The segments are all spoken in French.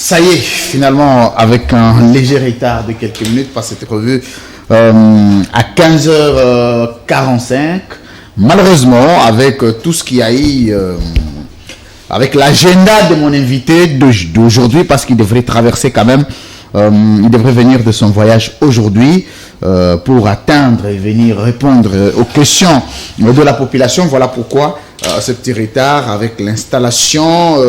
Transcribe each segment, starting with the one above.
Ça y est, finalement, avec un léger retard de quelques minutes, parce que c'était prévu à 15h45. Malheureusement, avec tout ce qu'il y a eu, avec l'agenda de mon invité d'aujourd'hui, parce qu'il devrait traverser quand même, il devrait venir de son voyage aujourd'hui pour atteindre et venir répondre aux questions de la population. Voilà pourquoi ce petit retard avec l'installation,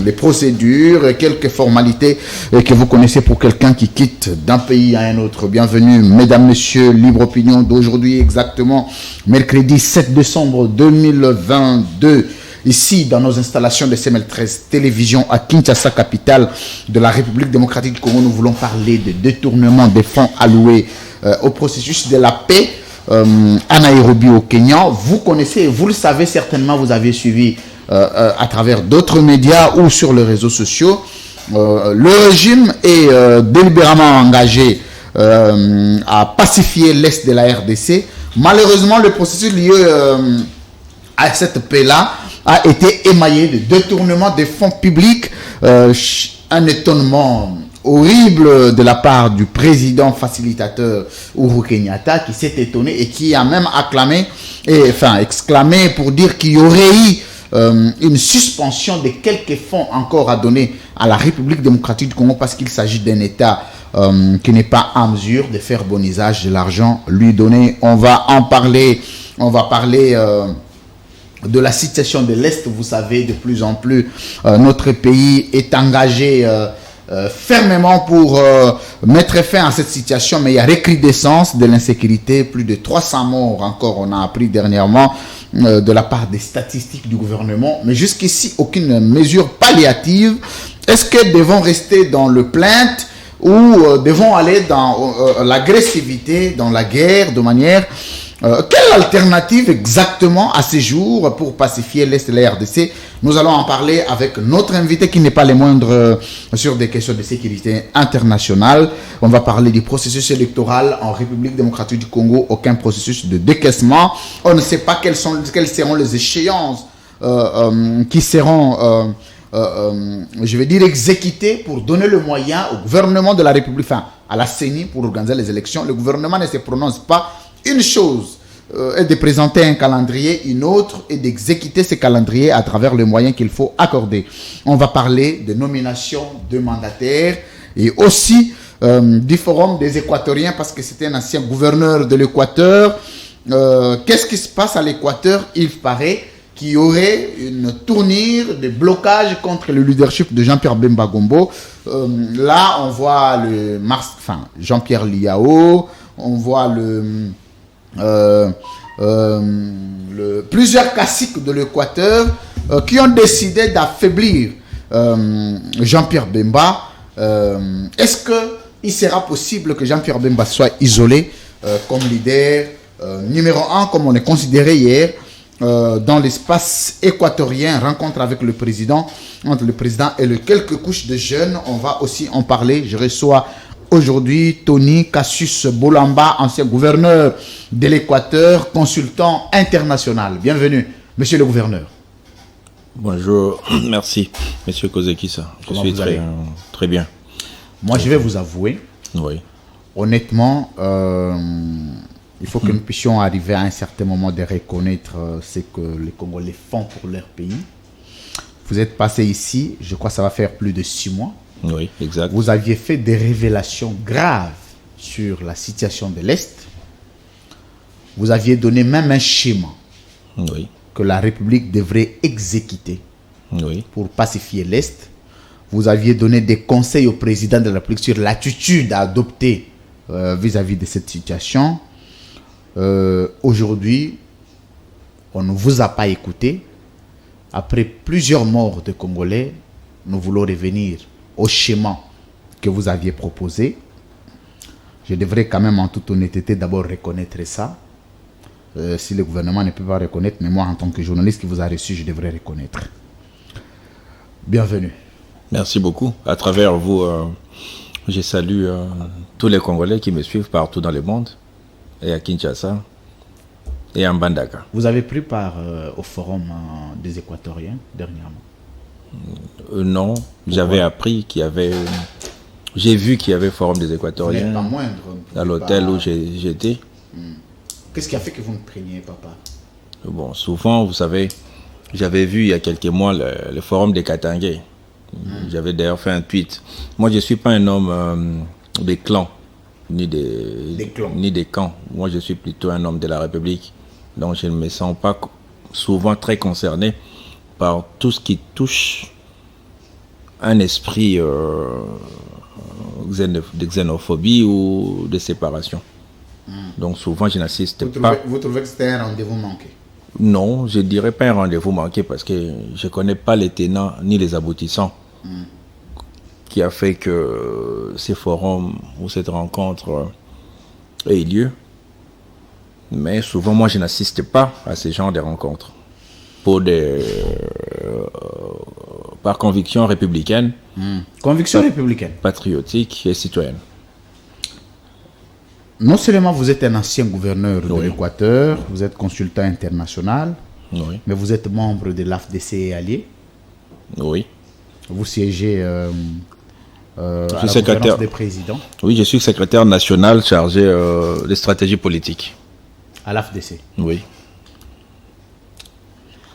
les procédures, quelques formalités que vous connaissez pour quelqu'un qui quitte d'un pays à un autre. Bienvenue, mesdames, messieurs, Libre Opinion d'aujourd'hui, exactement mercredi 7 décembre 2022. Ici, dans nos installations de CML13 Télévision à Kinshasa, capitale de la République démocratique du Congo, nous voulons parler de détournement des fonds alloués au processus de la paix à Nairobi au Kenya. Vous connaissez, vous le savez certainement, vous avez suivi à travers d'autres médias ou sur les réseaux sociaux. Le régime est délibérément engagé à pacifier l'Est de la RDC. Malheureusement, le processus lié à cette paix-là a été émaillé de détournement des fonds publics, un étonnement horrible de la part du président facilitateur Uhuru Kenyatta, qui s'est étonné et qui a même exclamé pour dire qu'il y aurait eu une suspension de quelques fonds encore à donner à la République démocratique du Congo, parce qu'il s'agit d'un État qui n'est pas en mesure de faire bon usage de l'argent lui donné. On va en parler, de la situation de l'Est. Vous savez, de plus en plus, notre pays est engagé fermement pour mettre fin à cette situation, mais il y a recrudescence de l'insécurité, plus de 300 morts encore, on a appris dernièrement de la part des statistiques du gouvernement, mais jusqu'ici, aucune mesure palliative. Est-ce que devons rester dans le plainte ou devons aller dans l'agressivité, dans la guerre, de manière... quelle alternative exactement à ces jours pour pacifier l'Est de la RDC? Nous allons en parler avec notre invité qui n'est pas le moindre sur des questions de sécurité internationale. On va parler du processus électoral en République démocratique du Congo, aucun processus de décaissement. On ne sait pas quelles seront les échéances qui seront, je vais dire, exécutées pour donner le moyen au gouvernement de la République, enfin à la CENI, pour organiser les élections. Le gouvernement ne se prononce pas. Une chose est de présenter un calendrier, une autre est d'exécuter ce calendrier à travers les moyens qu'il faut accorder. On va parler de nomination de mandataires et aussi du forum des Équatoriens, parce que c'était un ancien gouverneur de l'Équateur. Qu'est-ce qui se passe à l'Équateur? Il paraît qu'il y aurait une tournure de blocage contre le leadership de Jean-Pierre Bemba Gombo. Là, on voit Jean-Pierre Liao, on voit plusieurs caciques de l'Équateur qui ont décidé d'affaiblir Jean-Pierre Bemba. Est-ce qu'il sera possible que Jean-Pierre Bemba soit isolé comme leader numéro 1, comme on est considéré hier dans l'espace équatorien, rencontre avec le président, entre le président et les quelques couches de jeunes? On va aussi en parler. Je reçois aujourd'hui Tony Cassius Bolamba, ancien gouverneur de l'Équateur, consultant international. Bienvenue, monsieur le gouverneur. Bonjour, merci, monsieur Kozekisa. Je suis très bien. Moi, je vais vous avouer, oui. Honnêtement, il faut que nous puissions arriver à un certain moment de reconnaître ce que les Congolais font pour leur pays. Vous êtes passé ici, je crois que ça va faire plus de 6 mois. Oui, exact. Vous aviez fait des révélations graves sur la situation de l'Est. Vous aviez donné même un schéma que la République devrait exécuter pour pacifier l'Est. Vous aviez donné des conseils au président de la République sur l'attitude à adopter vis-à-vis de cette situation. Aujourd'hui, on ne vous a pas écouté. Après plusieurs morts de Congolais, nous voulons revenir au schéma que vous aviez proposé. Je devrais quand même en toute honnêteté d'abord reconnaître ça. Si le gouvernement ne peut pas reconnaître, mais moi en tant que journaliste qui vous a reçu, je devrais reconnaître. Bienvenue. Merci beaucoup. À travers vous, je salue tous les Congolais qui me suivent partout dans le monde, et à Kinshasa, et en Bandaka. Vous avez pris part au forum des Équatoriens dernièrement? Non, j'avais appris qu'il y avait... J'ai vu qu'il y avait Forum des Équatoriens Pas moindre. à l'hôtel où j'étais. Qu'est-ce qui a fait que vous ne preniez, papa? Bon, souvent, vous savez, j'avais vu il y a quelques mois le Forum des Katangais. J'avais d'ailleurs fait un tweet. Moi, je ne suis pas un homme des clans, ni des camps. Moi, je suis plutôt un homme de la République. Donc, je ne me sens pas souvent très concerné par tout ce qui touche un esprit de xénophobie ou de séparation. Donc souvent je n'assiste pas. Vous trouvez que c'était un rendez-vous manqué? Non, je ne dirais pas un rendez-vous manqué parce que je ne connais pas les tenants ni les aboutissants qui a fait que ces forums ou cette rencontre ait lieu. Mais souvent moi je n'assiste pas à ces genres de rencontres par conviction républicaine. Conviction républicaine. Patriotique et citoyenne. Non seulement vous êtes un ancien gouverneur de Oui. l'Équateur, vous êtes consultant international, Oui. mais vous êtes membre de l'AFDC et allié. Oui. Vous siégez à la secrétaire. gouvernance des présidents Oui, je suis secrétaire national chargé des stratégies politiques. à l'AFDC. Oui.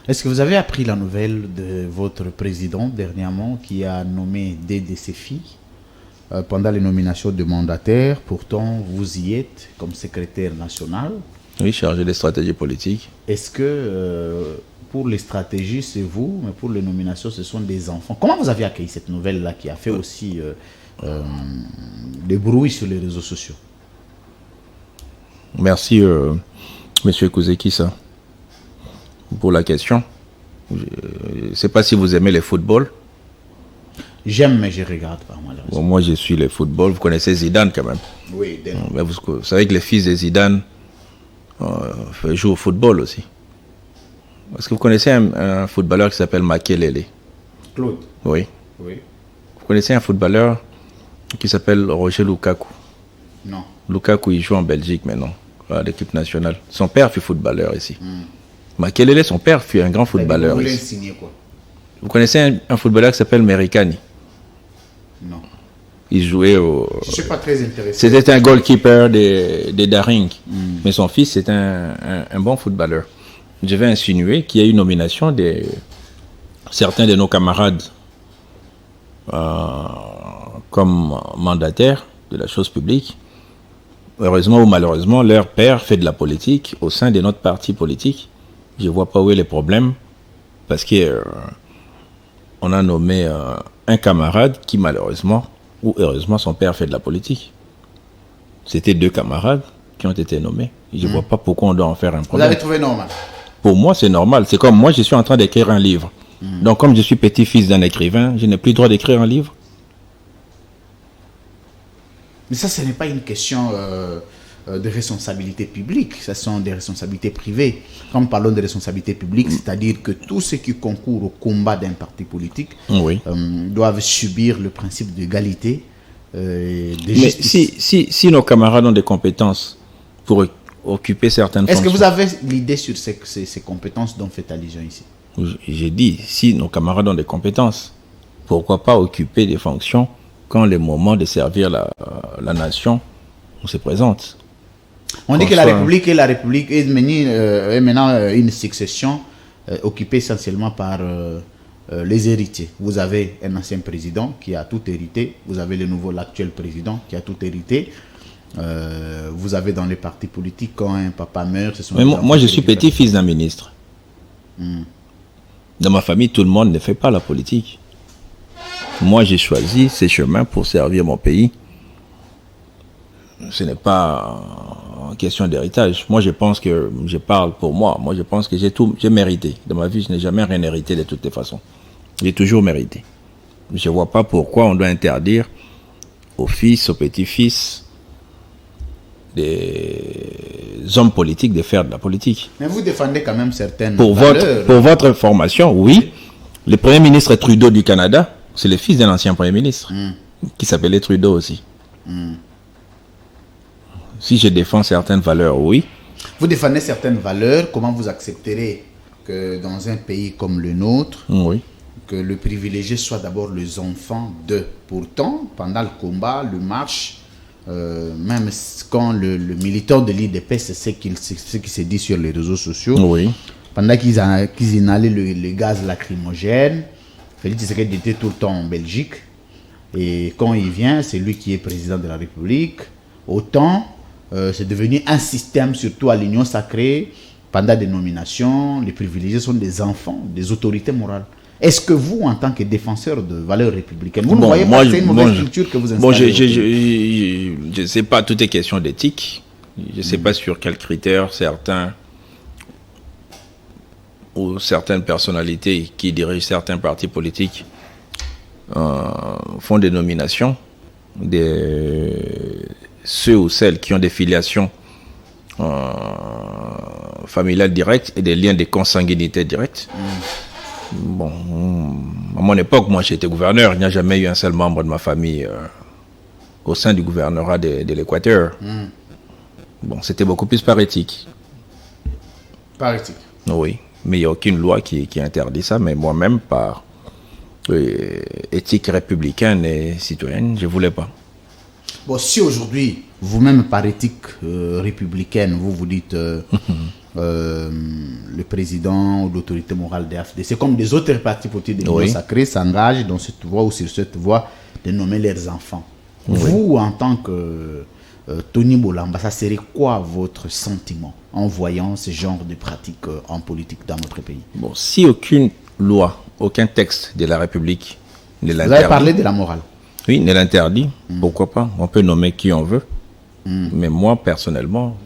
Est-ce que vous avez appris la nouvelle de votre président dernièrement qui a nommé deux de ses filles pendant les nominations de mandataires? Pourtant, vous y êtes comme secrétaire national. Oui, chargé des stratégies politiques. Est-ce que pour les stratégies, c'est vous, mais pour les nominations, ce sont des enfants? Comment vous avez accueilli cette nouvelle-là qui a fait aussi des bruits sur les réseaux sociaux? Merci, Monsieur Kouzekissa, pour la question. Je ne sais pas si vous aimez le football. J'aime, mais je ne regarde pas, malheureusement. Bon, moi, je suis le football. Vous connaissez Zidane quand même. Oui, Mais vous savez que le fils de Zidane joue au football aussi. Est-ce que vous connaissez un footballeur qui s'appelle Makelele? Claude. Oui. Oui. Vous connaissez un footballeur qui s'appelle Roger Lukaku? Non. Lukaku, il joue en Belgique maintenant, à l'équipe nationale. Son père fut footballeur ici. Makelele, son père fut un grand footballeur Vous voulez ici. signer quoi? Vous connaissez un footballeur qui s'appelle Mericani? Non. Il jouait au... Je ne suis pas très intéressé. C'était un goalkeeper des Daring. Mais son fils, c'est un bon footballeur. Je vais insinuer qu'il y a eu une nomination de certains de nos camarades comme mandataires de la chose publique. Heureusement ou malheureusement, leur père fait de la politique au sein de notre parti politique. Je ne vois pas où est le problème. Parce que on a nommé un camarade qui malheureusement ou heureusement son père fait de la politique. C'était deux camarades qui ont été nommés. Je ne vois pas pourquoi on doit en faire un Vous problème. l'avez trouvé normal? Pour moi, c'est normal. C'est comme moi, je suis en train d'écrire un livre. Donc, comme je suis petit-fils d'un écrivain, je n'ai plus le droit d'écrire un livre. Mais ça, ce n'est pas une question de responsabilité publique. Ce sont des responsabilités privées. Quand nous parlons de responsabilité publique, c'est-à-dire que tous ceux qui concourent au combat d'un parti politique Oui. doivent subir le principe d'égalité. De Mais justice. si nos camarades ont des compétences pour occuper certaines Est-ce fonctions... que vous avez l'idée sur ces compétences dont fait allusion ici? J'ai dit, si nos camarades ont des compétences, pourquoi pas occuper des fonctions quand le moment de servir la nation se présente? On dit que la République est maintenant une succession occupée essentiellement par les héritiers. Vous avez un ancien président qui a tout hérité. Vous avez l'actuel président qui a tout hérité. Vous avez dans les partis politiques, quand un papa meurt, ce sont... Mais moi, je suis petit-fils d'un ministre. Dans ma famille, tout le monde ne fait pas la politique. Moi, j'ai choisi ces chemins pour servir mon pays. Ce n'est pas en question d'héritage. Moi, je pense que, je parle pour moi, je pense que j'ai mérité. Dans ma vie, je n'ai jamais rien hérité de toutes les façons. J'ai toujours mérité. Je ne vois pas pourquoi on doit interdire aux fils, aux petits-fils des hommes politiques de faire de la politique. Mais vous défendez quand même certaines Pour votre information, oui, le premier ministre Trudeau du Canada, c'est le fils d'un ancien premier ministre qui s'appelait Trudeau aussi. Si je défends certaines valeurs, oui. Vous défendez certaines valeurs, comment vous accepterez que dans un pays comme le nôtre, Oui. que le privilégié soit d'abord les enfants de. Pourtant, pendant le combat, le marche, même quand le militant de l'IDP, c'est ce qui se dit sur les réseaux sociaux, Oui. pendant qu'ils inhalaient le gaz lacrymogène, Félix Tshisekedi était tout le temps en Belgique. Et quand il vient, c'est lui qui est président de la République. Autant, c'est devenu un système, surtout à l'Union sacrée, pendant des nominations, les privilégiés sont des enfants, des autorités morales. Est-ce que vous, en tant que défenseur de valeurs républicaines, vous ne voyez pas que c'est une mauvaise culture que vous installez? Bon, je ne sais pas, tout est question d'éthique. Je ne sais pas sur quels critères certains ou certaines personnalités qui dirigent certains partis politiques font des nominations. Ceux ou celles qui ont des filiations familiales directes et des liens de consanguinité directs. Bon, à mon époque, moi j'étais gouverneur, il n'y a jamais eu un seul membre de ma famille au sein du gouvernorat de l'Équateur. Bon, c'était beaucoup plus par éthique. Par éthique? Oui, mais il n'y a aucune loi qui interdit ça, mais moi-même, par éthique républicaine et citoyenne, je ne voulais pas. Bon, si aujourd'hui, vous-même par éthique républicaine, vous vous dites le président ou l'autorité morale des AFDC, comme des autres partis politiques de l'Union sacrée, s'engagent dans cette voie ou sur cette voie de nommer leurs enfants. Oui. Vous, en tant que Tony Bolamba, ça serait quoi votre sentiment en voyant ce genre de pratiques en politique dans notre pays? Bon, si aucune loi, aucun texte de la République ne l'interdit. Vous avez parlé de la morale. Oui, ne l'interdit. Pourquoi pas? On peut nommer qui on veut. Mais moi, personnellement,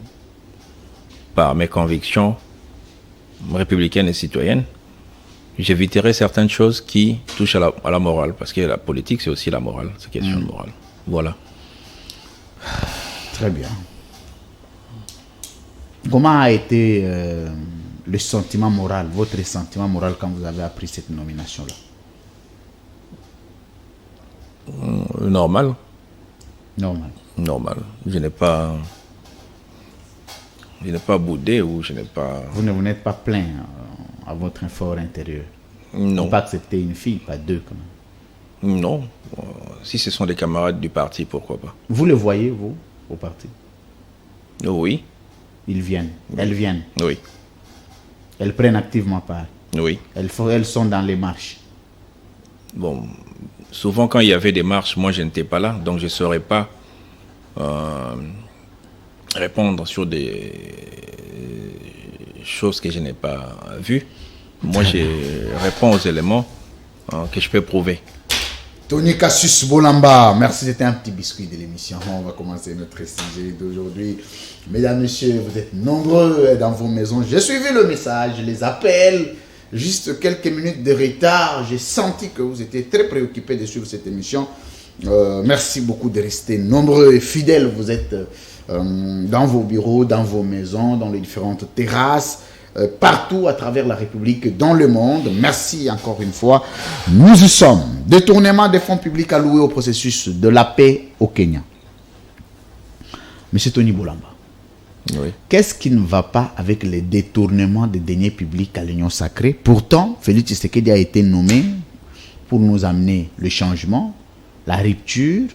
par mes convictions républicaines et citoyennes, j'éviterai certaines choses qui touchent à la morale. Parce que la politique, c'est aussi la morale. C'est question de morale. Voilà. Très bien. Comment a été le sentiment moral, votre sentiment moral quand vous avez appris cette nomination-là? Normal. Normal. Je n'ai pas boudé ou je n'ai pas... Vous n'êtes pas plein à votre fort intérieur? Non. Pas accepter une fille, pas deux quand même? Non. Si ce sont des camarades du parti, pourquoi pas? Vous le voyez, vous, au parti? Oui. Ils viennent, elles viennent? Oui. Elles prennent activement part? Oui. Elles sont dans les marches? Bon, souvent quand il y avait des marches, moi je n'étais pas là, donc je ne saurais pas répondre sur des choses que je n'ai pas vues. Moi je réponds aux éléments que je peux prouver. Tony Cassius Bolamba, merci, c'était un petit biscuit de l'émission. On va commencer notre sujet d'aujourd'hui. Mesdames, messieurs, vous êtes nombreux dans vos maisons. J'ai suivi le message, les appels. Juste quelques minutes de retard. J'ai senti que vous étiez très préoccupés de suivre cette émission. Merci beaucoup de rester nombreux et fidèles. Vous êtes dans vos bureaux, dans vos maisons, dans les différentes terrasses, partout à travers la République, dans le monde. Merci encore une fois. Nous y sommes. Détournement des fonds publics alloués au processus de la paix au Kenya. Monsieur Tony Bolamba. Oui. Qu'est-ce qui ne va pas avec les détournements des deniers publics à l'Union sacrée? Pourtant, Félix Tshisekedi a été nommé pour nous amener le changement, la rupture.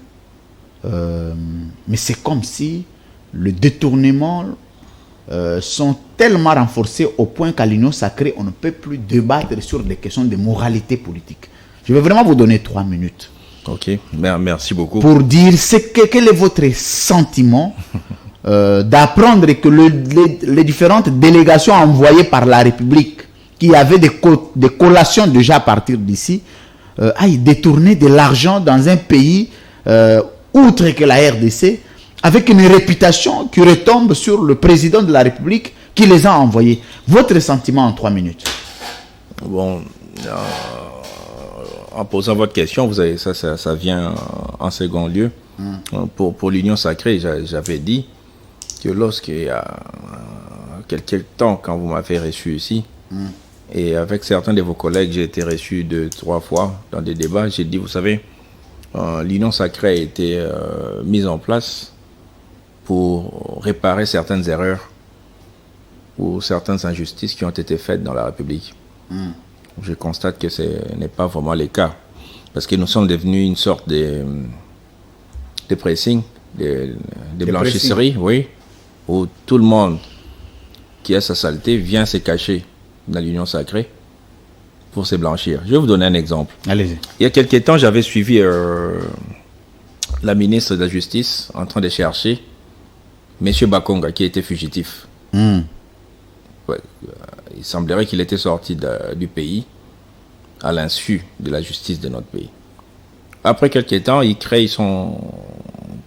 Mais c'est comme si le détournement sont tellement renforcés au point qu'à l'Union sacrée, on ne peut plus débattre sur des questions de moralité politique. Je vais vraiment vous donner 3 minutes. Ok, merci beaucoup. Pour dire quel est votre sentiment d'apprendre que les différentes délégations envoyées par la République, qui avaient des collations déjà à partir d'ici, aillent détourner de l'argent dans un pays, outre que la RDC, avec une réputation qui retombe sur le président de la République qui les a envoyés. Votre sentiment en 3 minutes. Bon, en posant votre question, vous avez, ça vient en second lieu. Pour l'Union sacrée, j'avais dit que lorsqu'il y a quelques temps, quand vous m'avez reçu ici, et avec certains de vos collègues, j'ai été reçu 2-3 fois dans des débats, j'ai dit, vous savez, l'Union sacrée a été mise en place pour réparer certaines erreurs ou certaines injustices qui ont été faites dans la République. je constate que ce n'est pas vraiment le cas. Parce que nous sommes devenus une sorte de pressing, de blanchisserie, oui, où tout le monde qui a sa saleté vient se cacher dans l'union sacrée pour se blanchir. Je vais vous donner un exemple. Allez-y. Il y a quelques temps, j'avais suivi la ministre de la Justice en train de chercher M. Bakonga, qui était fugitif. Ouais, il semblerait qu'il était sorti du pays à l'insu de la justice de notre pays. Après quelques temps, il crée son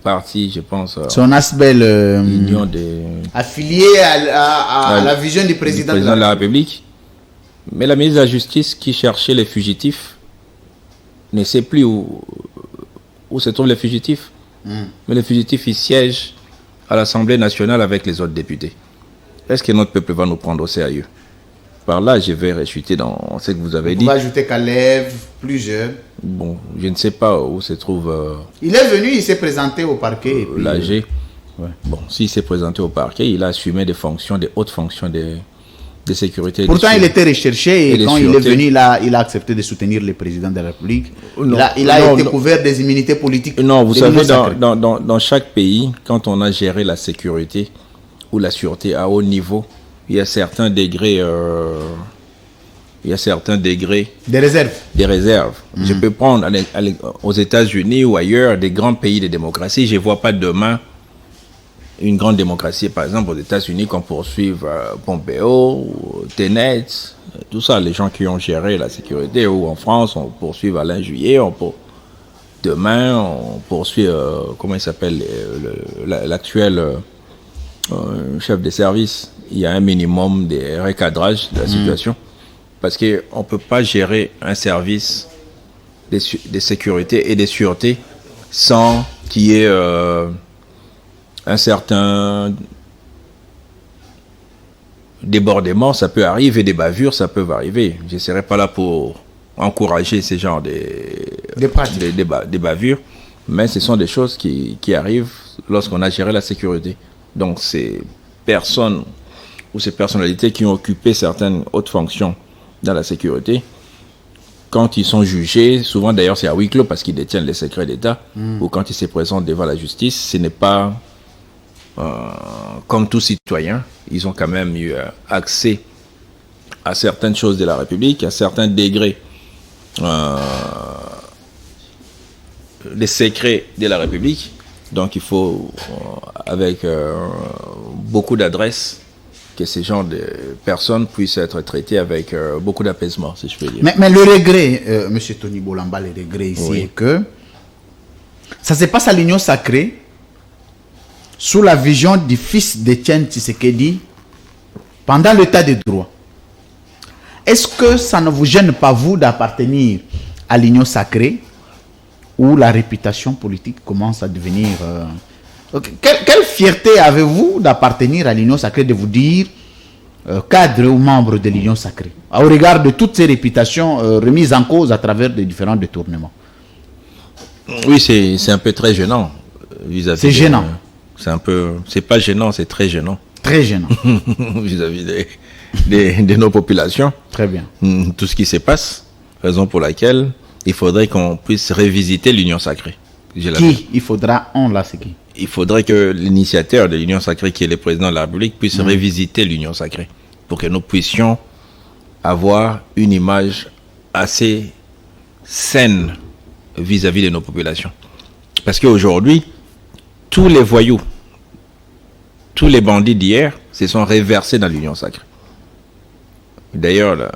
parti, je pense. Son aspect union affilié à la vision du président de la République. Mais la ministre de la Justice qui cherchait les fugitifs ne sait plus où se trouvent les fugitifs. Mais les fugitifs, ils siègent à l'Assemblée nationale avec les autres députés. Est-ce que notre peuple va nous prendre au sérieux? Par là, je vais rechuter dans ce que vous avez dit. Vous ajoutez Kalev, plusieurs. Bon, je ne sais pas où se trouve... il est venu, il s'est présenté au parquet. L'AG. Ouais. Bon, s'il s'est présenté au parquet, il a assumé des fonctions, des hautes fonctions de sécurité. Pourtant, il était recherché et quand il est venu, il a accepté de soutenir le président de la République. Il a été couvert des immunités politiques. Non, vous savez, dans chaque pays, quand on a géré la sécurité ou la sûreté à haut niveau, il y a certains degrés... Des réserves. Des réserves. Je peux prendre aux États-Unis ou ailleurs des grands pays de démocratie. Je ne vois pas demain une grande démocratie, par exemple aux États-Unis, qu'on poursuive Pompeo, Tenet, tout ça, les gens qui ont géré la sécurité, ou en France, on poursuit Alain Juillet, demain, on poursuit, comment il s'appelle, l'actuel chef de service. Il y a un minimum de recadrage de la situation. Parce qu'on ne peut pas gérer un service de sécurité et de sûreté sans qu'il y ait un certain débordement. Ça peut arriver, des bavures, ça peut arriver. Je ne serai pas là pour encourager ces genres de bavures, mais ce sont des choses qui arrivent lorsqu'on a géré la sécurité. Donc ces personnes ou ces personnalités qui ont occupé certaines hautes fonctions dans la sécurité, quand ils sont jugés, souvent d'ailleurs c'est à huis clos parce qu'ils détiennent les secrets d'État, ou quand ils se présentent devant la justice, ce n'est pas comme tout citoyen, ils ont quand même eu accès à certaines choses de la République, à certains degrés des secrets de la République. Donc il faut, avec beaucoup d'adresse, que ces genres de personnes puissent être traitées avec beaucoup d'apaisement, si je peux dire. Mais le regret, M. Tony Bolamba, le regret ici est que ça se passe à l'Union sacrée sous la vision du fils d'Étienne Tshisekedi pendant l'état de droit. Est-ce que ça ne vous gêne pas, vous, d'appartenir à l'Union sacrée où la réputation politique commence à devenir... Quelle fierté avez-vous d'appartenir à l'Union sacrée, de vous dire cadre ou membre de l'Union sacrée, au regard de toutes ces réputations remises en cause à travers de différents détournements? Oui, c'est un peu très gênant vis-à-vis. C'est gênant. C'est pas gênant, c'est très gênant. Très gênant. Vis-à-vis de nos populations. Très bien. Tout ce qui se passe, raison pour laquelle il faudrait qu'on puisse revisiter l'Union sacrée. Il faudra, c'est qui? Il faudrait que l'initiateur de l'Union sacrée, qui est le président de la République, puisse revisiter l'Union sacrée pour que nous puissions avoir une image assez saine vis-à-vis de nos populations. Parce qu'aujourd'hui, tous les voyous, tous les bandits d'hier se sont reversés dans l'Union sacrée. D'ailleurs,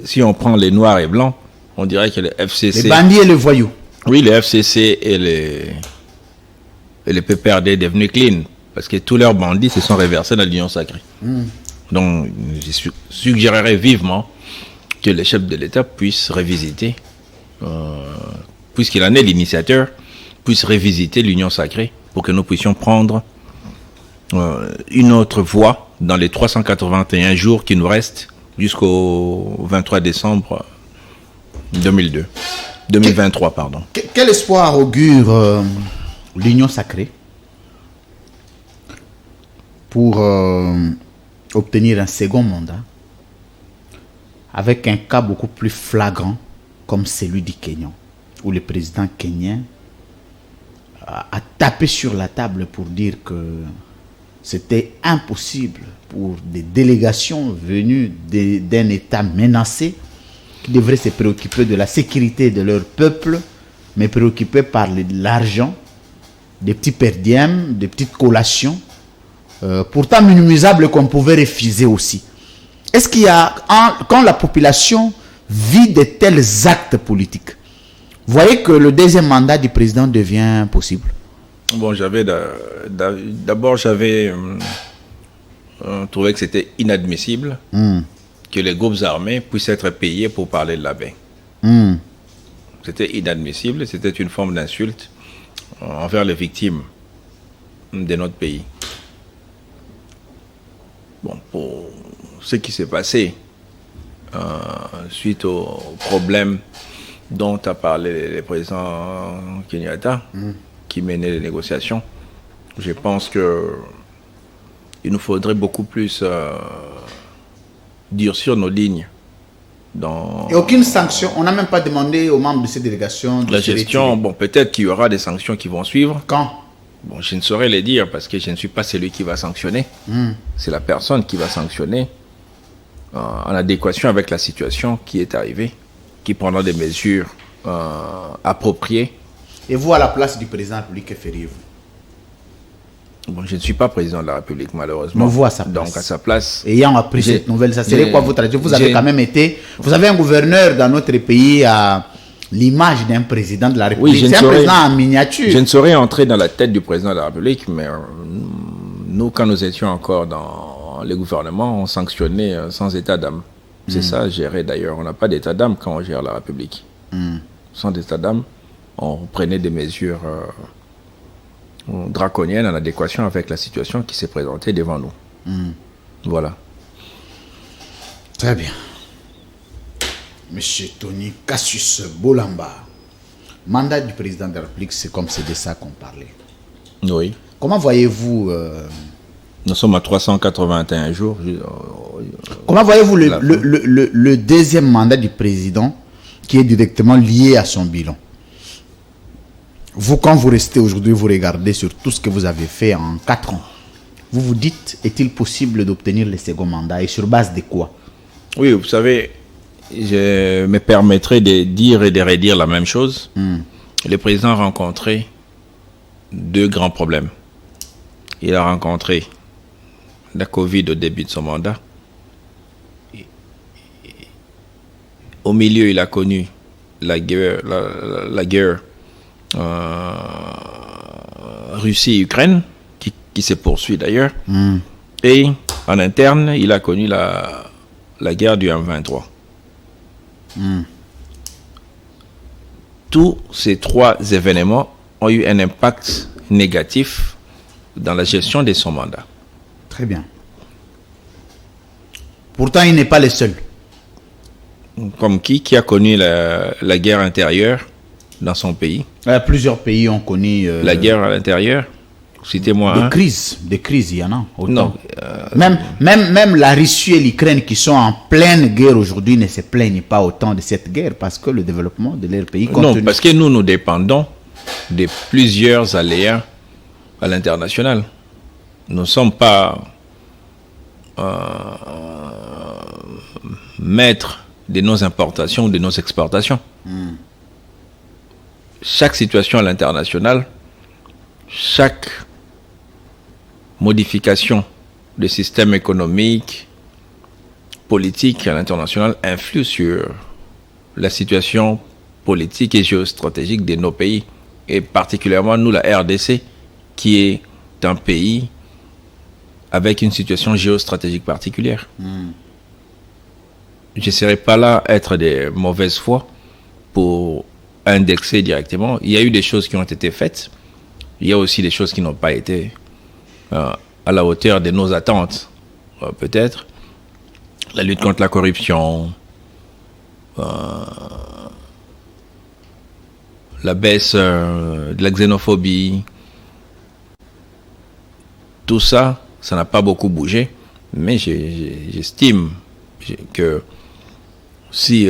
si on prend les noirs et blancs, on dirait que le FCC... Les bandits et les voyous. Oui, le FCC et les PPRD devenus clean, parce que tous leurs bandits se sont reversés dans l'Union sacrée. Donc, je suggérerais vivement que les chefs de l'État puissent revisiter, puisqu'il en est l'initiateur, puissent revisiter l'Union sacrée pour que nous puissions prendre une autre voie dans les 381 jours qui nous restent jusqu'au 23 décembre 2023, pardon. Quel espoir augure l'Union sacrée pour obtenir un second mandat avec un cas beaucoup plus flagrant comme celui du Kenya, où le président kenyan a tapé sur la table pour dire que c'était impossible pour des délégations venues d'un État menacé qui devraient se préoccuper de la sécurité de leur peuple, mais préoccupés par l'argent, des petits perdièmes, des petites collations, pourtant minimisables qu'on pouvait refuser aussi. Est-ce qu'il y a, quand la population vit de tels actes politiques, vous voyez que le deuxième mandat du président devient possible? Bon, d'abord, j'avais trouvé que c'était inadmissible que les groupes armés puissent être payés pour parler de la paix. C'était inadmissible, c'était une forme d'insulte envers les victimes de notre pays. Bon, pour ce qui s'est passé suite aux problèmes dont a parlé le président Kenyatta, qui menait les négociations, je pense que il nous faudrait beaucoup plus durcir nos lignes. Et aucune sanction, on n'a même pas demandé aux membres de ces délégations de la gestion. Bon, peut-être qu'il y aura des sanctions qui vont suivre. Quand? Bon, je ne saurais les dire parce que je ne suis pas celui qui va sanctionner. C'est la personne qui va sanctionner en adéquation avec la situation qui est arrivée, qui prendra des mesures appropriées. Et vous, à la place du président de la République, que feriez-vous? Bon, je ne suis pas président de la République, malheureusement. Mais vous, à sa place. Donc, à sa place. Ayant appris cette nouvelle, ça serait quoi votre avis? Vous avez quand même été. Vous avez un gouverneur dans notre pays à l'image d'un président de la République. Oui, c'est un président en miniature. Je ne saurais entrer dans la tête du président de la République, mais nous, quand nous étions encore dans les gouvernements, on sanctionnait sans état d'âme. C'est ça, gérer d'ailleurs. On n'a pas d'état d'âme quand on gère la République. Sans état d'âme, on prenait des mesures draconiennes en adéquation avec la situation qui s'est présentée devant nous. Voilà. Très bien. Monsieur Tony Cassius Bolamba, mandat du président de la République, c'est comme c'est de ça qu'on parlait. Oui. Comment voyez-vous... Nous sommes à 381 jours. Comment voyez-vous le deuxième mandat du président qui est directement lié à son bilan? Vous, quand vous restez aujourd'hui, vous regardez sur tout ce que vous avez fait en 4 ans. Vous vous dites, est-il possible d'obtenir le second mandat et sur base de quoi? Oui, vous savez, je me permettrai de dire et de redire la même chose. Le président a rencontré 2 grands problèmes. Il a rencontré la Covid au début de son mandat. Au milieu, il a connu la guerre, Russie-Ukraine, qui se poursuit d'ailleurs. Et en interne, il a connu la guerre du M23. Tous ces 3 événements ont eu un impact négatif dans la gestion de son mandat. Très bien. Pourtant, il n'est pas le seul. Comme qui a connu la guerre intérieure dans son pays. Plusieurs pays ont connu... la guerre à l'intérieur. Citez-moi un. Des crises, il y en a. Autant. Non. Même la Russie et l'Ukraine qui sont en pleine guerre aujourd'hui ne se plaignent pas autant de cette guerre parce que le développement de leur pays continue. Non, parce que nous dépendons de plusieurs aléas à l'international. Nous ne sommes pas maîtres de nos importations ou de nos exportations. Chaque situation à l'international, chaque modification du système économique, politique à l'international influe sur la situation politique et géostratégique de nos pays. Et particulièrement nous, la RDC, qui est un pays avec une situation géostratégique particulière. Je ne serais pas là à être de mauvaise foi pour indexer directement. Il y a eu des choses qui ont été faites. Il y a aussi des choses qui n'ont pas été à la hauteur de nos attentes, peut-être. La lutte contre la corruption, la baisse de la xénophobie, tout ça, ça n'a pas beaucoup bougé, mais j'estime que si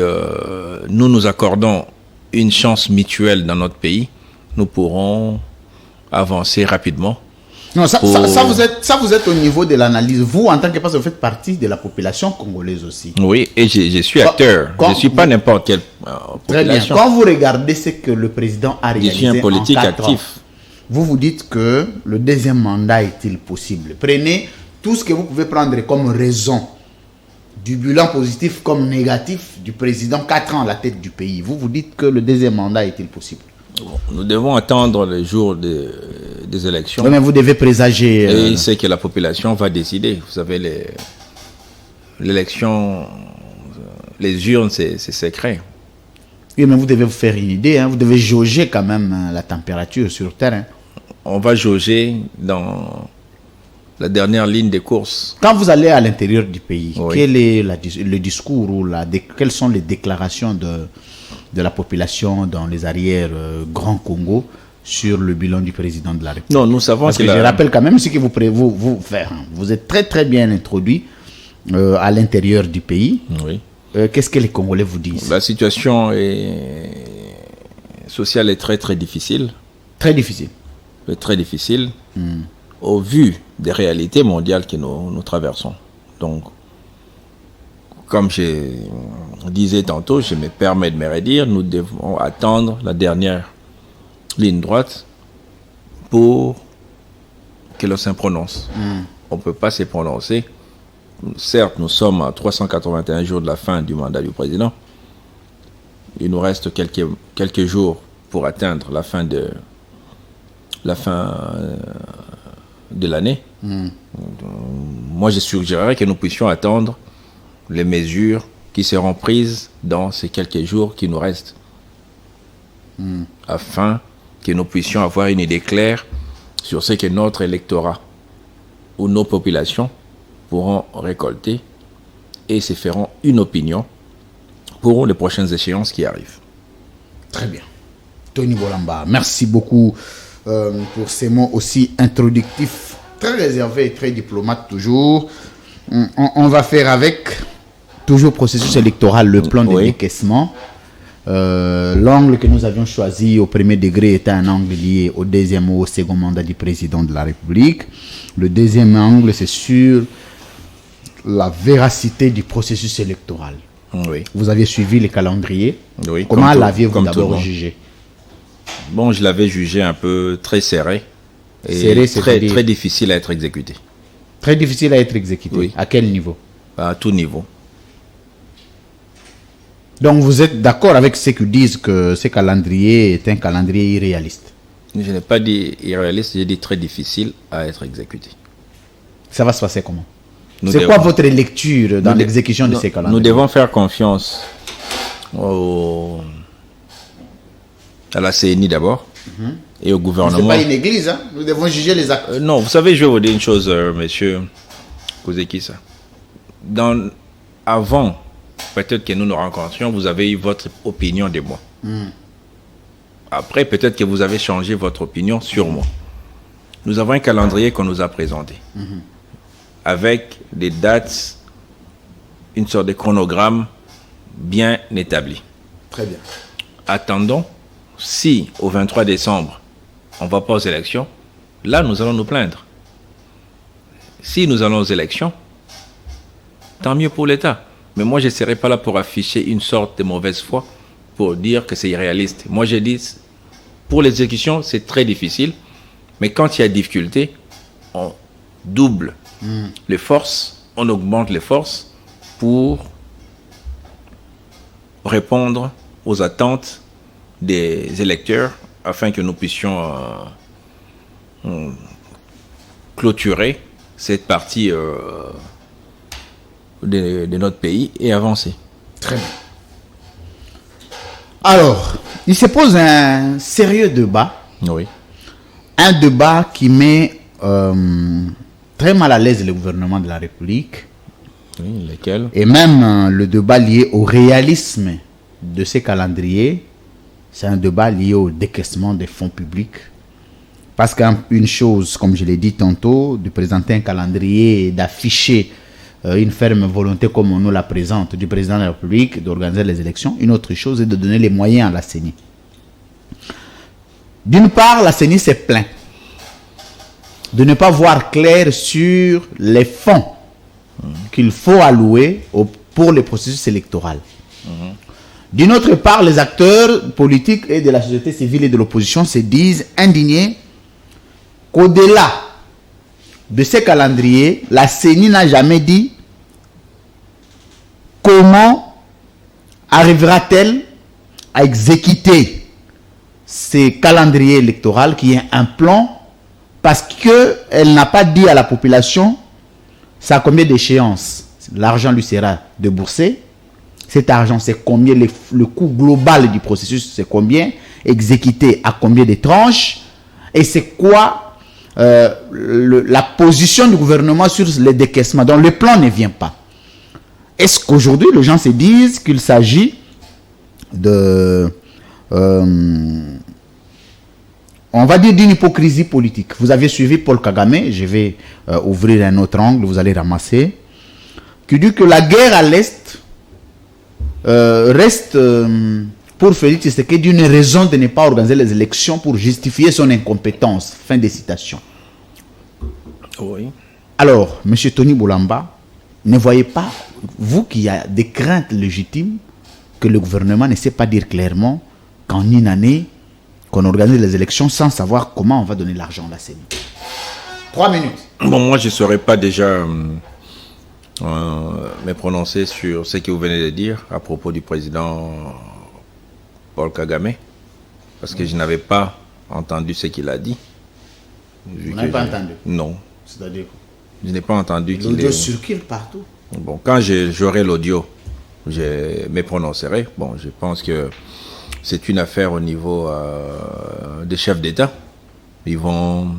nous nous accordons une chance mutuelle dans notre pays, nous pourrons avancer rapidement. Non, ça, vous êtes au niveau de l'analyse. Vous, en tant que personne, vous faites partie de la population congolaise aussi. Oui, et je suis acteur. Je ne suis pas n'importe quelle population. Très bien. Quand vous regardez ce que le président a réalisé, je suis un politique en 4 actif. ans, vous vous dites que le deuxième mandat est-il possible? Prenez tout ce que vous pouvez prendre comme raison du bilan positif comme négatif du président, 4 ans à la tête du pays. Vous vous dites que le deuxième mandat est-il possible? Bon, nous devons attendre le jour des élections. Oui, mais vous devez présager. Et c'est que la population va décider. Vous savez, l'élection, les urnes, c'est secret. Oui, mais vous devez vous faire une idée. Vous devez jauger quand même la température sur le terrain. On va jauger dans la dernière ligne des courses. Quand vous allez à l'intérieur du pays, Oui. quel est le discours ou quelles sont les déclarations de la population dans les arrières Grand Congo sur le bilan du président de la République? Non, nous savons Parce que je rappelle quand même ce que vous êtes très très bien introduit à l'intérieur du pays. Oui. Qu'est-ce que les Congolais vous disent? La situation sociale est très très difficile. Très difficile. Très difficile au vu des réalités mondiales que nous traversons. Donc, comme je disais tantôt, je me permets de me redire, nous devons attendre la dernière ligne droite pour que l'on se prononce. On ne peut pas se prononcer. Certes, nous sommes à 381 jours de la fin du mandat du président. Il nous reste quelques jours pour atteindre la fin de l'année. Moi, je suggérerais que nous puissions attendre les mesures qui seront prises dans ces quelques jours qui nous restent, afin que nous puissions avoir une idée claire sur ce que notre électorat ou nos populations pourront récolter et se feront une opinion pour les prochaines échéances qui arrivent. Très bien. Tony Bolamba, merci beaucoup pour ces mots aussi introductifs, très réservés et très diplomates toujours. On va faire avec, toujours processus électoral, le plan de décaissement. L'angle que nous avions choisi au premier degré était un angle lié au deuxième ou au second mandat du président de la République. Le deuxième angle, c'est sur la véracité du processus électoral. Oui. Vous aviez suivi les calendriers. Oui, comment l'aviez-vous d'abord jugé? Bon, je l'avais jugé un peu très serré et très difficile à être exécuté. Très difficile à être exécuté. Oui. À quel niveau? À tout niveau. Donc vous êtes d'accord avec ceux qui disent que ce calendrier est un calendrier irréaliste? Je n'ai pas dit irréaliste, j'ai dit très difficile à être exécuté. Ça va se passer comment? C'est quoi votre lecture dans l'exécution de ces calendriers? Nous devons faire confiance à la CENI d'abord et au gouvernement. Ce n'est pas une église, hein? Nous devons juger les actes. Non, vous savez, je vais vous dire une chose, monsieur Kozekisa. Avant, peut-être que nous nous rencontrions, vous avez eu votre opinion de moi. Après, peut-être que vous avez changé votre opinion sur moi. Nous avons un calendrier qu'on nous a présenté. Avec des dates, une sorte de chronogramme bien établi. Très bien. Attendons, si au 23 décembre, on ne va pas aux élections, là, nous allons nous plaindre. Si nous allons aux élections, tant mieux pour l'État. Mais moi, je ne serai pas là pour afficher une sorte de mauvaise foi pour dire que c'est irréaliste. Moi, je dis, pour l'exécution, c'est très difficile. Mais quand il y a difficulté, on double les forces, on augmente les forces pour répondre aux attentes des électeurs afin que nous puissions clôturer cette partie de notre pays et avancer. Très bien. Alors, il se pose un sérieux débat. Oui. Un débat qui met très mal à l'aise le gouvernement de la République. Oui, lesquels? Et même le débat lié au réalisme de ces calendriers. C'est un débat lié au décaissement des fonds publics. Parce qu'une chose, comme je l'ai dit tantôt, de présenter un calendrier et d'afficher une ferme volonté comme on nous la présente du président de la République d'organiser les élections. Une autre chose est de donner les moyens à la CENI. D'une part, la CENI s'est plaint de ne pas voir clair sur les fonds qu'il faut allouer pour le processus électoral. D'une autre part, les acteurs politiques et de la société civile et de l'opposition se disent indignés qu'au-delà de ce calendrier, la CENI n'a jamais dit comment arrivera-t-elle à exécuter ce calendrier électoral qui est un plan, parce qu'elle n'a pas dit à la population ça a combien d'échéances l'argent lui sera déboursé, cet argent c'est combien, le coût global du processus c'est combien, exécuté à combien de tranches, et c'est quoi la position du gouvernement sur les décaissements. Donc le plan ne vient pas. Est-ce qu'aujourd'hui les gens se disent qu'il s'agit de on va dire d'une hypocrisie politique? Vous avez suivi Paul Kagame, je vais ouvrir un autre angle, vous allez ramasser, qui dit que la guerre à l'Est reste pour Félix Tshisekedi une raison de ne pas organiser les élections pour justifier son incompétence. Fin de citation. Oui. Alors, M. Tony Boulamba, ne voyez pas, vous qui avez des craintes légitimes, que le gouvernement ne sait pas dire clairement qu'en une année, qu'on organise les élections sans savoir comment on va donner l'argent à la CENI. 3 minutes. Bon, moi, je ne saurais pas déjà me prononcer sur ce que vous venez de dire à propos du président Paul Kagame, parce que je n'avais pas entendu ce qu'il a dit. Vous n'avez pas entendu? Non. C'est-à-dire je n'ai pas entendu qu'il l'audio circule partout. Bon, quand j'aurai l'audio, je me prononcerai. Bon, je pense que c'est une affaire au niveau des chefs d'État. Ils vont...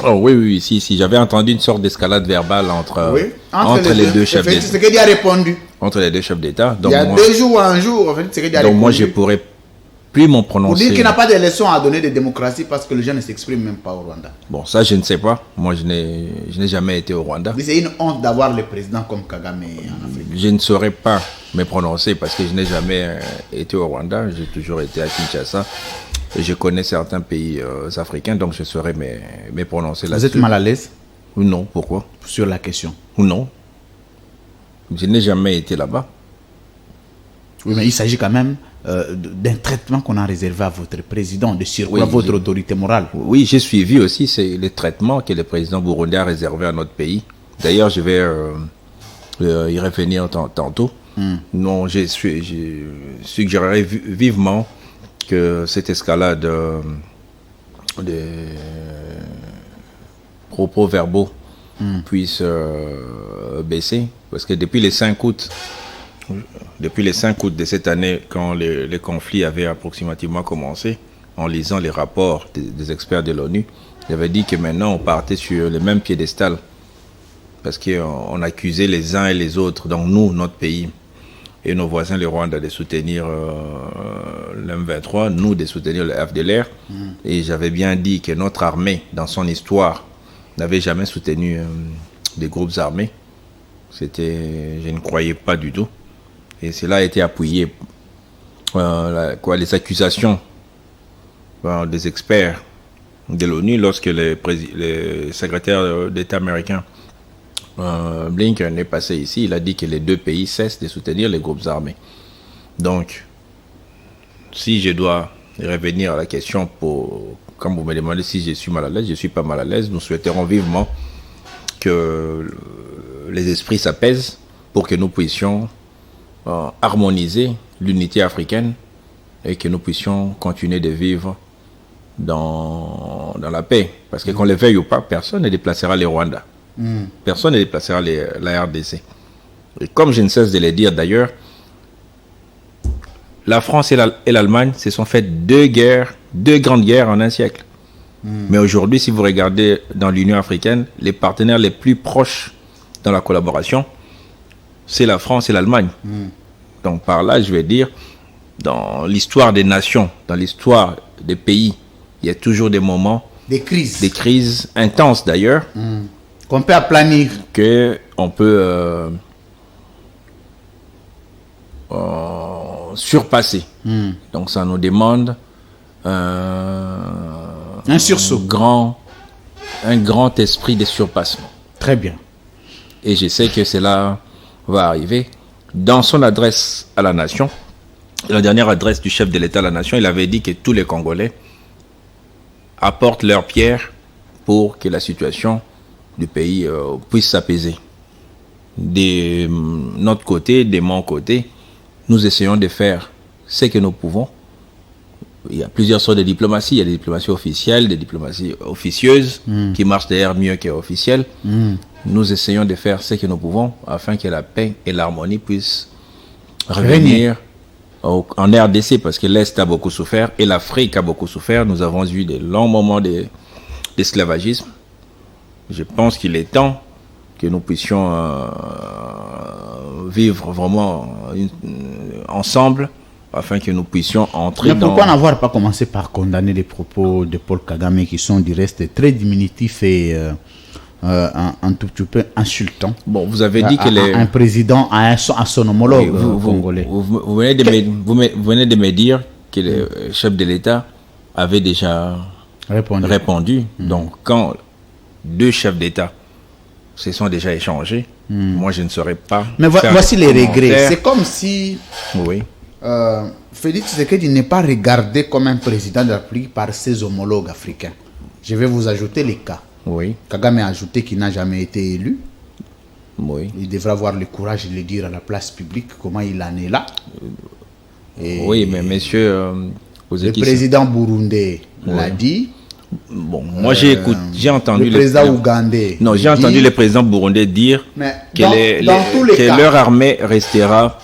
Oh oui, si j'avais entendu une sorte d'escalade verbale entre les deux chefs d'État. C'est ce qu'il a répondu. Entre les deux chefs d'État. Il y a 2 jours ou un jour, en fait, c'est ce qu'il a répondu. Donc moi, je pourrais plus m'en prononcer. Pour dire qu'il n'a pas de leçons à donner de démocratie parce que les gens ne s'expriment même pas au Rwanda. Bon, ça, je ne sais pas. Moi, je n'ai jamais été au Rwanda. Mais c'est une honte d'avoir le président comme Kagame en Afrique. Je ne saurais pas me prononcer parce que je n'ai jamais été au Rwanda. J'ai toujours été à Kinshasa. Je connais certains pays africains, donc je saurais me prononcer là-dessus. Vous êtes mal à l'aise? Ou non, pourquoi? Sur la question. Ou non. Je n'ai jamais été là-bas. Oui, mais il s'agit quand même d'un traitement qu'on a réservé à votre président, de surcroît votre autorité morale. Oui, j'ai suivi aussi les traitements que le président burundais a réservés à notre pays. D'ailleurs, je vais y revenir tantôt. Non, j'ai suggérerais vivement que cette escalade des propos verbaux puisse baisser. Parce que depuis les 5 août de cette année, quand les conflits avaient approximativement commencé, en lisant les rapports des experts de l'ONU, j'avais dit que maintenant on partait sur le même piédestal. Parce qu'on accusait les uns et les autres, donc nous, notre pays, et nos voisins, le Rwanda, de soutenir l'M23, nous de soutenir le FDLR. Et j'avais bien dit que notre armée, dans son histoire, n'avait jamais soutenu des groupes armés. Je ne croyais pas du tout. Et cela a été appuyé. Les accusations des experts de l'ONU, lorsque le secrétaire d'État américain Blinken est passé ici, il a dit que les 2 pays cessent de soutenir les groupes armés. Donc, si je dois revenir à la question, quand vous me demandez si je suis mal à l'aise, je ne suis pas mal à l'aise. Nous souhaiterons vivement que les esprits s'apaisent pour que nous puissions harmoniser l'unité africaine et que nous puissions continuer de vivre dans la paix. Parce que qu'on le veuille ou pas, personne ne déplacera les Rwandais. Personne ne déplacera la RDC. Et comme je ne cesse de le dire d'ailleurs, la France et l'Allemagne se sont fait 2 grandes guerres en un siècle. Mais aujourd'hui, si vous regardez dans l'Union africaine, les partenaires les plus proches dans la collaboration, c'est la France et l'Allemagne. Donc par là, je vais dire, dans l'histoire des nations, dans l'histoire des pays, il y a toujours des moments, des crises intenses d'ailleurs, Qu'on peut aplanir. Qu'on peut surpasser. Donc ça nous demande un sursaut. Un grand esprit de surpassement. Très bien. Et je sais que cela va arriver. Dans son adresse à la nation, la dernière adresse du chef de l'État à la nation, il avait dit que tous les Congolais apportent leur pierre pour que la situation du pays puisse s'apaiser. De notre côté, de mon côté, nous essayons de faire ce que nous pouvons. Il y a plusieurs sortes de diplomatie. Il y a des diplomaties officielles, des diplomaties officieuses qui marchent d'ailleurs mieux qu'officielles. Nous essayons de faire ce que nous pouvons afin que la paix et l'harmonie puissent revenir en RDC, parce que l'Est a beaucoup souffert et l'Afrique a beaucoup souffert. Nous avons eu des longs moments d'esclavagisme. Je pense qu'il est temps que nous puissions vivre vraiment ensemble afin que nous puissions entrer mais pourquoi n'avoir pas commencé par condamner les propos de Paul Kagame qui sont du reste très diminutifs et un tout petit peu insultants? Bon, vous avez dit que un président à son homologue congolais. Vous venez de me dire que le chef de l'État avait déjà répondu. Donc, quand deux chefs d'État se sont déjà échangés, moi je ne saurais pas. Mais voici les regrets. C'est comme si oui. Félix Tshisekedi n'est pas regardé comme un président de la République par ses homologues africains. Je vais vous ajouter les cas. Oui. Kagame a ajouté qu'il n'a jamais été élu. Oui. Il devrait avoir le courage de le dire à la place publique comment il en est là. Oui, mais monsieur, le président burundais l'a dit. Bon, moi j'ai entendu le président ougandais. Non, j'ai entendu le président burundais dire que leur armée restera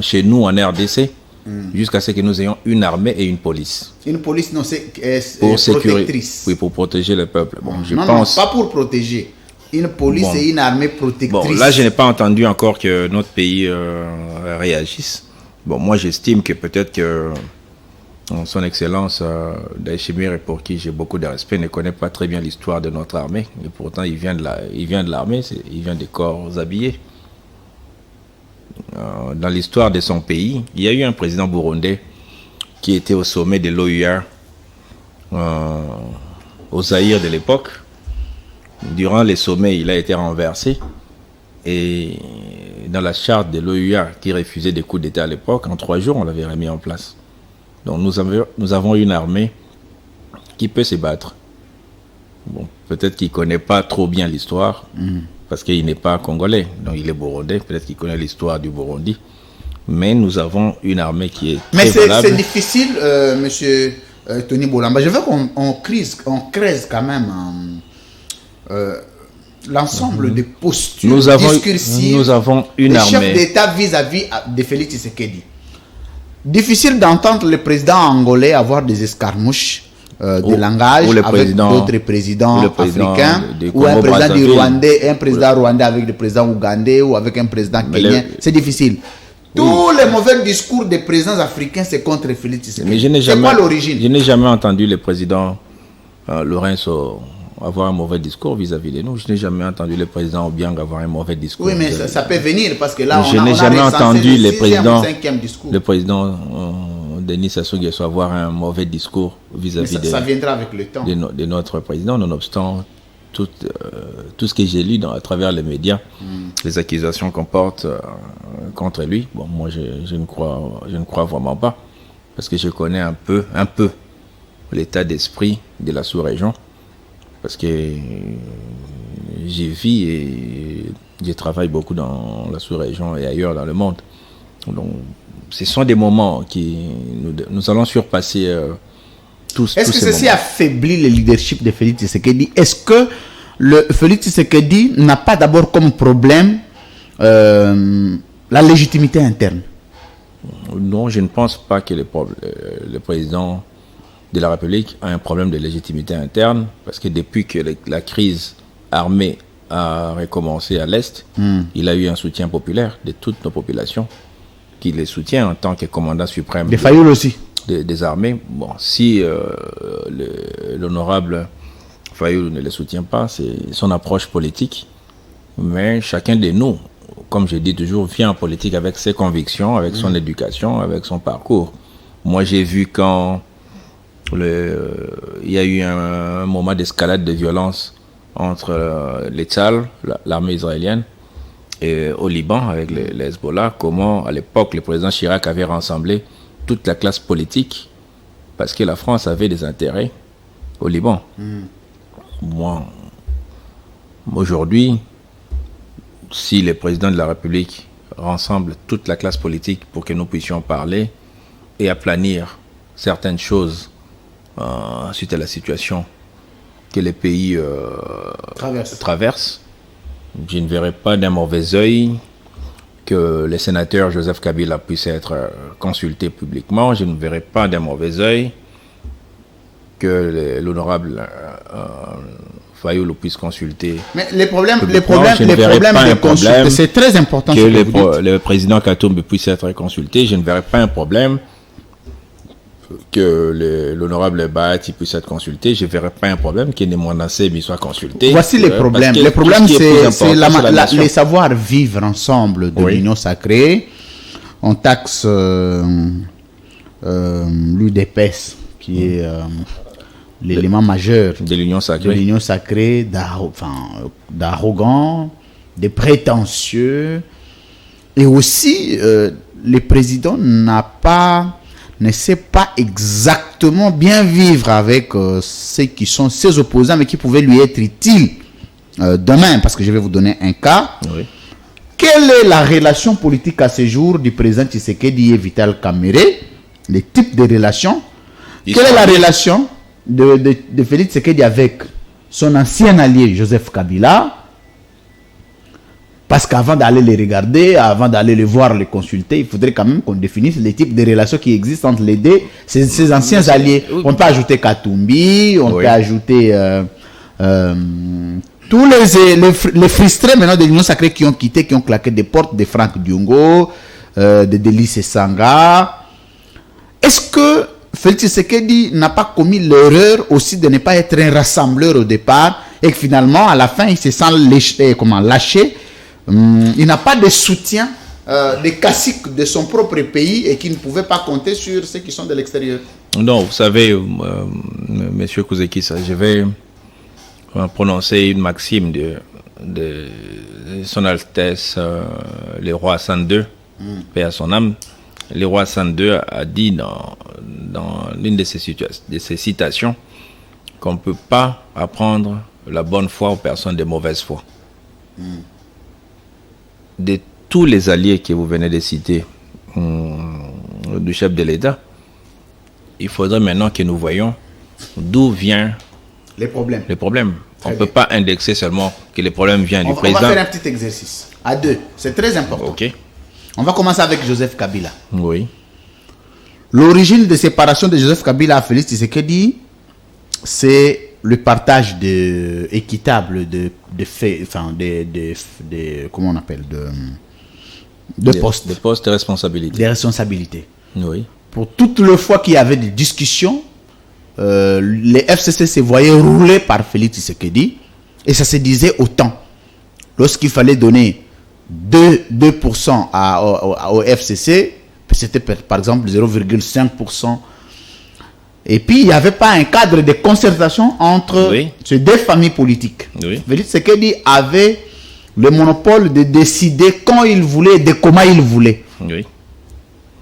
chez nous en RDC jusqu'à ce que nous ayons une armée et une police. Une police, non, c'est pour protectrice. Oui, pour protéger le peuple. Bon, non, pas pour protéger. Une police et une armée protectrice. Bon, là, je n'ai pas entendu encore que notre pays réagisse. Bon, moi, j'estime que peut-être que son Excellence Ndayishimiye, pour qui j'ai beaucoup de respect, ne connaît pas très bien l'histoire de notre armée. Et pourtant, il vient de l'armée, il vient des corps habillés. Dans l'histoire de son pays, il y a eu un président burundais qui était au sommet de l'OUA au Zaïre de l'époque. Durant les sommets, il a été renversé. Et dans la charte de l'OUA qui refusait des coups d'État à l'époque, en 3 jours, on l'avait remis en place. Donc nous avons une armée qui peut se battre. Bon, peut-être qu'il ne connaît pas trop bien l'histoire, parce qu'il n'est pas congolais, donc il est burundais, peut-être qu'il connaît l'histoire du Burundi. Mais nous avons une armée qui est très valable. C'est difficile, monsieur Tony Bolamba. Je veux qu'on creuse quand même l'ensemble des postures discursives. Nous avons une armée. Chef d'État vis-à-vis de Félix Tshisekedi. Difficile d'entendre le président angolais avoir des escarmouches de langage avec d'autres présidents africains, ou un président du Rwandais, un président rwandais avec le président ougandais, ou avec un président kenyan. C'est difficile. Tous les mauvais discours des présidents africains, c'est contre Félix Tshisekedi. C'est quoi l'origine? Je n'ai jamais entendu le président Lorenzo avoir un mauvais discours vis-à-vis de nous. Je n'ai jamais entendu le président Obiang avoir un mauvais discours. Oui, mais ça peut venir parce que là, je n'ai jamais entendu le président Denis Sassou Nguesso avoir un mauvais discours vis-à-vis ça viendra avec le temps. De notre président, nonobstant tout ce que j'ai lu à travers les médias, les accusations qu'on porte contre lui. Bon, moi, je ne crois vraiment pas, parce que je connais un peu l'état d'esprit de la sous-région, parce que j'y vis et je travaille beaucoup dans la sous-région et ailleurs dans le monde. Donc, ce sont des moments qui nous allons surpasser tous. Est-ce que ceci affaiblit le leadership de Félix Tshisekedi? Est-ce que Félix Tshisekedi n'a pas d'abord comme problème la légitimité interne? Non, je ne pense pas que le président de la République a un problème de légitimité interne, parce que depuis que la crise armée a recommencé à l'Est, il a eu un soutien populaire de toutes nos populations, qui les soutient en tant que commandant suprême des Fayoul aussi des armées. Bon, si l'honorable Fayoulou ne les soutient pas, c'est son approche politique. Mais chacun de nous, comme je dis toujours, vient en politique avec ses convictions, avec son éducation, avec son parcours. Moi, j'ai vu quand il y a eu un moment d'escalade de violence entre les Tzal, l'armée israélienne, et au Liban avec les Hezbollah, comment à l'époque le président Chirac avait rassemblé toute la classe politique parce que la France avait des intérêts au Liban. Moi, aujourd'hui, si le président de la République rassemble toute la classe politique pour que nous puissions parler et aplanir certaines choses suite à la situation que les pays traversent, je ne verrai pas d'un mauvais œil que le sénateur Joseph Kabila puisse être consulté publiquement. Je ne verrai pas d'un mauvais œil que l'honorable Fayoulou puisse consulter. Mais les problèmes de consulter, c'est très important. Que le président Katumbi puisse être consulté. Je ne verrai pas un problème que l'honorable Bahati puisse être consulté. Je ne verrai pas un problème que Nemwanda Sebi soit consulté. Voici les problèmes. Les problèmes, c'est les savoir-vivre ensemble de l'Union sacrée. On taxe l'UDPS, qui est l'élément majeur de l'Union sacrée, d'arrogant, de prétentieux. Et aussi, le président ne sait pas exactement bien vivre avec ceux qui sont ses opposants, mais qui pouvaient lui être utiles demain. Parce que je vais vous donner un cas. Oui. Quelle est la relation politique à ce jour du président Tshisekedi et Vital Kamerhe? Les types de relations. Quelle est la relation de Félix Tshisekedi avec son ancien allié Joseph Kabila? Parce qu'avant d'aller les regarder, avant d'aller les voir, les consulter, il faudrait quand même qu'on définisse les types de relations qui existent entre les deux, ces anciens alliés. On peut ajouter Katumbi, on peut ajouter tous les frustrés maintenant de l'Union sacrée qui ont quitté, qui ont claqué des portes, de Franck Diongo, de Délice Sanga. Est-ce que Félix Tshisekedi n'a pas commis l'erreur aussi de ne pas être un rassembleur au départ et que finalement, à la fin, il se sent lâché? Il n'a pas de soutien des caciques de son propre pays et qui ne pouvait pas compter sur ceux qui sont de l'extérieur. Non, vous savez, monsieur Kouzekis, je vais prononcer une maxime de son Altesse, le roi Hassan II, paix à son âme. Le roi Hassan II a dit dans l'une de ses citations qu'on ne peut pas apprendre la bonne foi aux personnes de mauvaise foi. De tous les alliés que vous venez de citer du chef de l'État, il faudrait maintenant que nous voyions d'où viennent les problèmes. On ne peut pas indexer seulement que les problèmes viennent du président. On va faire un petit exercice à deux. C'est très important. Okay. On va commencer avec Joseph Kabila. Oui. L'origine de séparation de Joseph Kabila à Félix Tshisekedi, c'est le partage équitable de comment on appelle de postes. Des postes de responsabilité. Des responsabilités. Oui. Pour toutes les fois qu'il y avait des discussions, les FCC se voyaient rouler par Félix Tshisekedi et ça se disait autant. Lorsqu'il fallait donner 2% au FCC, c'était par exemple 0,5%. Et puis, il n'y avait pas un cadre de concertation entre ces deux familles politiques. Félix Tshisekedi avait le monopole de décider quand il voulait et de comment il voulait. Oui.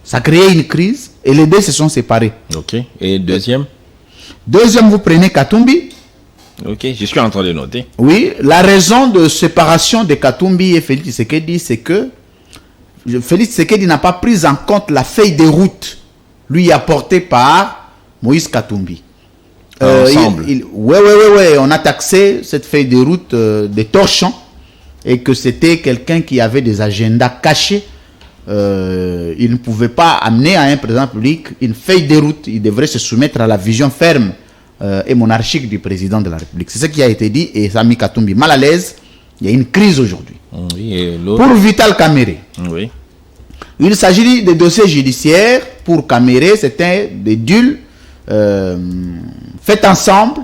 Ça créait une crise et les deux se sont séparés. Ok. Et deuxième, vous prenez Katumbi. Ok, je suis en train de noter. Oui, la raison de séparation de Katumbi et Félix Tshisekedi, c'est que Félix Tshisekedi n'a pas pris en compte la feuille de route lui apportée par Moïse Katumbi. Ensemble. Ouais, on a taxé cette feuille de route des torchons et que c'était quelqu'un qui avait des agendas cachés. Il ne pouvait pas amener à un président public une feuille de route. Il devrait se soumettre à la vision ferme et monarchique du président de la République. C'est ce qui a été dit et ça a mis Katumbi mal à l'aise. Il y a une crise aujourd'hui. Oui, pour Vital Kamerhe, il s'agit de dossiers judiciaires. Pour Kamerhe, c'était des dulls faits ensemble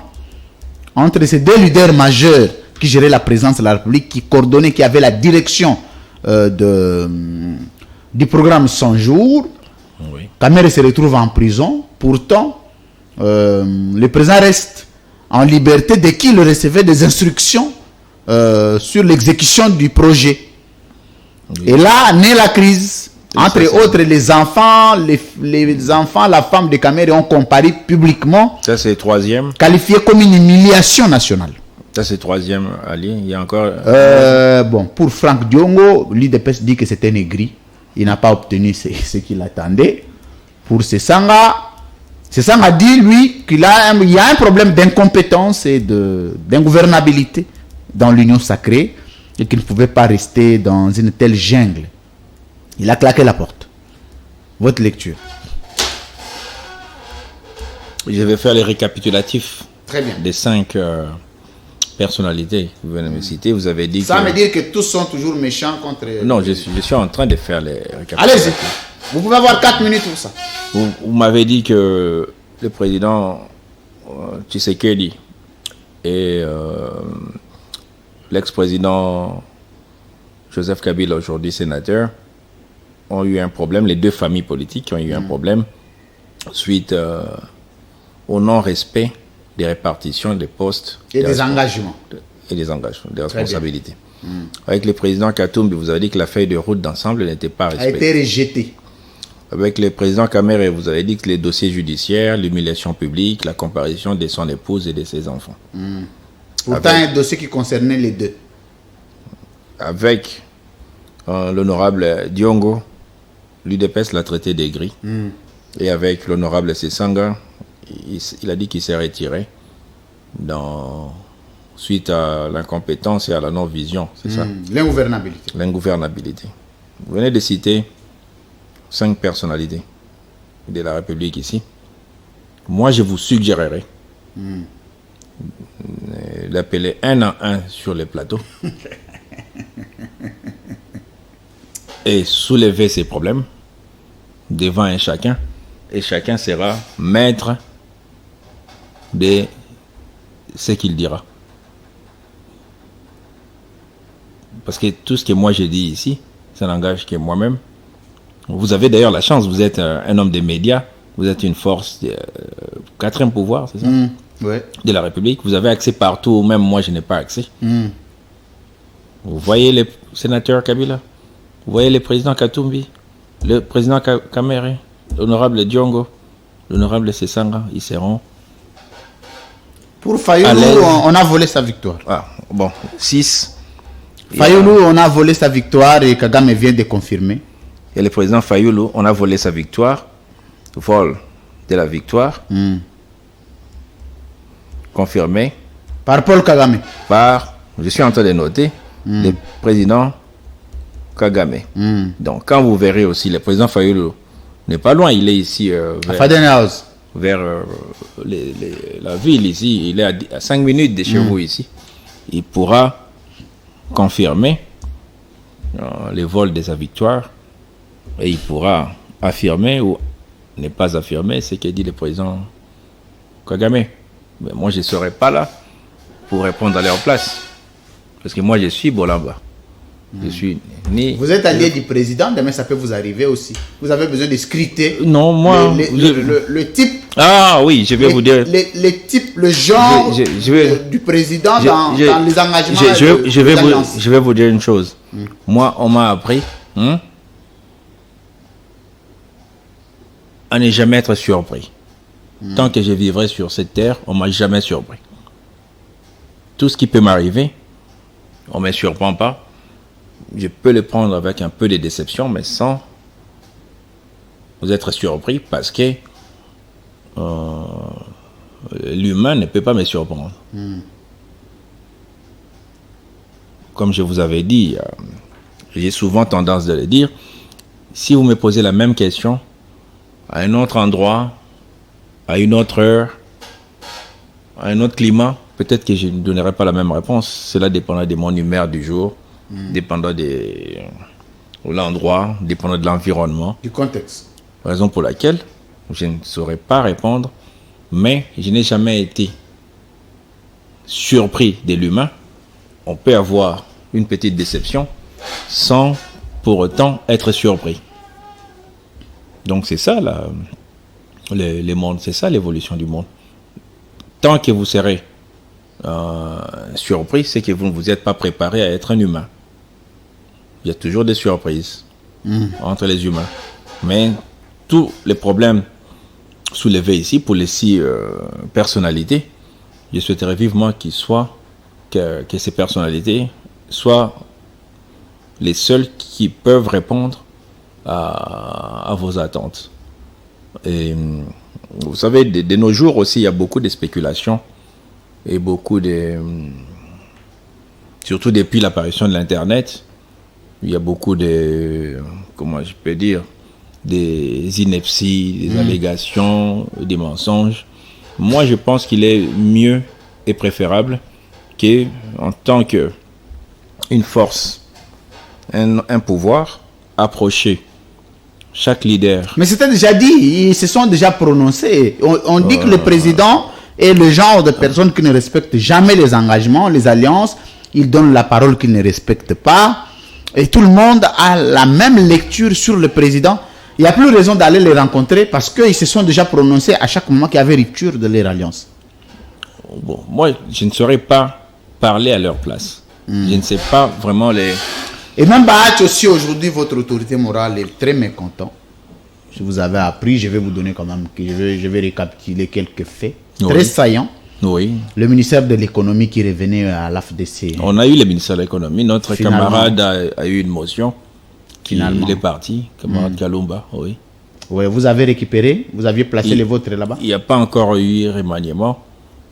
entre ces deux leaders majeurs qui géraient la présidence de la République, qui coordonnaient, qui avaient la direction du programme 100 jours. Oui. Kamere se retrouve en prison. Pourtant, le président reste en liberté dès qu'il recevait des instructions sur l'exécution du projet. Oui. Et là naît la crise. Entre autres, les enfants, la femme de Kamere ont comparé publiquement. Ça, c'est le troisième. Qualifié comme une humiliation nationale. Ça, c'est le troisième, Ali. Il y a encore... Bon, pour Franck Diongo, l'UDPS dit que c'était négri. Il n'a pas obtenu ce qu'il attendait. Pour Sesanga dit, lui, qu'il y a un problème d'incompétence et d'ingouvernabilité dans l'Union sacrée et qu'il ne pouvait pas rester dans une telle jungle. Il a claqué la porte. Votre lecture. Je vais faire les récapitulatifs. Très bien. Des 5 personnalités que vous venez de me citer. Vous avez dit ça veut dire que tous sont toujours méchants contre... Non, je suis en train de faire les récapitulatifs. Allez-y. Vous pouvez avoir 4 minutes pour ça. Vous m'avez dit que le président Tshisekedi et l'ex-président Joseph Kabila, aujourd'hui sénateur, ont eu un problème. Les deux familles politiques ont eu un problème suite au non-respect des répartitions des postes et des engagements. Et des engagements, des responsabilités. Avec le président Katumbi, vous avez dit que la feuille de route d'ensemble n'était pas respectée. A été rejetée. Avec le président Kamere, vous avez dit que les dossiers judiciaires, l'humiliation publique, la comparution de son épouse et de ses enfants. Pourtant, un dossier qui concernait les deux. Avec l'honorable Diongo, l'UDPS l'a traité d'aigri. Et avec l'honorable Sesanga, il a dit qu'il s'est retiré suite à l'incompétence et à la non-vision, c'est ça? L'ingouvernabilité. L'ingouvernabilité. Vous venez de citer 5 personnalités de la République ici. Moi, je vous suggérerais d'appeler un à un sur les plateaux et soulever ces problèmes devant un chacun, et chacun sera maître de ce qu'il dira. Parce que tout ce que moi j'ai dit ici, ça n'engage que moi-même. Vous avez d'ailleurs la chance, vous êtes un homme des médias, vous êtes une force, quatrième pouvoir, c'est ça? Ouais. De la République. Vous avez accès partout, même moi je n'ai pas accès. Vous voyez le sénateur Kabila, vous voyez le président Katumbi, le président Kamere, l'honorable Diongo, l'honorable Sesanga, ils seront... Pour Fayoulou, on a volé sa victoire. Ah, bon, 6. Fayoulou, on a volé sa victoire et Kagame vient de confirmer. Et le président Fayoulou, on a volé sa victoire, vol de la victoire, confirmé par Paul Kagame. Je suis en train de noter, le président Kagame. Donc, quand vous verrez aussi, le président Fayoulou n'est pas loin, il est ici vers la ville ici, il est à 5 minutes de chez vous ici. Il pourra confirmer les vols de sa victoire et il pourra affirmer ou ne pas affirmer ce que dit le président Kagame. Mais moi, je ne serai pas là pour répondre à leur place. Parce que moi, je suis Bolamba. Je suis ni... Vous êtes allié du président, demain ça peut vous arriver aussi. Vous avez besoin de scruter. Non, moi... Le type... Ah oui, je vais vous dire... Le genre du président dans les engagements. Je vais vous dire une chose. Moi, on m'a appris à ne jamais être surpris. Tant que je vivrai sur cette terre, on ne m'a jamais surpris. Tout ce qui peut m'arriver, on ne me surprend pas. Je peux le prendre avec un peu de déception, mais sans vous être surpris, parce que l'humain ne peut pas me surprendre. Comme je vous avais dit, j'ai souvent tendance de le dire, si vous me posez la même question à un autre endroit, à une autre heure, à un autre climat, peut-être que je ne donnerai pas la même réponse. Cela dépendra de mon humeur du jour, dépendant de l'endroit, dépendant de l'environnement. Du contexte. Raison pour laquelle je ne saurais pas répondre, mais je n'ai jamais été surpris de l'humain, on peut avoir une petite déception sans pour autant être surpris. Donc c'est ça les mondes, c'est ça l'évolution du monde. Tant que vous serez surpris, c'est que vous ne vous êtes pas préparé à être un humain. Il y a toujours des surprises entre les humains. Mais tous les problèmes soulevés ici pour les 6 personnalités, je souhaiterais vivement que ces personnalités soient les seules qui peuvent répondre à vos attentes. Et vous savez, de nos jours aussi, il y a beaucoup de spéculations et beaucoup de... Surtout depuis l'apparition de l'Internet, il y a beaucoup de... Comment je peux dire? Des inepties, des allégations, des mensonges. Moi, je pense qu'il est mieux et préférable qu'en tant qu'une force, un pouvoir, approcher chaque leader. Mais c'était déjà dit, ils se sont déjà prononcés. On dit que le président est le genre de personne qui ne respecte jamais les engagements, les alliances. Il donne la parole qu'il ne respecte pas. Et tout le monde a la même lecture sur le président. Il n'y a plus raison d'aller les rencontrer parce qu'ils se sont déjà prononcés à chaque moment qu'il y avait rupture de leur alliance. Bon, moi, je ne saurais pas parler à leur place. Je ne sais pas vraiment les... Et même Bahach aussi, aujourd'hui, votre autorité morale est très mécontent. Je vous avais appris, je vais vous donner quand même, je vais récapituler quelques faits très saillants. Oui. Le ministère de l'économie qui revenait à l'AFDC. On a eu le ministère de l'économie. Notre camarade a eu une motion. Il est parti, camarade Kalumba, oui. Oui, vous avez récupéré, vous aviez placé les vôtres là-bas. Il n'y a pas encore eu remaniement,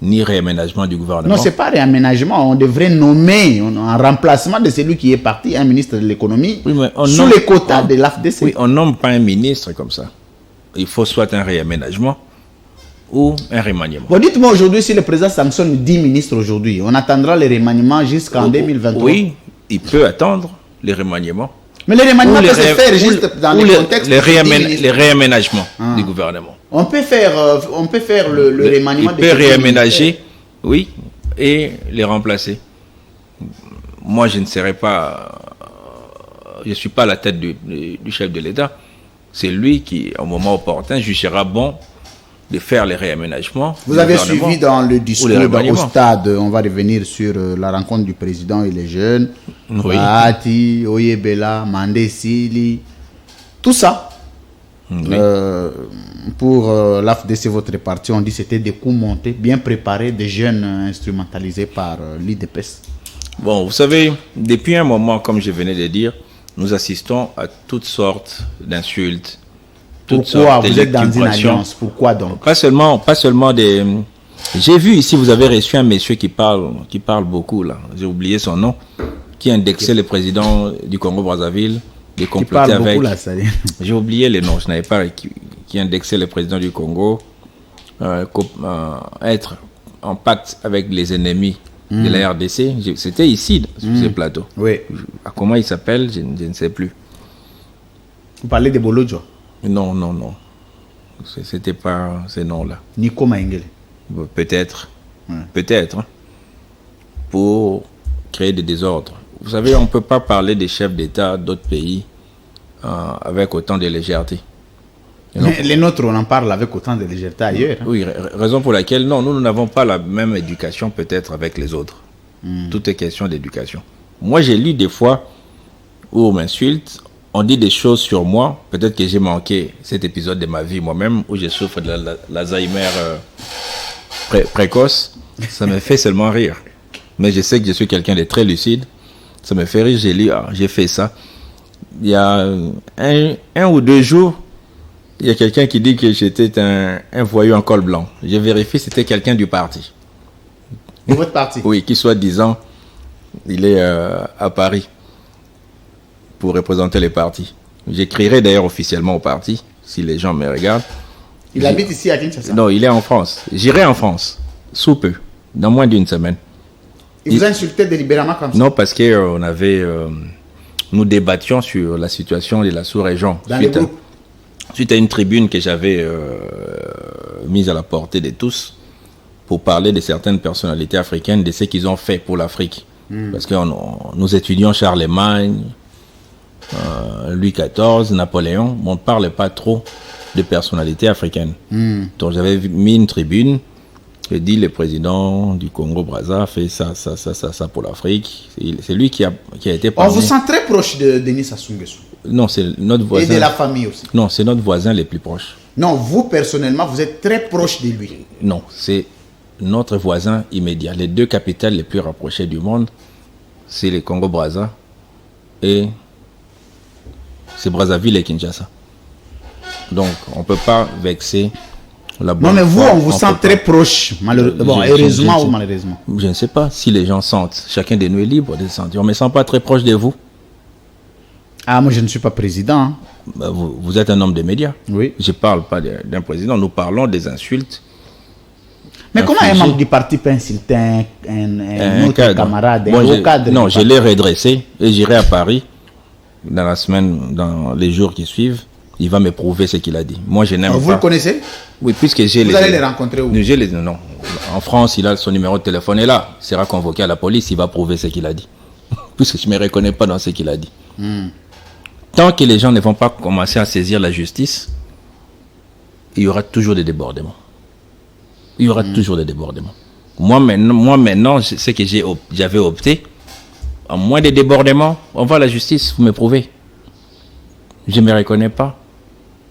ni réaménagement du gouvernement. Non, ce n'est pas réaménagement. On devrait nommer, en remplacement de celui qui est parti, un ministre de l'économie, sous les quotas de l'AFDC. Oui, on nomme pas un ministre comme ça. Il faut soit un réaménagement ou un remaniement. Bon, dites-moi aujourd'hui si le président sanctionne 10 ministres aujourd'hui. On attendra le remaniement jusqu'en 2023. Oui, il peut attendre les remaniements. Mais les remaniements peuvent se faire juste dans le contexte les réaménagements du gouvernement. On peut faire le remaniement. Il peut réaménager, oui, et les remplacer. Moi, je ne serai pas... Je ne suis pas à la tête du chef de l'État. C'est lui qui, au moment opportun, jugera bon de faire les réaménagements. Vous avez suivi dans le discours au stade, on va revenir sur la rencontre du président et les jeunes, oui. Bahati, Oyebela, Mandé Sili, tout ça. Oui. Pour l'AFDC, votre parti, on dit que c'était des coups montés, bien préparés, des jeunes instrumentalisés par l'IDPS. Bon, vous savez, depuis un moment, comme je venais de dire, nous assistons à toutes sortes d'insultes. Pourquoi vous êtes dans une alliance? Pourquoi donc? Pas seulement des... J'ai vu ici, vous avez reçu un monsieur qui parle beaucoup là. J'ai oublié son nom, qui indexait le président du Congo-Brazzaville, de comploter avec... J'ai oublié les noms, je n'avais pas... Qui indexait le président du Congo, être en pacte avec les ennemis de la RDC. C'était ici, sur ce plateau. Oui. Comment il s'appelle, je ne sais plus. Vous parlez de Bolodjo? Non. C'était pas ces noms-là. Nico Maengele. Peut-être. Peut-être. Hein, pour créer des désordres. Vous savez, on ne peut pas parler des chefs d'État d'autres pays avec autant de légèreté. Mais les nôtres, on en parle avec autant de légèreté ailleurs. Hein. Oui, raison pour laquelle, non, nous n'avons pas la même éducation peut-être avec les autres. Tout est question d'éducation. Moi, j'ai lu des fois où on m'insulte, on dit des choses sur moi, peut-être que j'ai manqué cet épisode de ma vie moi-même, où je souffre de l'Alzheimer précoce, ça me fait seulement rire. Mais je sais que je suis quelqu'un de très lucide, ça me fait rire, j'ai fait ça. Il y a un ou 2 jours, il y a quelqu'un qui dit que j'étais un voyou en col blanc. J'ai vérifié, c'était quelqu'un du parti. De votre parti? Oui, qui soit disant, il est à Paris pour représenter les partis. J'écrirai d'ailleurs officiellement au parti, si les gens me regardent. Il habite ici à Kinshasa? Non, il est en France. J'irai en France, sous peu, dans moins d'une semaine. Il vous a insulté délibérément comme ça? Non, parce que nous débattions sur la situation de la sous-région. Dans les groupes? Suite à une tribune que j'avais mise à la portée de tous, pour parler de certaines personnalités africaines, de ce qu'ils ont fait pour l'Afrique. Parce que nous étudions Charlemagne, Louis XIV, Napoléon, on ne parle pas trop de personnalités africaines. Donc j'avais mis une tribune, j'ai dit le président du Congo-Brazza fait ça pour l'Afrique. C'est lui qui a été On vous sent très proche de Denis Sassou Nguesso. Non, c'est notre voisin. Et de la famille aussi. Non, c'est notre voisin le plus proche. Non, vous personnellement, vous êtes très proche de lui. Non, c'est notre voisin immédiat. Les deux capitales les plus rapprochées du monde, c'est le Congo-Brazza et c'est Brazzaville et Kinshasa. Donc, on ne peut pas vexer la bonne. Non, mais vous, foi, on vous sent très proche, malheureusement. Bon, heureusement ou malheureusement. Je ne sais pas si les gens sentent. Chacun de nous est libre de sentir. On ne me sent pas très proche de vous. Ah, moi, je ne suis pas président. Hein. Bah, vous êtes un homme des médias. Oui. Je ne parle pas d'un président. Nous parlons des insultes. Mais comment un membre du parti peut insulter un autre cadre. camarade, Moi, un haut cadre? Non, je l'ai redressé et j'irai à Paris dans la semaine, dans les jours qui suivent. Il va me prouver ce qu'il a dit. Moi, je n'aime pas. Vous le connaissez? Oui, puisque j'ai Vous allez les rencontrer où? Non. En France, il a son numéro de téléphone est là. Il sera convoqué à la police, il va prouver ce qu'il a dit. Puisque je ne me reconnais pas dans ce qu'il a dit. Tant que les gens ne vont pas commencer à saisir la justice, il y aura toujours des débordements. Il y aura toujours des débordements. Moi maintenant, ce que j'avais opté, en moins de débordements, on va à la justice, vous me prouvez. Je ne me reconnais pas.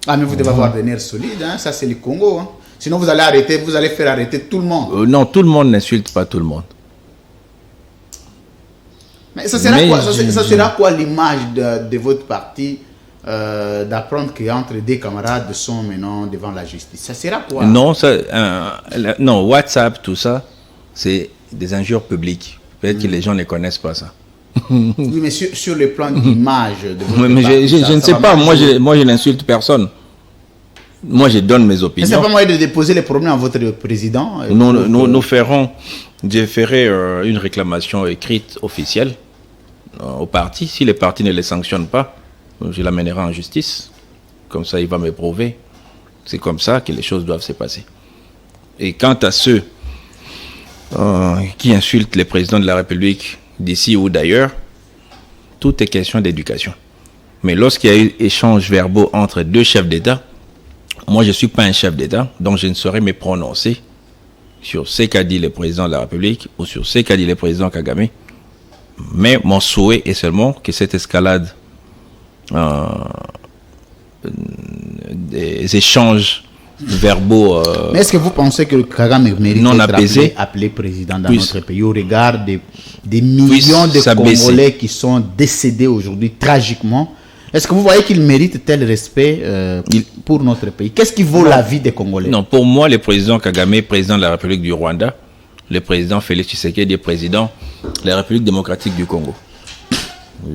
Ah, mais vous devez avoir des nerfs solides, hein? Ça c'est le Congo. Hein? Sinon vous allez faire arrêter tout le monde. Non, tout le monde n'insulte pas tout le monde. Mais ça sera quoi l'image de votre parti d'apprendre qu'entre deux camarades sont maintenant devant la justice? Ça sera quoi? Non, non, WhatsApp, tout ça, c'est des injures publiques. Peut-être que les gens ne connaissent pas ça. Oui, mais sur le plan d'image de votre mais parti, je ne sais pas, moi je n'insulte personne. Moi je donne mes opinions. Mais c'est pas moyen de déposer les problèmes à votre président? Je ferai une réclamation écrite officielle au parti. Si le parti ne les sanctionne pas, je l'amènerai en justice. Comme ça, il va me prouver. C'est comme ça que les choses doivent se passer. Et quant à ceux qui insultent les présidents de la République d'ici ou d'ailleurs, tout est question d'éducation. Mais lorsqu'il y a eu échange verbaux entre deux chefs d'État, moi je ne suis pas un chef d'État, donc je ne saurais me prononcer sur ce qu'a dit le président de la République ou sur ce qu'a dit le président Kagame. Mais mon souhait est seulement que cette escalade des échanges verbaux. Mais est-ce que vous pensez que Kagame mérite d'être appelé président dans notre pays au regard des millions de Congolais qui sont décédés aujourd'hui tragiquement? Est-ce que vous voyez qu'il mérite tel respect pour notre pays? Qu'est-ce qui vaut la vie des Congolais? Non, pour moi, le président Kagame, président de la République du Rwanda, le président Félix Tshisekedi, président de la République démocratique du Congo.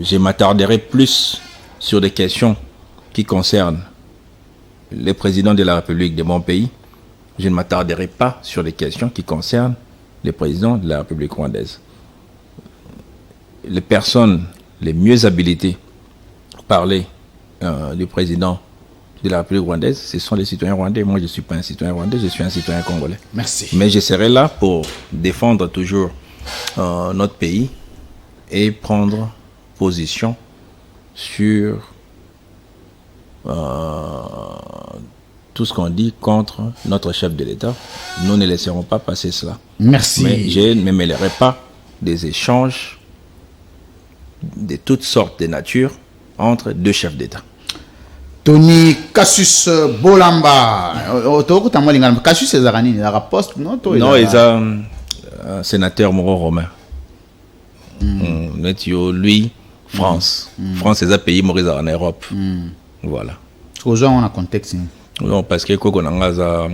Je m'attarderai plus sur des questions qui concernent les présidents de la République de mon pays. Je ne m'attarderai pas sur les questions qui concernent les présidents de la République rwandaise. Les personnes les mieux habilitées à parler du président de la République rwandaise, ce sont les citoyens rwandais. Moi, je ne suis pas un citoyen rwandais, je suis un citoyen congolais. Merci. Mais je serai là pour défendre toujours notre pays et prendre position sur tout ce qu'on dit contre notre chef de l'État. Nous ne laisserons pas passer cela. Merci. Mais je ne me mêlerai pas des échanges de toutes sortes de nature entre deux chefs d'État. Tony Cassius Bolamba. Cassius est un poste, non? Non, il est un sénateur Moro Romain. Lui, France. France est un pays Maurice en Europe. Voilà. Aux gens, on a contexte. Non, parce que quand on a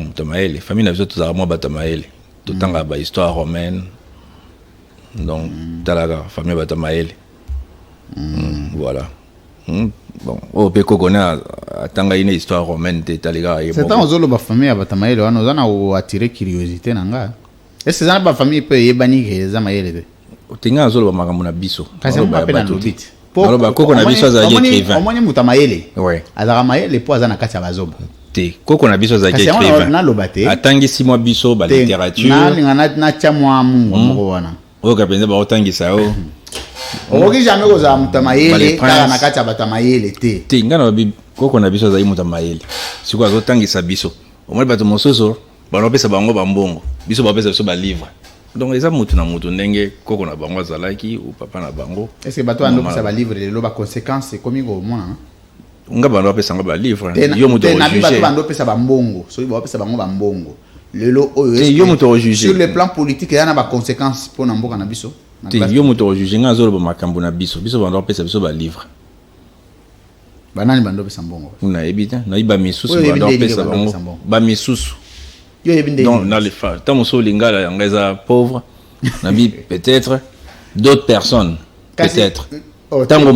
les familles n'avaient tous armés Batamaël. Tout le temps, il y a histoire romaine. Donc, dans la famille Batamaël. Voilà. Bon, au Péco qu'on a une histoire romaine, c'est tant aux autres familles Batamaël, on a attiré curiosité. Est-ce que la famille peut y bannir les Amaël? Tu as un magamuna biso. Parce qu'on appelle un lobit. Pourquoi on a biso à écrivain? Au moins, Moutamaël. Oui. Alors, Amaël, les poids à Nakatia Bazob. Te, koko na biso za Kasi écrivain. na lobate. Atangisi mwa biso ba littérature. Na chamwa mungu moko wana. Oyo kapenza ba otangisa o. Okoki jamais koza mutamayele kaka na kati ya batamayele te. Te ngana babi koko na biso za mutamayele. Siko azotangisa biso. Omwe bato mososo banopesa bango bambongo. Biso bapesa biso ba livre. Donc eza mutu na mutu ndenge koko na bango azalaki ou papa na bango. Est-ce que bato andopesa ba livre lelo ba conséquences komi ko mona? Nga bando apesa nga ba livre. Yo mutu na juger. bato bandopesa ba mbongo. So ba pesa bango ba mbongo. Lelo oyo yo mutu juger. Sur le plan politique il y a ba conséquences pour na mboka na biso. Te yo mutu juger nga zolo ba makambo na biso. Biso bando apesa biso ba livre. Banani bandopesa mbongo. Una ebita na iba misusu bando apesa bango. Ba misusu. Donc, dans les femmes, tant que lingala ngeza pauvre, nabi peut-être d'autres personnes, peut-être. Tant que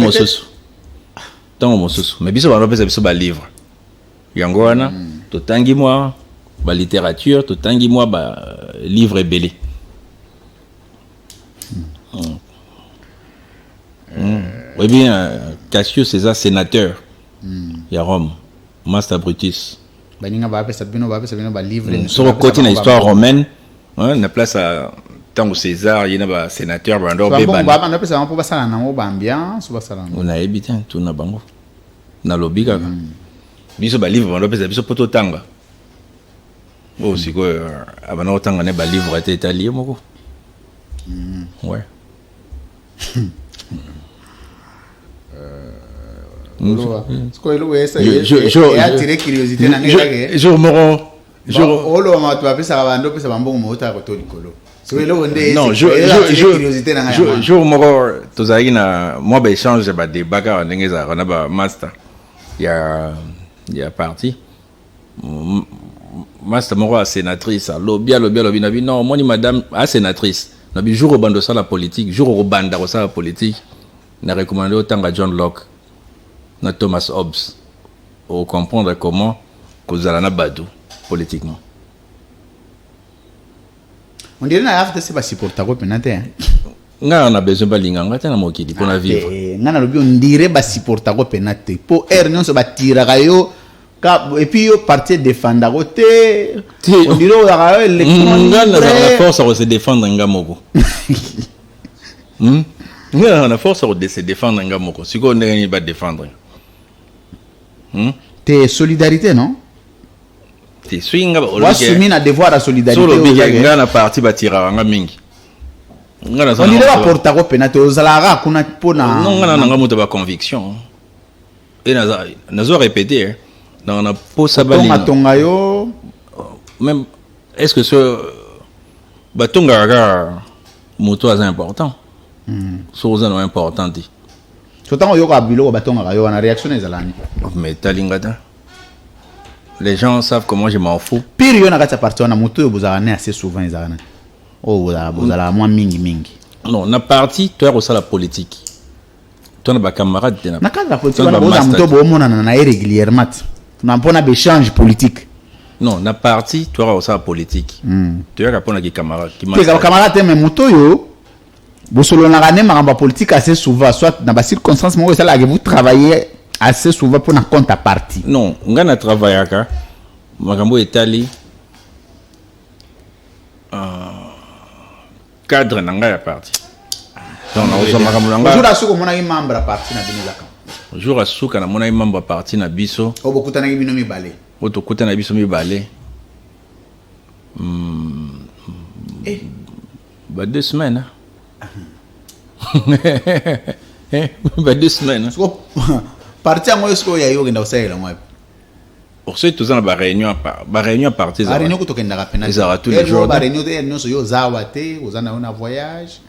mosusu, mais biso ba pesa biso ba livre. Yango wana, to tangi moi ba littérature, to tangi moi ba livre belé. Oui bien, Cassius César sénateur. Ya Rome, Master Brutus. Baninga ba pesa bino ba livre. Sur côté na histoire romaine, na place à tant César, il y a ba sénateur ba ndo be ban. Ba na pesa pour basala na ngo ba ambiance, basala. On a habité tout na bango. Na lobika. Biso ba livre ba ndo pesa biso poto tanga. Oh siko abana otanga ne ba livre était italien moko. Ouais. Jour moko tozalaki na mwa ba échange ba débat ka ndenge za na ba master ya parti master moko a sénatrice lobby na bi non moni madame a sénatrice na bi jour bando ça la politique jour banda ko ça la politique na recommandé autant à John Locke na Thomas Hobbes pour comprendre comment kozala na badu politiquement. On dirait na after c'est pas supporter ko penate. Nga on a besoin balinga ngata na mokili pour na vivre. Nga na lobi on dirait ba supporter ko penate. Po ernion so batira kayo et puis yo parti défendre côté. On dirait o la nga na la force à se défendre nga moko. Nga na force à se défendre nga moko. Siko ndenge ni ba défendre. T'es solidarité non? T'es swinga on soumis à devoir à solidarité sur le nga na parti batira nga mingi nga na on dirait pas porta ko penate ozalara kuna pona non nga na moto ba conviction et nazo répéter dans na posa bali tonga yo même est-ce que ce batonga ga moto est important chose non importante sotango yo ka bilo batonga yo na réaction ezalani mais talingata. Les gens savent comment je m'en fous. Pire yo na kati parti na moto yo bozana assez souvent ezana. Oh bozala moi mingi. Non, na parti toi au la politique. Toi na ba camarade na kati la politique na boza moto bo mona na régulièrement. Na mpona échange politique. Non, na parti toi au la politique. Tu as kapona ki camarade ki ma. Que camarade mais moto yo bosolo na gané maramba politique assez souvent soit na ba circonstances mo ça là que vous travaillez assez souvent pour un compte à parti. Non, on a travaillé à Magambo Italie. Cadre n'a parti. Donc, on a Magambo Nanga. Jour à ce qu'on a membre à parti na Benizaka. Jour à ce qu'on a membre à parti na Biso. Oh, beaucoup de gens mi balé. Auto côté na Biso mi balé. Bah 2 semaines. Bah 2 semaines. Parti à moi ce qu'il y a eu dans ça là moi. Pour ceux tous en réunion parti ça. Réunion que tu kenda kapena. Ça tous les jours. Réunion de réunion so yo zawate, aux en voyage.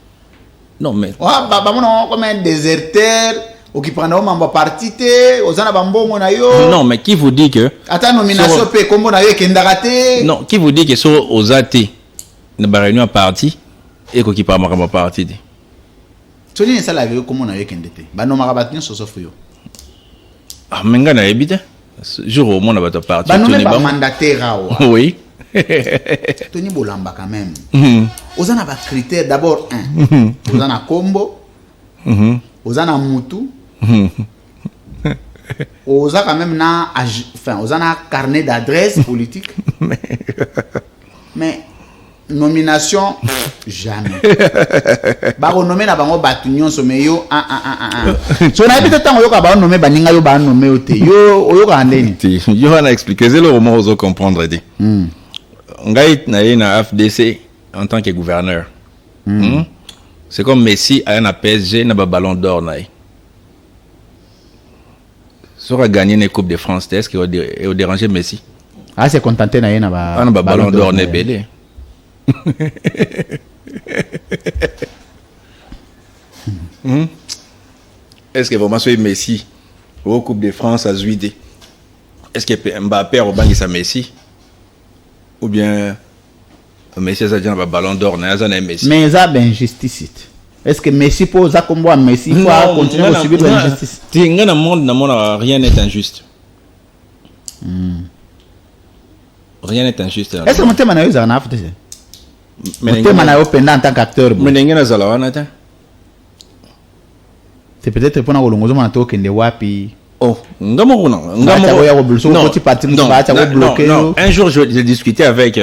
Non mais. Ba mon comme un déserteur, ou qui prend membre parti te, aux en bambongo na yo. Non mais qui vous dit que attends nomination pe kombo na yo kenda raté. Non, qui vous dit que so aux athées na réunion parti et ko qui pas makamba parti te. Tu dis ça la vie kombo na yo kenda te. Ba no makabat nyo so yo. Ah, menga na ebite. Jour au monde va te partir. Bah non mais pas mandataire oui. Tony Bolamba quand même. Aux en a pas critères d'abord aux en a combo. Aux en a mutu. Aux a quand même aux a un carnet d'adresse politique. Mais nomination jamais. Ba nommer na bango batunyon someyo so na peut-être tant yo ka ba nommer baninga yo ba nommer ote yo ka ndeni. Yo on a expliqué c'est le moment aux comprendre dit. Ngai na AFDC en tant que gouverneur. C'est comme Messi a un PSG na ba ballon d'or na. Sera gagné une Coupe de France, est-ce qu'il va déranger Messi? Ah, c'est contenté na ba ballon d'or ne belé. Est-ce que vraiment c'est Messi au Coupe de France à Zuidé? Est-ce que Mbappé au banc sa Messi? Ou bien Messi a déjà un ballon d'or na Messi? Mais ça ben injustice. Est-ce que Messi pose à combat Messi pour continuer à subir l'injustice? Dans le monde, rien n'est injuste. Rien n'est injuste. Est-ce que mon thème est un affaire? Mon thème est open en tant qu'acteur. C'est peut-être pour nous que nous avons wapi. Oh, non. Un jour, j'ai discuté avec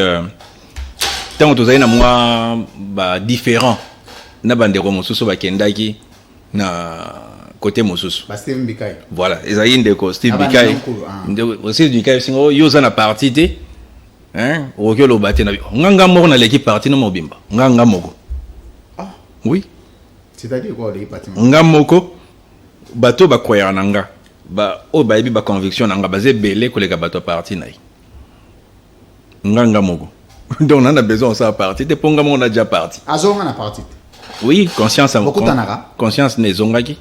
tant que moi différent. Na bandeko mosusu bakendaki na côté mosusu Steve Bikai voilà ezali ndeko Steve Bikai ndeko Steve Bikai singo yoza na parti te hein okelo bate na nganga moko na l'équipe parti no mobimba nganga moko oui c'est-à-dire quoi l'équipe parti nganga moko bato ba croire nanga ba o ba yebi ba conviction nanga bazé belé koleka bato parti na nganga moko donc on a besoin ça parti te ponga moko na déjà parti azonga na parti. Oui, conscience à beaucoup tanara. Conscience n'est zongaki.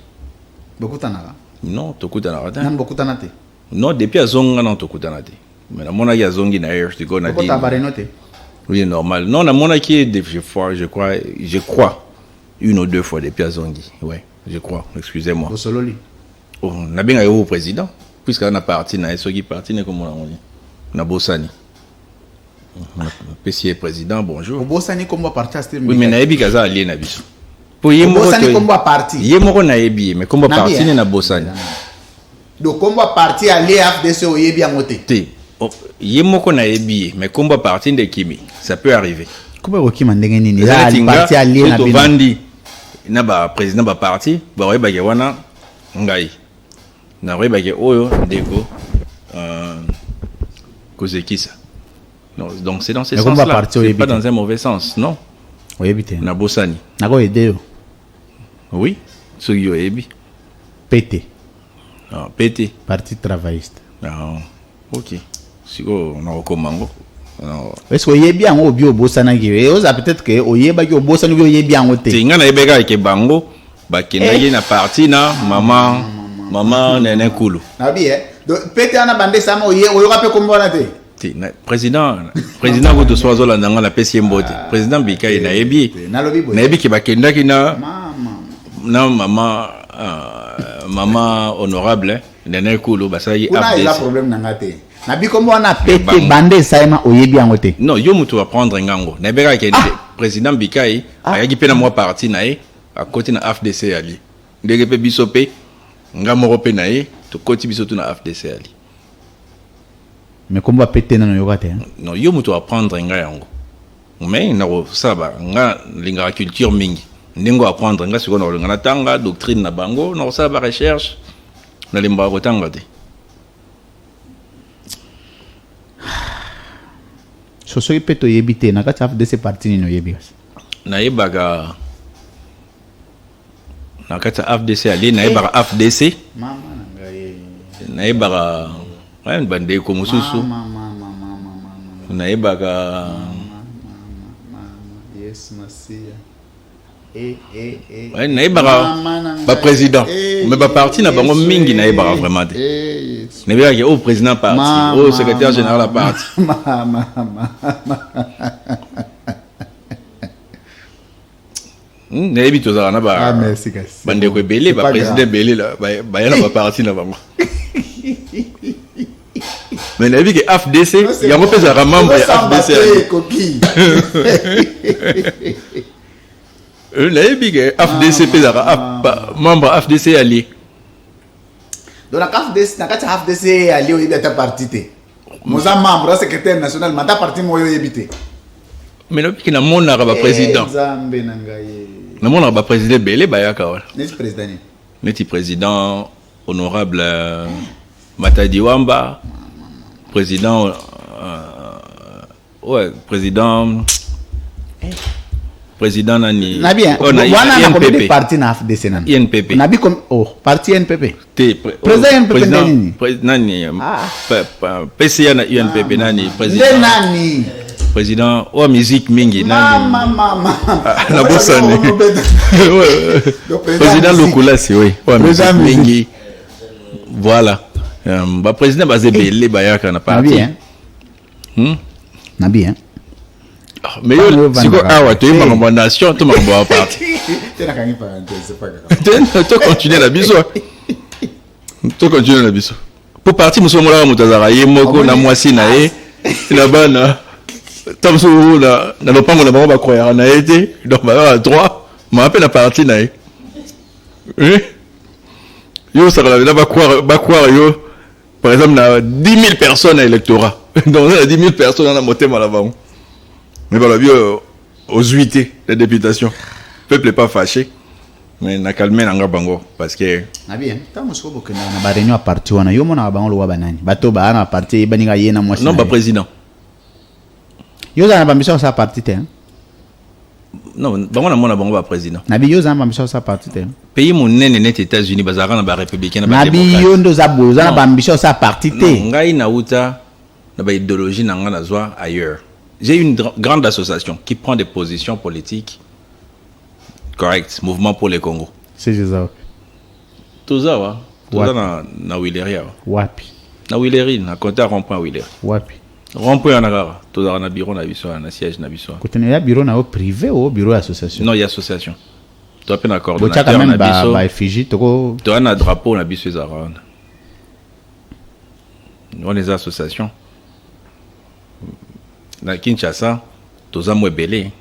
Beaucoup tanara. Non, toku tanara. Non, beaucoup tanate. Non, depuis à zonga non toku tanate. Mais la mona ya zongi na air, je go na dit. Oui, normal. Non, la mona qui est je crois une ou deux fois depuis à zongi. Ouais, je crois. Excusez-moi. Au sololi. Oh, na bien au président puisqu'on a parti na esoki parti ne comme on dit. Na Bossani. PC président, bonjour. Bossani comme parti à Steve. Oui, mais naebi kaza allié na biso. Pour Bossani comme parti. Yemoko naebi, mais comme parti na Bossani. Donc comme parti allié FDC au yebi en moté. Yemoko naebi, mais comme parti de Kimi, ça peut arriver. Comment Okima ndenge nini? La parti allié na bino. Vandi na ba président ba parti, ba weba ke wana ngai. Na weba ke oyo ndeko kozekisa. Non, donc c'est dans ce sens-là, c'est pas dans un mauvais sens, non? Oui, bien. Na Bossani. Na go aider. Oui, ce qui est bien. PT. Ah, PT. Parti travailliste. Ah, ok. Si on a recommandé. Est-ce que vous bien au bio Bossana qui est peut-être que au yeba qui au Bossana qui est bien au thé. Tinga na ebega ke bango ba kenagi na parti na maman nene kulu. Na bien. Donc PT ana bande sama au yoka pe kombo na te. Président vous soizo la ndanga la pesi mbote président Bikai na ebi ki bakenda ki na maman honorable nene kulu basai update la problème nanga te na bi kombo na pété bande saima oyebi angote non yo mutu va prendre ngango na beka ke président Bikai ayaki pe na moi parti na e à côté na FDC ali ndenge pe biso pe ngamo pe na e to koti biso tu na FDC ali. Mais comment va péter dans le yoga? Non, yo mutu apprendre nga yango. Mais na ko saba nga linga culture mingi. Ndingo apprendre nga siko na linga na tanga doctrine na bango, na saba recherche na limba ko tanga te. So so ipeto yebite na kati de ces parties ni no yebigas. Na yebaga na kati FDC ali na yebaga FDC. Mama na ngai. Na yebaga ouais, bande ko mususu. Na yebaga yes masia. Ouais, na yebaga ba président. Mais ba parti na bango mingi na yebaga vraiment. Na yebaga au président parti, au secrétaire général la parti. Na yebi tozala na ba. Bande ko belé ba président belé la ba yana ba parti na bango. Mais la vie que FDC, il y a un peu de membre de FDC. La vie que FDC, membre FDC allié. Donc la CAFDC, na kati CAFDC ali o yebita parti te. Moza membre secrétaire national mata parti mo yo yebite. Mais le qui na mona ba président. Nzambe na ngai. Na mona ba président belé bayaka wa. Neti président ni. Neti président honorable Matadi Wamba, président ouais, président président nani na bien on a INPP parti na FDC nan INPP na bi comme oh parti INPP président INPP nani nani PCA na INPP nani président nani président oh musique mingi nani mama la bossani président Lukulasi oui président mingi voilà ba président bazebele bayaka na parti na bien mais si quoi ah ouais tu es ma nation tu m'as bon parti tu n'as qu'à parenthèse c'est pas grave tu continuer la biso tu continuer la biso pour partir muso mola mutazara ye moko na mwasi na ye na bana tamso na lopango na bango ba croire na été donc ba droit m'a appelé la partie na ye yo ça la ba croire yo par exemple na 10 000 personnes à électorat donc on a 10 000 personnes dans la montée là-bas. Mais voilà, aux 8 de députation. Le peuple n'est pas fâché. Mais on a calmé dans bango parce que. Ah bien, tant que vous avez une réunion à partir, on a eu un bango le banani. Bateau ba à partir, baniga yena moi. Non, pas président. Yo za na mission sa parti te. Non, bango na mona bango ba président. Nabi yo za na mission sa parti te. Pays mon nene net États-Unis bazara na ba républicain na ba démocrate. Nabi yo ndo za boza na mission sa parti te. Ngai na uta na ba idéologie na nga na zwa ailleurs. J'ai une grande association qui prend des positions politiques correctes, Mouvement pour le Congo. C'est ça. Tout ça, wa. Tout ça na Willeria. Wapi. Na Willerie, na compte à rond-point Willerie. Wapi. Rond-point na gara. Tout ça na bureau na biso, na siège na biso. Côté na bureau na privé ou bureau association. Non, il y a association. Tu as un coordonnateur na biso. Ba effigie to. Tu as un drapeau na biso ezara. On les associations. Na Kinshasa toza mwebele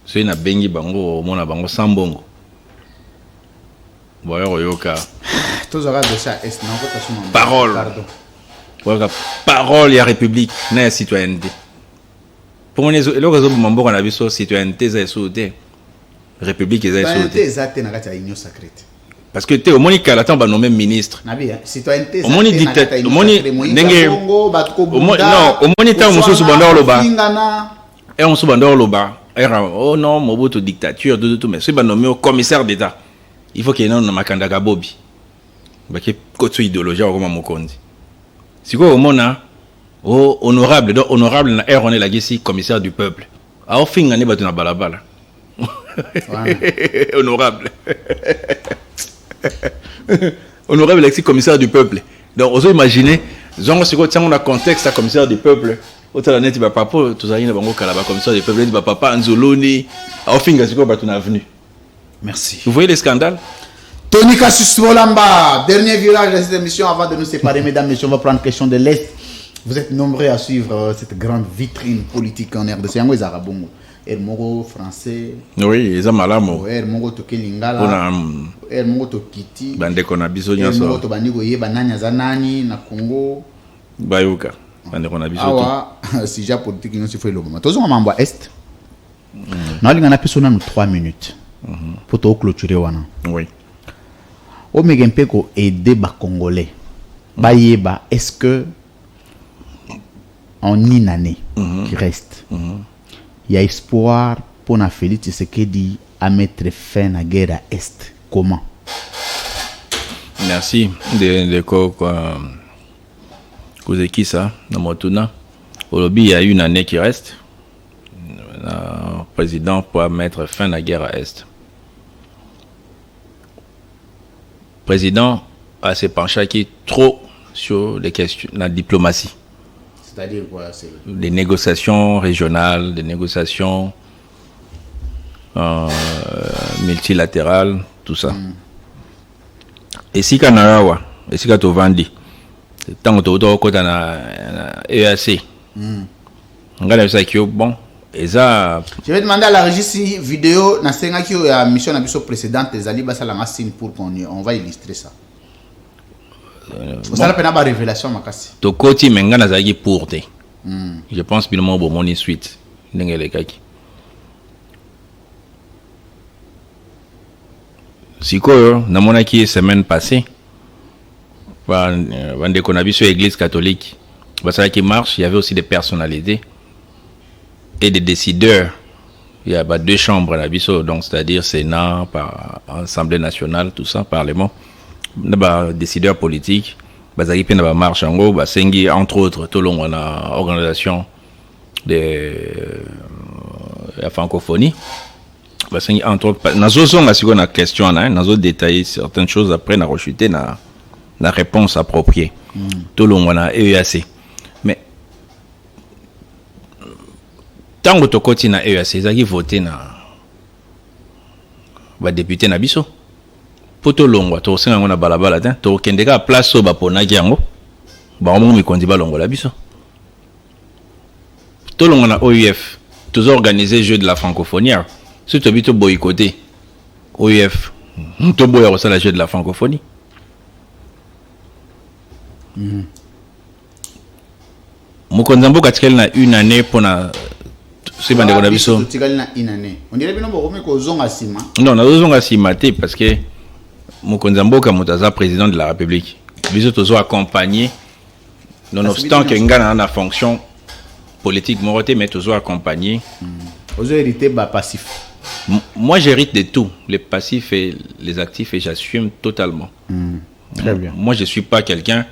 so na bengi bango mona bango sambongo boyo yoka toza ga de ça est na kota suma parole boyo parole ya république na citoyenneté pour les lokazo mamboko na biso citoyenneté za sauté république za sauté exacte na kata union sacrée parce que au monika la temps nommé ministre na bien citoyenneté au moni dictateur au moni ndenge non au moni temps mususu bandor loba et on se bandor loba oh non mobutu dictature tout mais c'est ba nommé au commissaire d'état il faut qu'il y ait un makanda gabobi ba ke kotso idéologie comme mokondi siko au mona oh honorable donc honorable na on est la gisi commissaire du peuple a ofinga ne batu na balabala honorable honorable ex-commissaire du peuple. Donc, vous imaginez, on a contexte à commissaire du peuple. Autant net ba papa, tout ça y est, bango kalaba commissaire du peuple, ba papa Anzoloni, au fin de quoi tu venu. Merci. Vous voyez les scandales? Tony Cassius Molamba, dernier virage de cette émission avant de nous séparer, mesdames, messieurs, on va prendre question de l'Est. Vous êtes nombreux à suivre cette grande vitrine politique en RDC. Yango les Arabongo. Mongo français. Oui, ils ont malamo. Mongo toke lingala. Mongo tokiti. Bande kona biso nyoso. Mongo to baniko ye bananya za nani na Congo. Bayuka. Bande kona biso. Awa, si ja politique nyoso faut le moment. Tozo mambo Est. Na linga na pesona no 3 minutes. Pour to clôturer wana. Oui. O megempeko aider ba Congolais. Ba yeba est-ce que en une année qui reste. Il y a espoir pour na Félix Tshisekedi à mettre fin à la guerre à Est. Comment? Merci de quoi qui ça dans Motuna. Au lobby, il y a une année qui reste. Le président pour mettre fin à la guerre à Est. Le président a se penché qui trop sur les questions, la diplomatie. C'est-à-dire quoi? Des négociations régionales, des négociations multilatérales, tout ça. Et si Kanarawa, et si Katovandi, tant que tu as un EAC, on regarde ça qui est bon. Et ça. Je vais demander à la régie si vidéo na senga qui a mission na biso précédente les ali basa la signe pour qu'on va illustrer ça. Ça n'a pas révélation, Makassi. Tokoti menga nazaki pour te. Je pense que le mot bon suite. N'engele kaki. Sikoyo namona ki semaine passée. Vande qu'on a vu sur l'église catholique. Parce qui marche, il y avait aussi des personnalités et des décideurs. Il y a deux chambres à Bisso, donc c'est-à-dire Sénat, Assemblée nationale, tout ça, Parlement. Des décideurs politiques. Bazaki pe na marche en gros, sengi entre autres tout le long on a organisation de la francophonie. Sengi entre autres nazo songa siko na question na nazo détailler certaines choses après na rechuter na réponse appropriée. Tout le long on a EAC. Mais tant que tokoti na EAC zaki voter na ba député na biso poto longwa to senga ngona balabala ta to kendeka place so ba pona yango ba mo mi kondi ba longola biso to longwa na OUF tous organiser jeu de la francophonie si to bito boycotter OUF to boya ko sala jeu de la francophonie Mukonzambo katikali na une année pona si bande ko biso katikali na une année on dirait bino bo ko zonga sima non na zonga sima te parce que Mukonzambo Kamutaza président de la République biso tozo accompagner nonobstant que ngana na fonction politique moroté mais tozo accompagner ozo hérité ba passif. Moi j'hérite de tout les passifs et les actifs et j'assume totalement. Très bien. Moi je suis pas quelqu'un.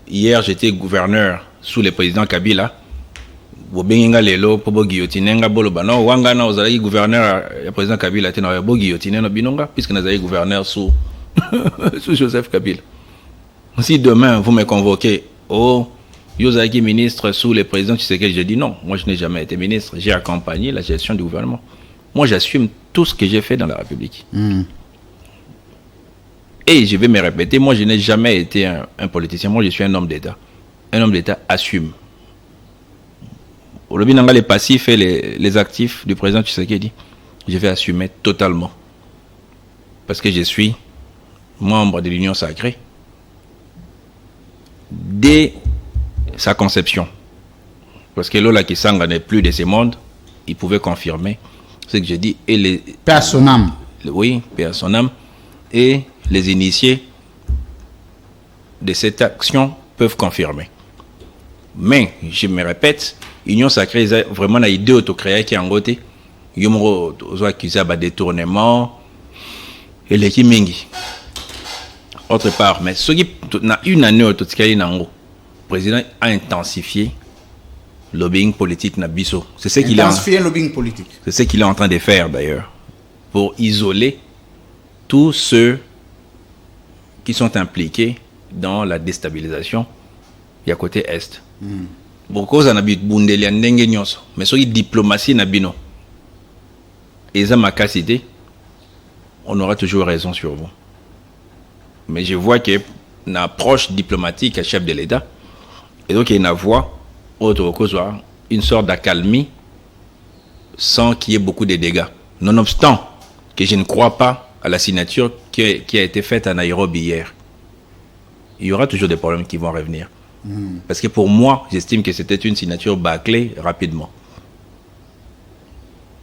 Hier j'étais gouverneur sous le président Kabila. Bobenga lelo po guillotine nga bolo bano wanga na ozali gouverneur le président Kabila tena bo guillotine no binonga puisque nous avons gouverneur sous sous Joseph Kabila. Si demain vous me convoquez Yozaki ministre sous le président Tshisekedi, je dis non, moi je n'ai jamais été ministre, j'ai accompagné la gestion du gouvernement. Moi j'assume tout ce que j'ai fait dans la République. Et je vais me répéter, moi je n'ai jamais été un politicien, moi je suis un homme d'État. Un homme d'État assume. Au lobby les passifs et les actifs du président Tshisekedi, je vais assumer totalement. Parce que je suis membre de l'Union sacrée. Dès sa conception. Parce que Lola Kisanga n'est plus de ce monde, il pouvait confirmer ce que je dis. Et les Père son âme. Oui, Père son âme. Et les initiés de cette action peuvent confirmer. Mais, je me répète, Union sacrée, vraiment une idée autocréée qui est en côté. Il y a accusé de détournement et les Kimingi. Autre part, mais ce qui a une année autocréée, le président a intensifié le lobbying politique na biso. C'est ce qu'il intensifié le lobbying politique. C'est ce qu'il est en train de faire d'ailleurs. Pour isoler tous ceux qui sont impliqués dans la déstabilisation du côté Est. Beaucoup en habitent Bundeli ndenge nyonso mais soki diplomatie na bino et ça ma capacité on aura toujours raison sur vous mais je vois que une approche diplomatique à chef de l'État et donc il y a une voix autre chose une sorte d'accalmie sans qu'il y ait beaucoup de dégâts nonobstant que je ne crois pas à la signature qui a été faite à Nairobi hier. Il y aura toujours des problèmes qui vont revenir. Parce que pour moi, j'estime que c'était une signature bâclée rapidement.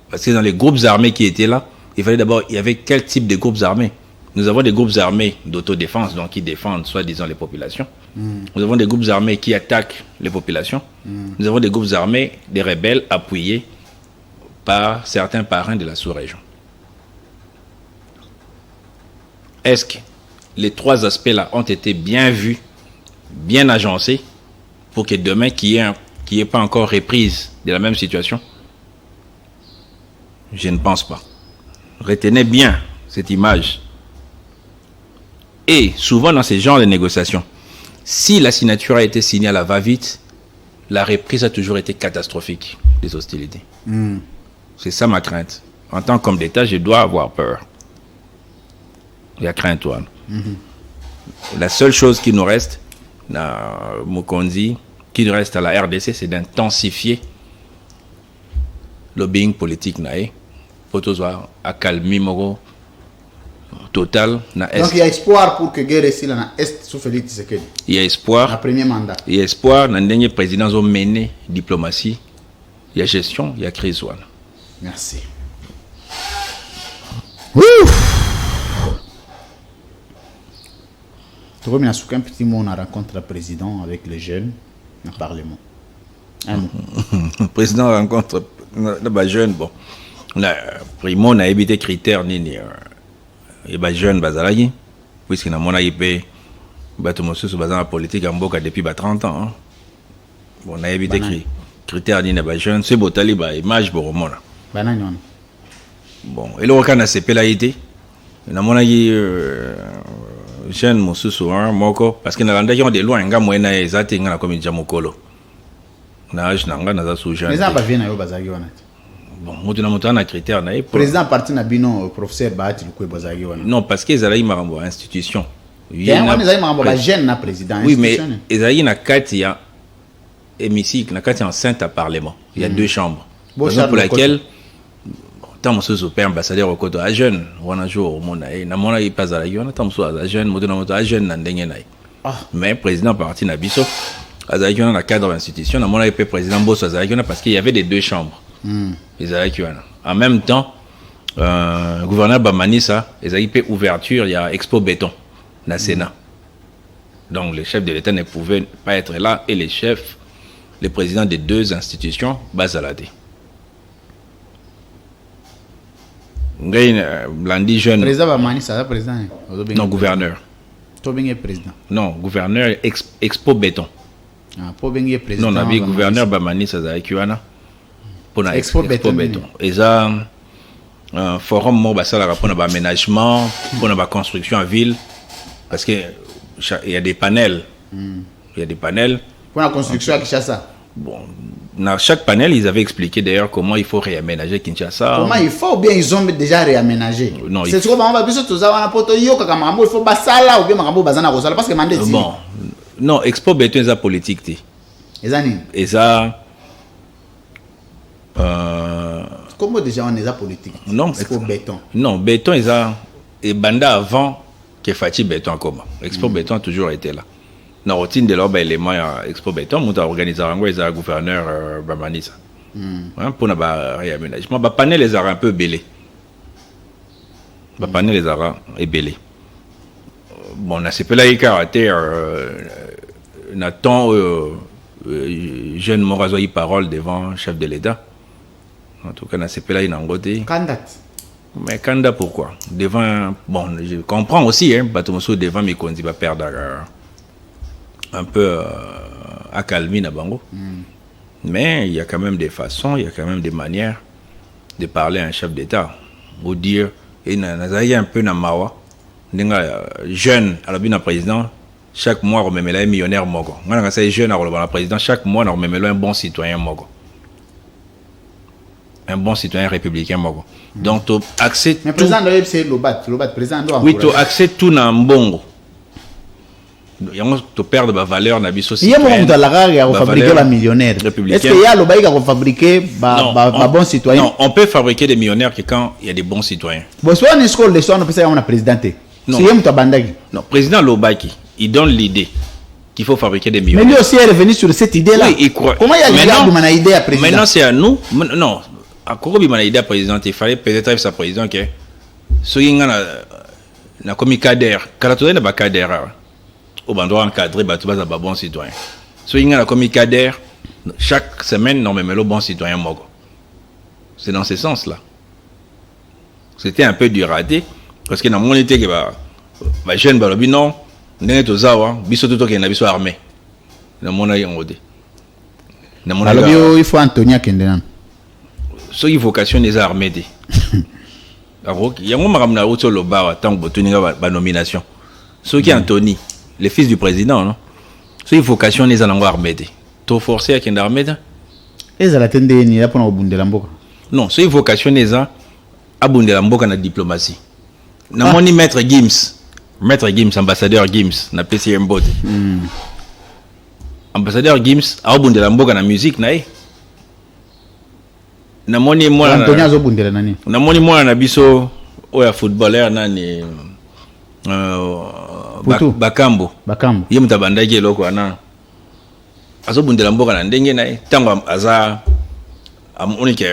Parce que dans les groupes armés qui étaient là, il fallait d'abord, il y avait quel type de groupes armés? Nous avons des groupes armés d'autodéfense, donc qui défendent soi-disant les populations. Nous avons des groupes armés qui attaquent les populations. Nous avons des groupes armés, des rebelles appuyés par certains parrains de la sous-région. Est-ce que les trois aspects-là ont été bien vus, bien agencés, pour que demain, qu'il n'y ait pas encore reprise de la même situation? Je ne pense pas. Retenez bien cette image. Et souvent dans ces genres de négociations, si la signature a été signée à la va-vite, la reprise a toujours été catastrophique des hostilités. C'est ça ma crainte. En tant qu'homme d'État, je dois avoir peur. Il y a crainte, toi. La seule chose qui nous reste, Mukonzi, qui nous reste à la RDC, c'est d'intensifier le lobbying politique pour accalmer total na est. Donc il y a espoir pour que guerre ici là na est sous Félix Tshisekedi. Il y a espoir. Le premier mandat. Il y a espoir na ndenge président zo mener diplomatie. Il y a gestion, il y a crise wana. Merci. Ouf. Tu vois, un petit mot, on a rencontré le président avec les jeunes dans le Parlement. Un mot. Le président rencontre les jeunes, bon. Primo, on a évité critères, ni les jeunes, bazalagi, puisque dans mon AIP, sur la politique en Boka depuis 30 ans. On a évité critères, ni les jeunes, c'est beau, taliba, image, bon, bon, et le recan a CP là été. Dans mon jeune mosusu moko parce que na ndaki on de loin nga moyena ezati nga na community mokolo na age nanga na za suja les aba vient na yo bazaki wana bon mutu na mutu na critère na président parti na bino professeur Bahati Lukwe bazaki wana non parce que ezali makambo institution wana ezali makambo ba jeune na président oui mais ezali na kati ya hémicycle na kati enceinte à parlement il y a deux chambres pour laquelle tant monsieur super ambassadeur au côté à jeune on a joué au monde et na mona il passe à la gueule tant monsieur à jeune moto na moto à jeune na ndenge na mais président parti na biso à la gueule na cadre d'institution na mona il peut président boss à la gueule parce qu'il y avait des deux chambres ils à la gueule en même temps gouverneur Bamanisa ils a eu ouverture il y a expo béton na Sénat donc les chefs de l'État ne pouvaient pas être là et les chefs les présidents des deux institutions basalade. Blandi jeune. Président Bamani, ça va président. Non, gouverneur. Tobengé président. Non, gouverneur Expo Béton. Ah, Pobengé président. Non, on avait gouverneur Bamani, ça va être pour Expo Béton. Et ça, un forum, moi, ça la pour l'aménagement, pour la construction en ville, parce que il y a des panels. Il y a des panels. Pour la construction à Kinshasa. Bon, dans chaque panel, ils avaient expliqué d'ailleurs comment il faut réaménager Kinshasa. Comment il faut ou bien ils ont déjà réaménagé. Non, c'est sûr qu'on va plus tout ça on a poto yo kaka mambo il faut basala ou bien mambo bazana kosala parce que mandé dit. Bon. Non, Expo Béton est politique ti. Ezani. Et ça comment déjà on est à politique. Non, Expo Béton. Non, Béton est ça et banda avant que Fati Béton comment. Expo Béton a toujours été là. Na routine de l'homme élément Expo Béton nous a organisé un gouverneur Bamanisa pour na ba réaménagement ba panel les a un peu belé ba panel les a belé bon na c'est là il caractère n'attend jeune Morazo y parole devant chef de l'État en tout cas na c'est là il n'engoté candidat mais candidat pourquoi devant bon je comprends aussi hein batomoso devant mes kondi va perdre un peu accalmé na bango. Mais il y a quand même des façons, il y a quand même des manières de parler à un chef d'État. Vous dire, et il un peu na mawa, jeune, à la président, chaque mois, on me met un millionnaire mogo. Moi, quand c'est jeune, à la président, chaque mois, on me met un bon citoyen mogo. Un bon citoyen républicain mogo. Donc, tu accès. Mais président, c'est Lobat, président doit. Oui, tu accès tout na mbongo. Tu perds de la valeur na biso il y a mon talaga qui a fabriqué la millionnaire est-ce qu'il y a le bail qui a fabriqué bon citoyen non on peut fabriquer des millionnaires que quand il y a des bons citoyens bon soit une école de soins on peut ça on a présidenté c'est yem tabandagi non président Lobaki il donne l'idée qu'il faut fabriquer des millionnaires mais lui aussi est revenu sur cette idée là oui, il croit. Comment il y a une idée à président maintenant c'est à nous non à quoi il m'a idée à président il fallait peut-être sa président que ce qui na comme cadre caractère na cadre au bandroit encadré bah tu vas à bon citoyen so il y a comme cadre chaque semaine normalement le bon citoyen mogo c'est dans ce sens là c'était un peu du raté parce que dans mon été que bah jeune bah le non n'est to zawa biso tout que na biso armée dans mon aïe on dit dans mon aïe il faut Antonia Kendenan so il vocation des armées dit alors il y a un maram na auto lo ba tant que tu ba nomination so qui Anthony le fils du président, non? C'est une vocation des alango armés. Tu forcé à qu'il y ait armée? Et ça la tende ni là pour nous bunde la mboka. Non, c'est une vocation des à bunde la mboka na diplomatie. Na moni maître Gims, ambassadeur Gims, na PCM Bote. Ambassadeur Gims a bunde la mboka na musique na e. Na moni moi Antonia zo bunde la nani. Na moni moi na biso oya footballeur nani Bakambo ye mutabandaki eloko wana azobundela mboka na ndenge na ye tango aza amonike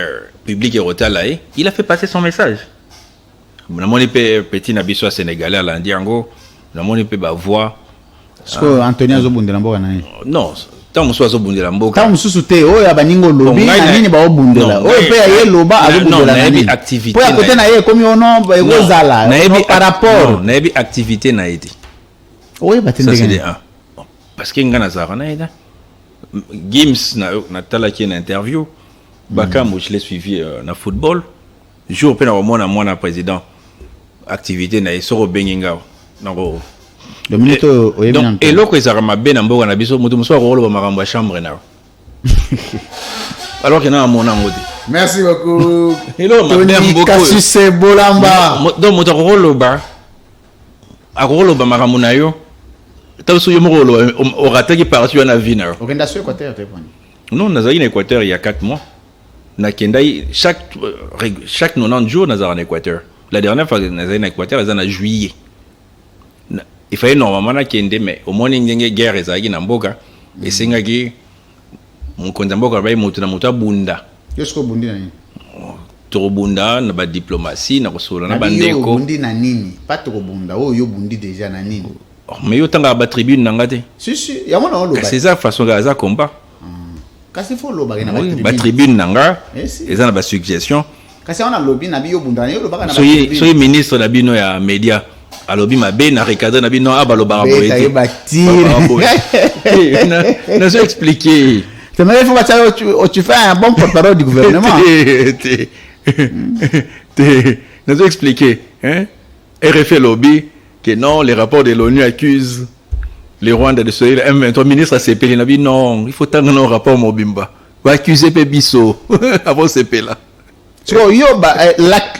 public erotala ye il a fait passer son message namoni pe petit na biso sénégalais alandi yango namoni pe ba voix Anthony azobundela mboka na ye non tant musu azobundela mboka tant musu te oyo abaningo lobi na nini ba obundela oyo pe ye loba azobundela na nini activité po côté na ye komi ono ekozala par rapport na yebi activité na été oyo batendenge parce que ngana zara na ida Gims na talaki na interview Bakambo je l'ai suivi na football jour pe na mona président activité na esoro benginga nako le minute oyebina et loko ezara mabe na mboka na biso mutu muso akoloba makambo ya chambre na alors que na mona ngodi merci beaucoup hello Tony Cassius Bolamba donc mutu akoloba makambo na yo taso yo moko o rataki parti na vina okenda sur Équateur te poni non nazali na Équateur il y a 4 mois na kendai chaque 90 jours nazali en Équateur la dernière fois nazali na Équateur nazali na juillet il fallait normalement na kende mais au moins ngenge guerre ezaki na mboka esengaki mukonza mboka ba mutu na mutu abunda yosko bundi na nini to bunda na ba diplomatie na kosola na bandeko bundi na nini pas to bunda oyo bundi déjà na nini mais yo tanga ba tribune nanga te si ya mona oloba c'est ça façon ga za combat kasi fo loba na ba tribune nanga eza na ba suggestion kasi on a lobby na biyo bunda na yo loba na ba soy ministre na bino ya média alobi mabe na recadre na bino abaloba boyete na so expliquer c'est même il faut tu fais un bon porte-parole du gouvernement na so expliquer hein RFI lobby que non les rapports de l'ONU accusent les Rwandais de soyer M23 ministre CP na bi non il faut tendre nos rapports mobimba va accuser Pebiso avant CP là so yo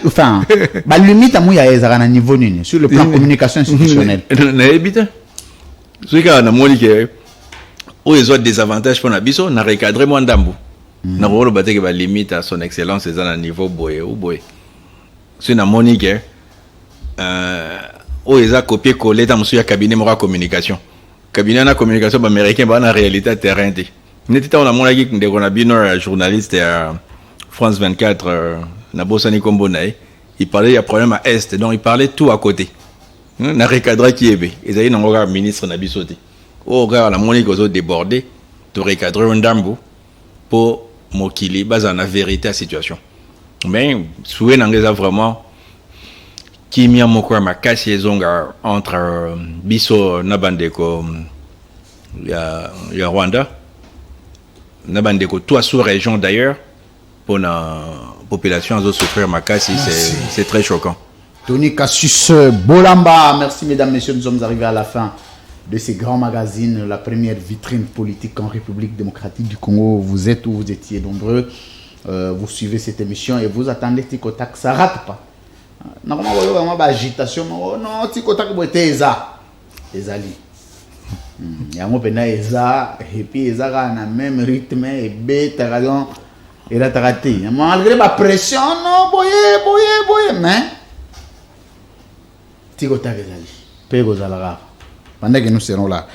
enfin ba limite amu ya ezaka na niveau nini sur le plan communication institutionnelle na ebita so ka na moni ke o ezo désavantage pour na biso na recadrer mo ndambu na rolo bateke ba limite à son excellence ezana na niveau boye ou boye so na moni ke o eza copier coller dans monsieur cabinet mo communication cabinet na communication ba américain ba na réalité terrain te n'était on a mon aki ndeko na bino journaliste à France 24 na bosani kombo nae il parlait il y a problème à est donc il parlait tout à côté na recadrer qui ebe ezali na ngoka ministre na bisote o ga la moni ko zo déborder to recadrer ndambu pour mokili baza na vérité à situation mais soué nangeza vraiment kimia moko makasi ezonga entre biso na bandeko ya Rwanda na bandeko toi sous région d'ailleurs pour la population à souffrir makasi c'est très choquant. Tony Cassius Bolamba, merci mesdames messieurs, nous sommes arrivés à la fin de ces grands magazines, la première vitrine politique en République démocratique du Congo. Vous êtes où vous étiez nombreux, vous suivez cette émission et vous attendez Tikotak, ça rate pas. Normalement, vous avez une agitation, non, Tikotak, vous êtes Eza. Ezali. Il y a un peu d'Eza, et puis Eza a le même rythme, et B, t'as raison, et là t'as raté. Malgré la pression, non, boye, mais Tikotak Ezali. Pego Zalara. Pendant que nous serons là,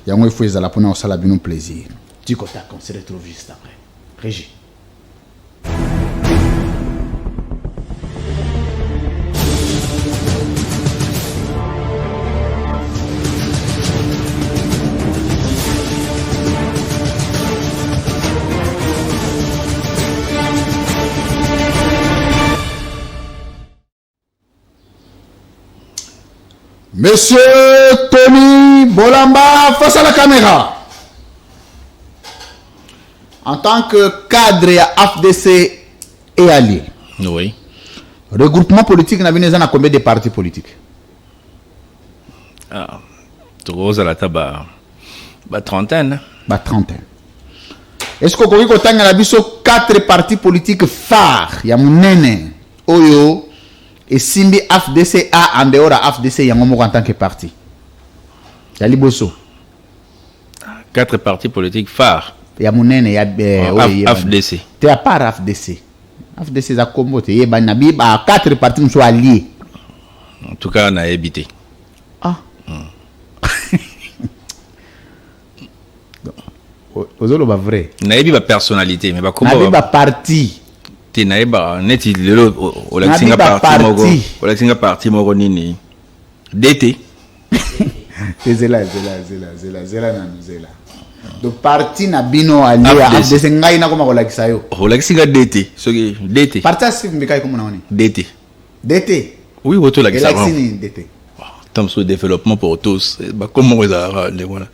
il y a un peu de pour nous, ça a bien plaisir. Tikotak, on se retrouve juste après. Régie. Monsieur Tony Bolamba, face à la caméra. En tant que cadre à AFDC et allié. Oui. Regroupement politique, n'a pas combien de partis politiques? Ah, tu à la table, trentaine. Trentaine. Est-ce que vous avez 4 partis politiques phares? Il y a mon nene, Oyo. Et Simbi AFDC a en dehors de AFDC, il y a un en tant que parti. Yali Bosso. 4 partis politiques phares. Il y a mon il y a AFDC. Tu n'as pas AFDC. AFDC, c'est un combo. Il y a 4 partis qui sont alliés. En tout cas, on a évité. Ah. Ozolo ba vrai. On a évité la personnalité, mais comment on a parti. Tu n'as pas net le au Laxinga parti moko nini. DT. Zela. Donc parti na bino ali FDC ngai na koma ko lakisa yo. Au Laxinga DT. Soki DT. Parti asif mbika ko mona oni. DT. DT. Oui, auto lakisa. Laxini DT. Tant sur développement pour tous. Bah comment on va les voilà.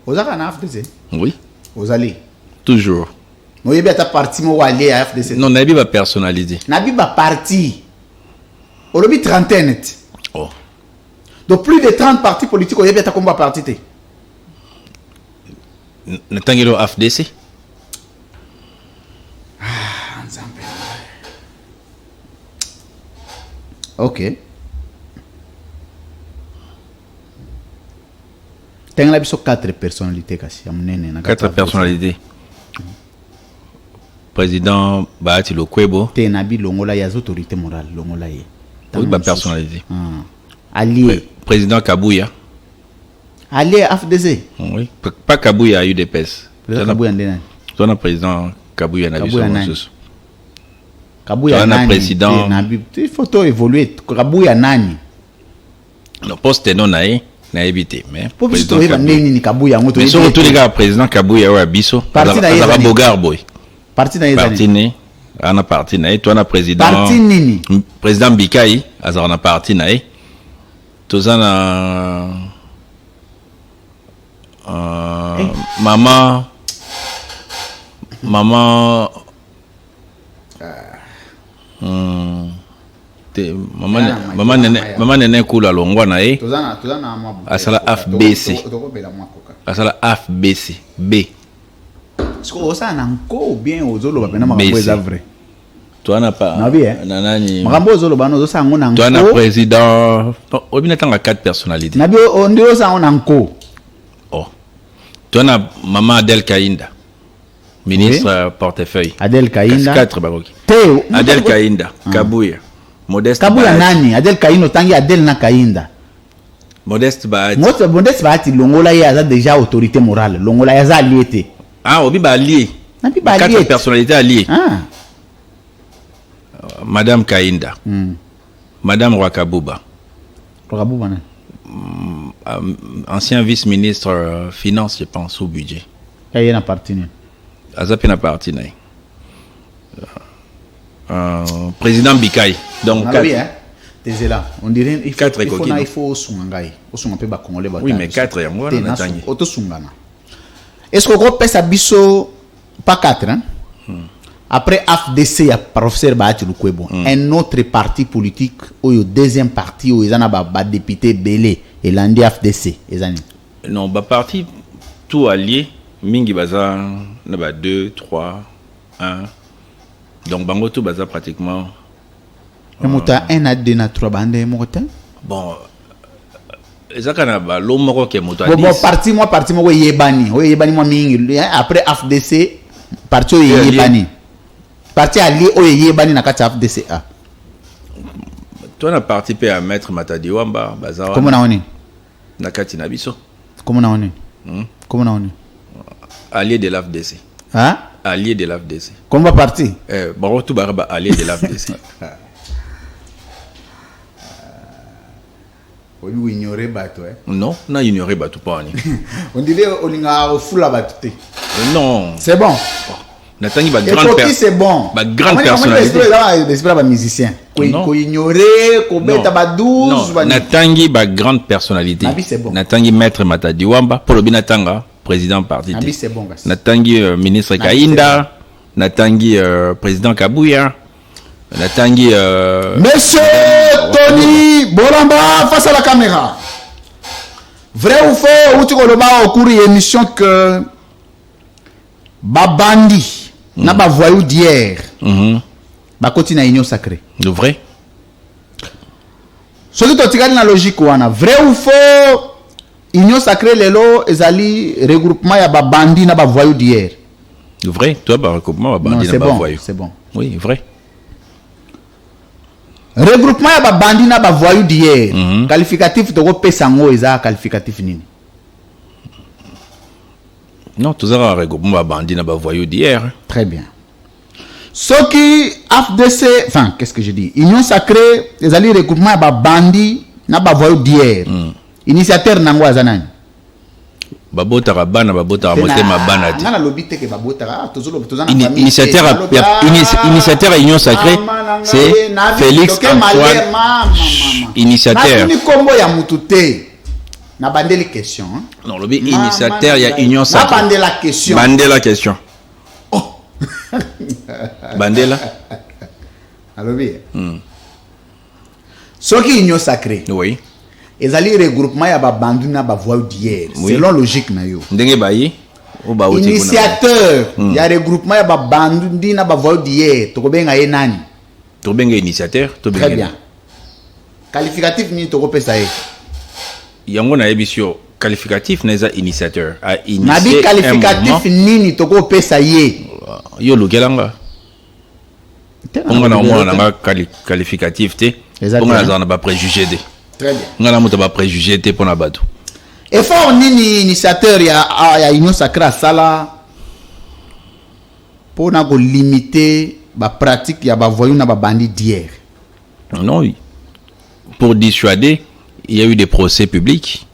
Ozaka na FDC. Oui. Ozali. Toujours. Mo yebi ata parti mo wali à FDC. Non, nabi ba personnalité. Nabi ba parti. Olobi trentaine. Oh. Donc plus de 30 partis politiques yebi ata komba parti te. Natangelo FDC. Ah, nzambe. OK. Tenga la biso 4 personnalités kasi ya munene na 4 personnalités. Président Bahati Lokwebo. Te nabi longola ya autorité morale longola ye. Oui, ba personnalité. Allié. Président Kabouya. Allié FDC. Oui, pas Kabouya UDPS. Kabouya ndena. Toi président Kabouya na biso. Kabouya nani? Président nabi il faut to évoluer Kabouya nani? Le poste non naé. Na évité mais président Kabouya ngoto mais surtout les gars président Kabouya wa biso azaba bogar boy parti na parti ne ana parti na toi na président parti nini président Bikai azaba na parti na tozana maman maman nene kula longwa na ye asala FBC asala FBC B sko osa na nko bien ozolo ba pena makambo eza vrai toi na pas na nani makambo ozolo ba no osa ngona nko toi na président obina tanga 4 personnalités nabi ondi osa ngona nko oh toi na maman Adel Kainda ministre portefeuille Adel Kainda 4 baroki Teo Adel Kainda Kabouya Modeste Kabouya nani Adel Kaino tangi Adel na Kainda Modeste Bahati Modeste Bahati longola ye aza déjà autorité morale longola ya za allié. Ah obi ba allié. Nabi ba allié. 4 personnalités alliées. Ah. Madame Kainda. Madame Rwakabuba. Rwakabuba nani ancien vice-ministre finance je pense au budget. Kaye na parti ni. Azapi na parti na. Président Bikai. Donc là. On dirait il faut sungangai. Osunga pe ba congolais ba. Oui, mais 4 ya ngwana na tangi. Auto sungana. Est-ce qu'on peut ça biso pas 4 hein? Après FDC il y a professeur Bahati Lukwebo, un autre parti politique ou le deuxième parti où ils en a ba député Belé et l'andi FDC, ezani. Non, ba parti tout allié mingi baza na ba 2 3 1. Donc bango tout baza pratiquement Mota 1 à 2 na 3 bande mota. Bon ezakana ba lo moko ke moto a 10. Bon parti mo yebani mo mingi après FDC parti o yebani. Parti allié o yebani na kati FDC a. Toi na participé à maître Matadi Wamba baza. Comment na oni? Na kati na biso. Comment na oni? Comment na oni? Allié de l'FDC. Hein? Allié de l'FDC. Comment parti? Bon tout baraba allié de l'FDC. On ignorer bateau non, on a ignoré bateau pas on dirait on a foula bateau. Non. C'est bon. Natangi ba grande personne. C'est bon. Ba grande personnalité. L'esprit ba musicien. Ko ignorer, ko beta ba 12 ba Natangi ba grande personnalité. Natangi maître Matadi Wamba, pour le binatanga président parti. Nabi c'est bon. Natangi ministre Kainda, Natangi président Kabouya. Natangi Monsieur Tony Bolamba face à la caméra. Vrai ou faux, ou tu vois au cours de l'émission que Babandi n'a pas voyou d'hier. Ba continue à union sacrée. De vrai. Ce que tu regardes la logique wana, vrai ou faux, union sacrée lelo ezali regroupement ya Babandi n'a pas voyou d'hier. Vrai, toi, par recoupement, Non, bandit c'est n'a pas voyou. c'est bon. Oui, vrai. Regroupement ya ba bandi na ba voyou d'hier. Qualificatif to pesango eza qualificatif nini? Non, tout ça, recoupement, bandit n'a pas voyou d'hier. Très bien. Ce qui AFDC, enfin, qu'est-ce que je dis? Union sacrée, les alliés regroupement ya ba bandi na ba voyou d'hier. Initiateur nango azanani. Babotara bana, babotara motema bana. Ngana lobi te ke babotara, initiateur à Union Sacrée, c'est Félix Antoine. Initiateur. Na kombo ya mutute. Na bandeli question. Non, lobi initiateur ya Union Sacrée. Na bandela question. Bandela question. Oh. Bandela. Alobi. Soki Union Sacrée. Oui. Ezali regroupement ya ba bandu na ba voix d'hier. Selon logique na yo. Ndenge bayi. Initiateur ya regroupement ya ba bandu na ba voix d'hier. To benga ye nani? To benga initiateur, to benga. Très bien. Qualificatif ni to pesa ye. Yango na ebisio qualificatif neza initiateur. A initier. Nabi qualificatif nini to pesa ye. Yo lukelanga. On a au moins un qualificatif te. On a un préjugé de. Très bien. On a un préjugé te pour na bateau. Effort nini initiateur ya Union Sacrée sala pour na ko limiter ba pratique ya ba voyou na ba bandi d'hier. Non, oui. Pour dissuader, il y a eu des procès publics.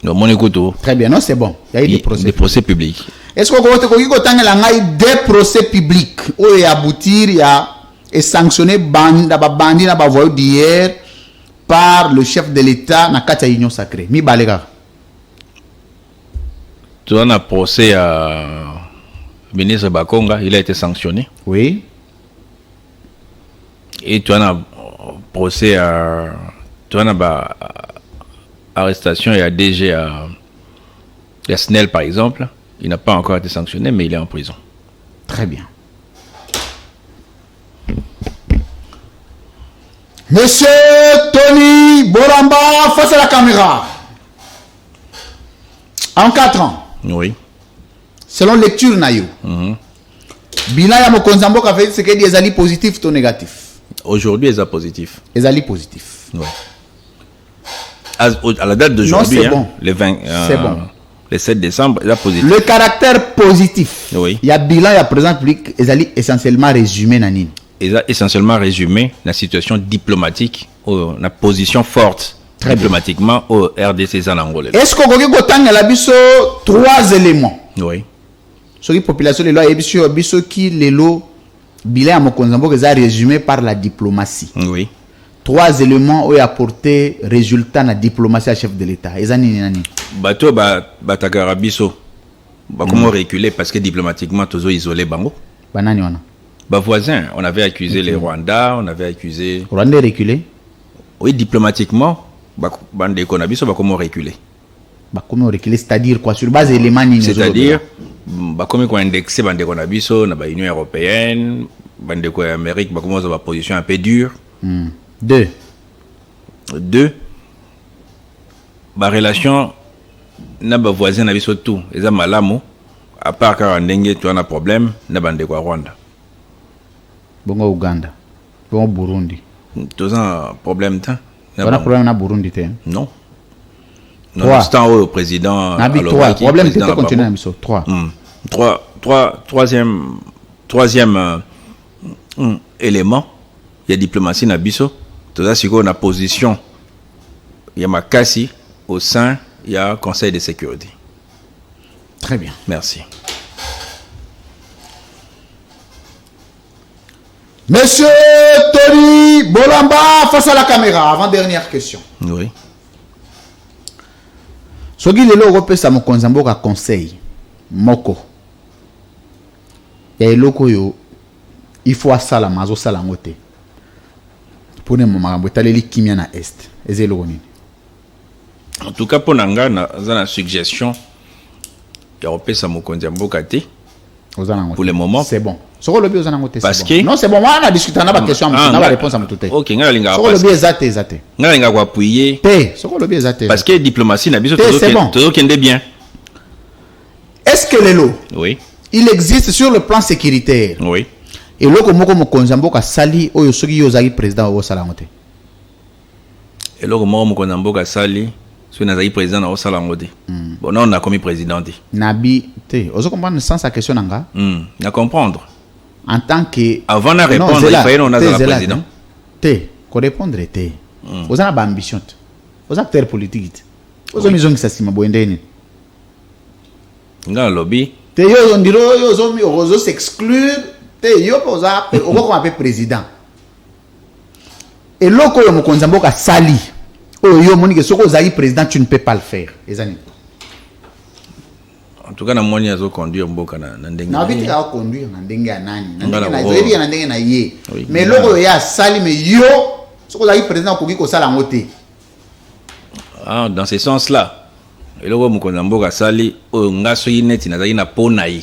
Non, mon écoute. Très bien, non, c'est bon. Il y a eu des procès publics. Est-ce que vous avez des procès publics où il y a aboutir, il y a sanctionné bandi na ba voyou d'hier par le chef de l'État na kati Union Sacrée. Mi balega. Tu as un procès à ministre Bakonga, il a été sanctionné. Oui. Et tu as un procès à arrestation et à DG à SNEL par exemple. Il n'a pas encore été sanctionné, mais il est en prison. Très bien. Monsieur Tony Bolamba face à la caméra. En 4 ans. Oui. Selon lecture nayo. Bilan ya mokonzambo ka fait ce que des ali positif ou négatif. Aujourd'hui, ils sont positifs. Les ali positifs. Oui. À la date d'aujourd'hui, bon. le 20 bon. Le 7 décembre, ils sont positifs. Le caractère positif. Oui. Il y a bilan, il y a présent public, les ali essentiellement résumé nanine. Ils ont essentiellement résumé la situation diplomatique, la position forte très diplomatiquement au RDC Zanangolé. Est-ce qu'on peut dire 3 éléments? Oui. Sur la population, les lois, qui les lots, bilan à Mokonzambo, ils ont résumé par la diplomatie. Oui. 3 éléments ont apporté résultat dans la diplomatie à chef de l'État. Ils ont bateau batakara biso comment reculer parce que diplomatiquement tous isolé bango. Banani wana. Voisins, on avait accusé les Rwandais, on avait accusé Rwandais reculé. Oui, diplomatiquement, bande konabiso comment reculer. Comment reculer, c'est-à-dire quoi sur base éléments ni. C'est-à-dire comment ko indexer bande konabiso na ba Union européenne, bande ko Amérique, comment ça va position un peu dure. 2. Relation na ba voisin na biso tout, eza malamu à part quand ndenge tu as un problème na bande ko Rwanda. Bongo Uganda. Bongo Burundi. Tous un problème temps. On a problème na Burundi te. Non. Non, c'est au président. Nabi 3. Problème te continue à miso 3. Troisième élément, il y a diplomatie na biso. Tout ça c'est qu'on a position. Il y a makasi au sein, il y a Conseil de sécurité. Très bien. Merci. Monsieur Tony Bolamba face à la caméra. Avant-dernière question. Oui. Soki lelo Europe sa mokonzambo ka conseil moko. Ya eloko yo il faut asala mazo sala ngote. Pour ne makambo taleli kimia na est. Ezelo nini. En tout cas pour nanga na suggestion Europe sa mokonzambo kate. Pour le moment. C'est bon. Parce que non, c'est bon. On a discuté, on a pas question, on a pas réponse à tout. OK, nga linga. Soko le bien zate. Nga linga ko appuyer. Soko le bien zate. Parce que diplomatie na biso tout kende bien. Est-ce que les lots oui il existe sur le plan sécuritaire. Oui. Et loko moko mokonzi mboka sali oyo soki yo ozali président o sala ngote. Et loko moko mokonzi mboka sali soki nazali président na o sala ngote. Bon non on a commis président te. Nabi te, ozo comprendre sens sa question nanga? Na comprendre. En tant que avant de répondre, il fallait non nazala président. Te, ko répondre te. Ozana ba ambition. Oza acteur politique. Ozo mizongi sa sima boendeni. Nga lobby. Te yo ndiro yo ozo s'exclure. Te yo poza oko appelé président. Et loko yo mokonzi mboka sali. Oh yo moni ke soko ozali président tu ne peux pas le faire. Ezani. En tout cas na moni azo conduire mboka na ndenge. Na biti ka conduire na ndenge ya nani? Na ndenge na zebi na ndenge na ye. Mais loko ya sali mais yo soko ozali président ko ko sala ngote. Ah dans ce sens là. Et loko mokonzi mboka sali o ngaso ineti nazali na pona yi.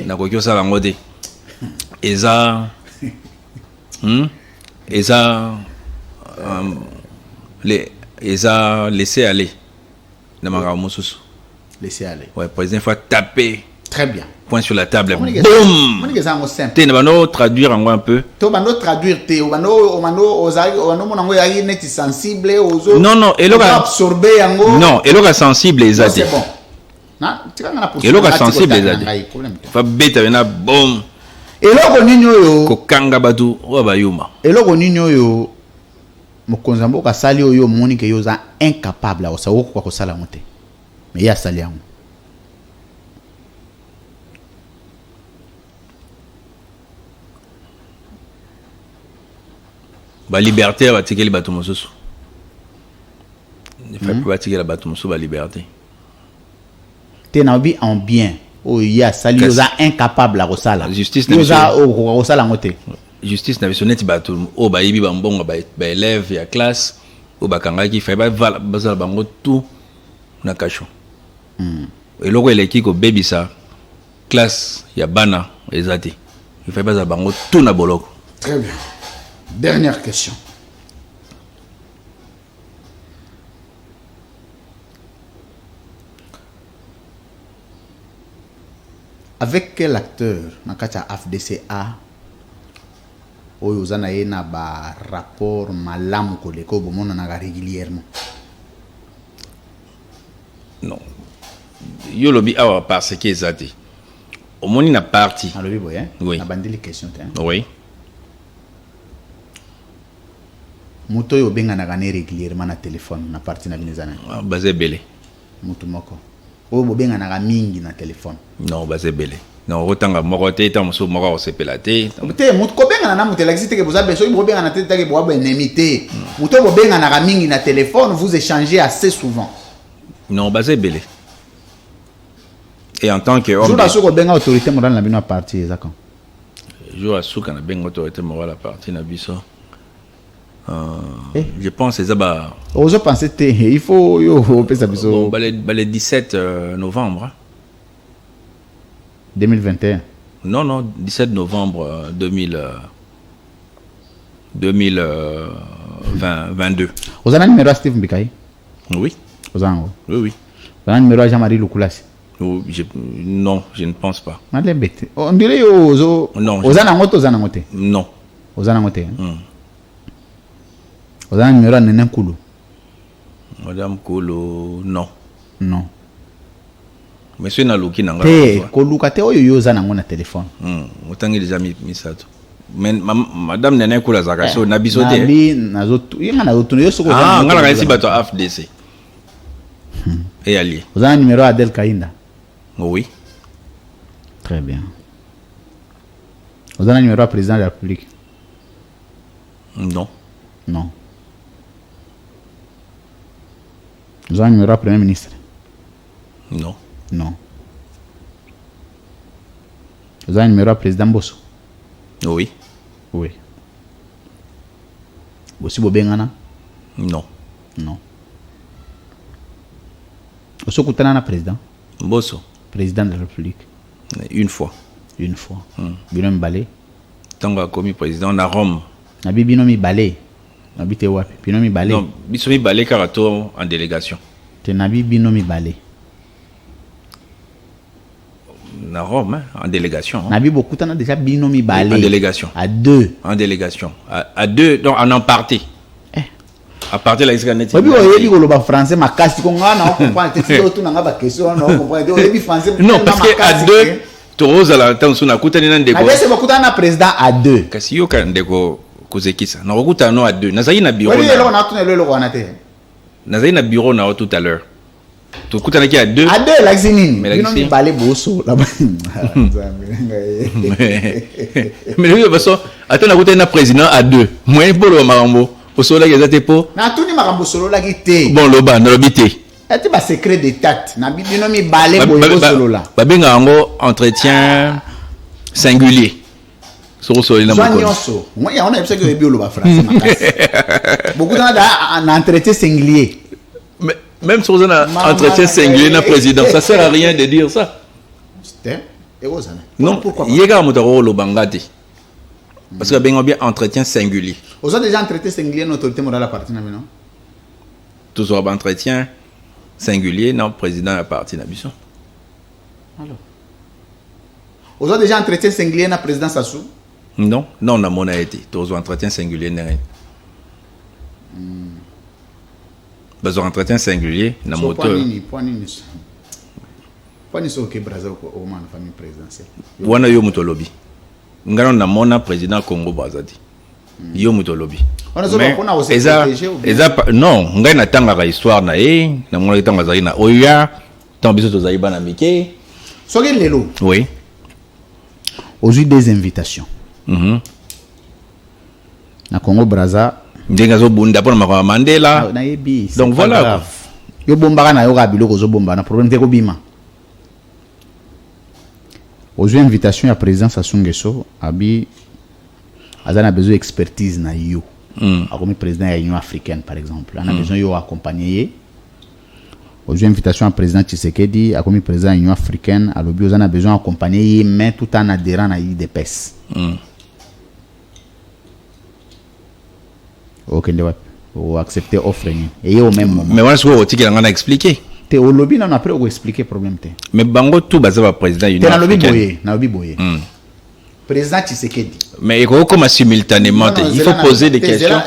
Na ko kyo sala ngote. Eza laisser aller na maramususu. Laisser aller. Ouais, président faut taper. Très bien. Point sur la table. Boum. Boum. Te na bano traduire en un peu. To bano traduire te o bano ozali o bano monango ya neti sensible ozo. Non, eloka absorber yango. Non, eloka sensible ezati. C'est bon. Na tika na pour. Eloka sensible ezati. Fa beta bena boum. Eloko nini oyo kokanga batu wa bayuma. Eloko nini oyo mokonzi mboka sali oyo moni ke yo za incapable o sawo kwa kosala mote. Mais ya sali yango. Ba liberté ba tikeli batu mosusu. Il faut pas tikeli batu mosusu ba liberté. Te na bi en bien. Oh ya sali yo za incapable a kosala. Justice yo za o kosala ngote. Justice na bisoneti batu o ba yibi ba mbongo ba élève ya classe o ba kangaki fa ba bazala bango tout na kasho. Eloko eleki ko bebisa classe ya bana ezati. Il fa bazala bango tout na boloko. Très bien. Dernière question. Avec quel acteur nakata FDCA oyo zana yena ba rapport malamu koleko bomona na régulièrement? Non. Yo lobi awa parce que ezati. Omoni na parti. Alobi boy hein? Oui. Na bandeli question te. Hein? Oui. Muto yo benga na gane régulièrement na téléphone na parti na binezana. Basé belé. Mutu moko. O bo benga na mingi na téléphone. Non, basé belé. Non, rotanga morote ta muso moko o sepelate. Te mutu ko benga na mutu l'existe que vous avez besoin bo benga na tete ke bo ennemi te. Muto bo benga na mingi na téléphone, vous échangez assez souvent. Non, basé belé. Et en tant que homme. Jour à ko benga autorité morale na bino parti ezaka. Jour à souka na benga autorité morale la parti na biso. Je pense que c'est ça. Je pense que il faut bon, le 17 novembre 2021. Non, 17 novembre 2022. Vous avez un numéro à Steve Mbikaï? Oui. Vous avez oui. Vous avez un numéro à Jean-Marie Lukulas? Non, je ne pense pas. On dirait que non. Vous avez un numéro? Non. Vous avez un numéro? Vous avez un numéro à Nenem Koulou? Madame Koulou, non. Non. Monsieur Nalouki n'a pas. Koulou, quand tu as un téléphone. Autant que déjà mis ça. Mais Madame Nenem Koulou, ça a été nabisoté. Ah, on a réussi à battre FDC. Et allié. Vous avez un numéro à Adel Kainda? Oui. Très bien. Vous avez un numéro à président de la République? Non. Non. Vous avez un numéro à Premier ministre? Non. Non. Vous avez un numéro à président Bosso? Oui. Oui. Bossi Bobengana? Non. Non. Bosso Koutana président? Bosso. Président de la République? Une fois. Une fois. Binom Balé? Tant qu'on a commis président à Rome. Nabi Binomi Balé? Nabi Tewapi? Binomi Balé? Non, Binomi Balé Karato en délégation. Te Nabi Binomi Balé? à Rome, hein, en délégation. Hein. Nabi beaucoup t'en a déjà binomi balé. En délégation. À 2. En délégation. À 2, donc en partie. À partir de la Israël. Oui, oui, oui, le français, ma casse, qu'on a, on comprend, c'est tout, on a pas question, non, on comprend, oui, français. Non, parce qu'à 2, tu roses à la temps, on a coûté un dégo. C'est beaucoup d'un président à 2. Kasi yo kan dégo, Kozekisa. On a coûté un à 2. Nazaï na bureau. Oui, on a tourné le Rwanda. Nazaï na bureau na tout à l'heure. Tu coûtes à 2. À 2, la xinine. Mais la xinine. Balé bosso, là-bas. Mais de toute façon, attends, on a coûté un président à 2. Moi, pour le Marambo. Au soleil, il y a des pots. Na tout ni marambo solo la guité. Bon, loba, na lobité. C'est un secret d'état. Na binomi balé boyo solo là. Babenga ngo entretien singulier. Sur soleil na moko. Soignoso. Moi, on a besoin que bio le français ma casse. Beaucoup d'en a un entretien singulier. Mais même sur un entretien singulier na président, ça sert à rien de dire ça. C'était et vous non, pourquoi pas? Yega mutaro lo bangati. Parce que ben bien entretien singulier. Vous avez déjà entretien singulier une autorité morale à partir de non? Toujours entretien singulier non président à partir de Nabisson. Alors. Vous avez déjà entretien singulier na président Sassou? Non, non na mon a été. Toujours entretien singulier n'a rien. Besoin entretien singulier na moteur. Point ni so ke Brazza au man famille présidentielle. Wana yo mutolobi. Ngano na mona président Congo Brazzaville. Yo mutolobi. Non, ngai na tanga ka histoire na na mona tanga zali na oya, tant biso to zali bana mike. Soki lelo. Oui. Aujourd'hui des invitations. Na Congo Brazza. Ndenga zo bunda pona makwa Mandela. Na yebi. Donc voilà. Yo bombaka na yo ka biloko zo bomba na problème te ko bima. Aux invitations à président Sassou Nguesso, Abi, a besoin d'expertise na yo. Comme président de l'Union africaine, par exemple. On a besoin de accompagner. Aux invitations à président Tshisekedi, comme président de l'Union africaine, à l'objet, on a besoin d'accompagner, mais tout en adhérant à l'IDPS. Ok, vous acceptez l'offre. Et au même moment. Mais voilà ce que vous avez expliqué. Te au lobby non après on expliquer problème te. Mais bango tout basé sur président union africaine. Na lobby boye. Président Tshisekedi. Mais comment simultanément il faut poser des questions.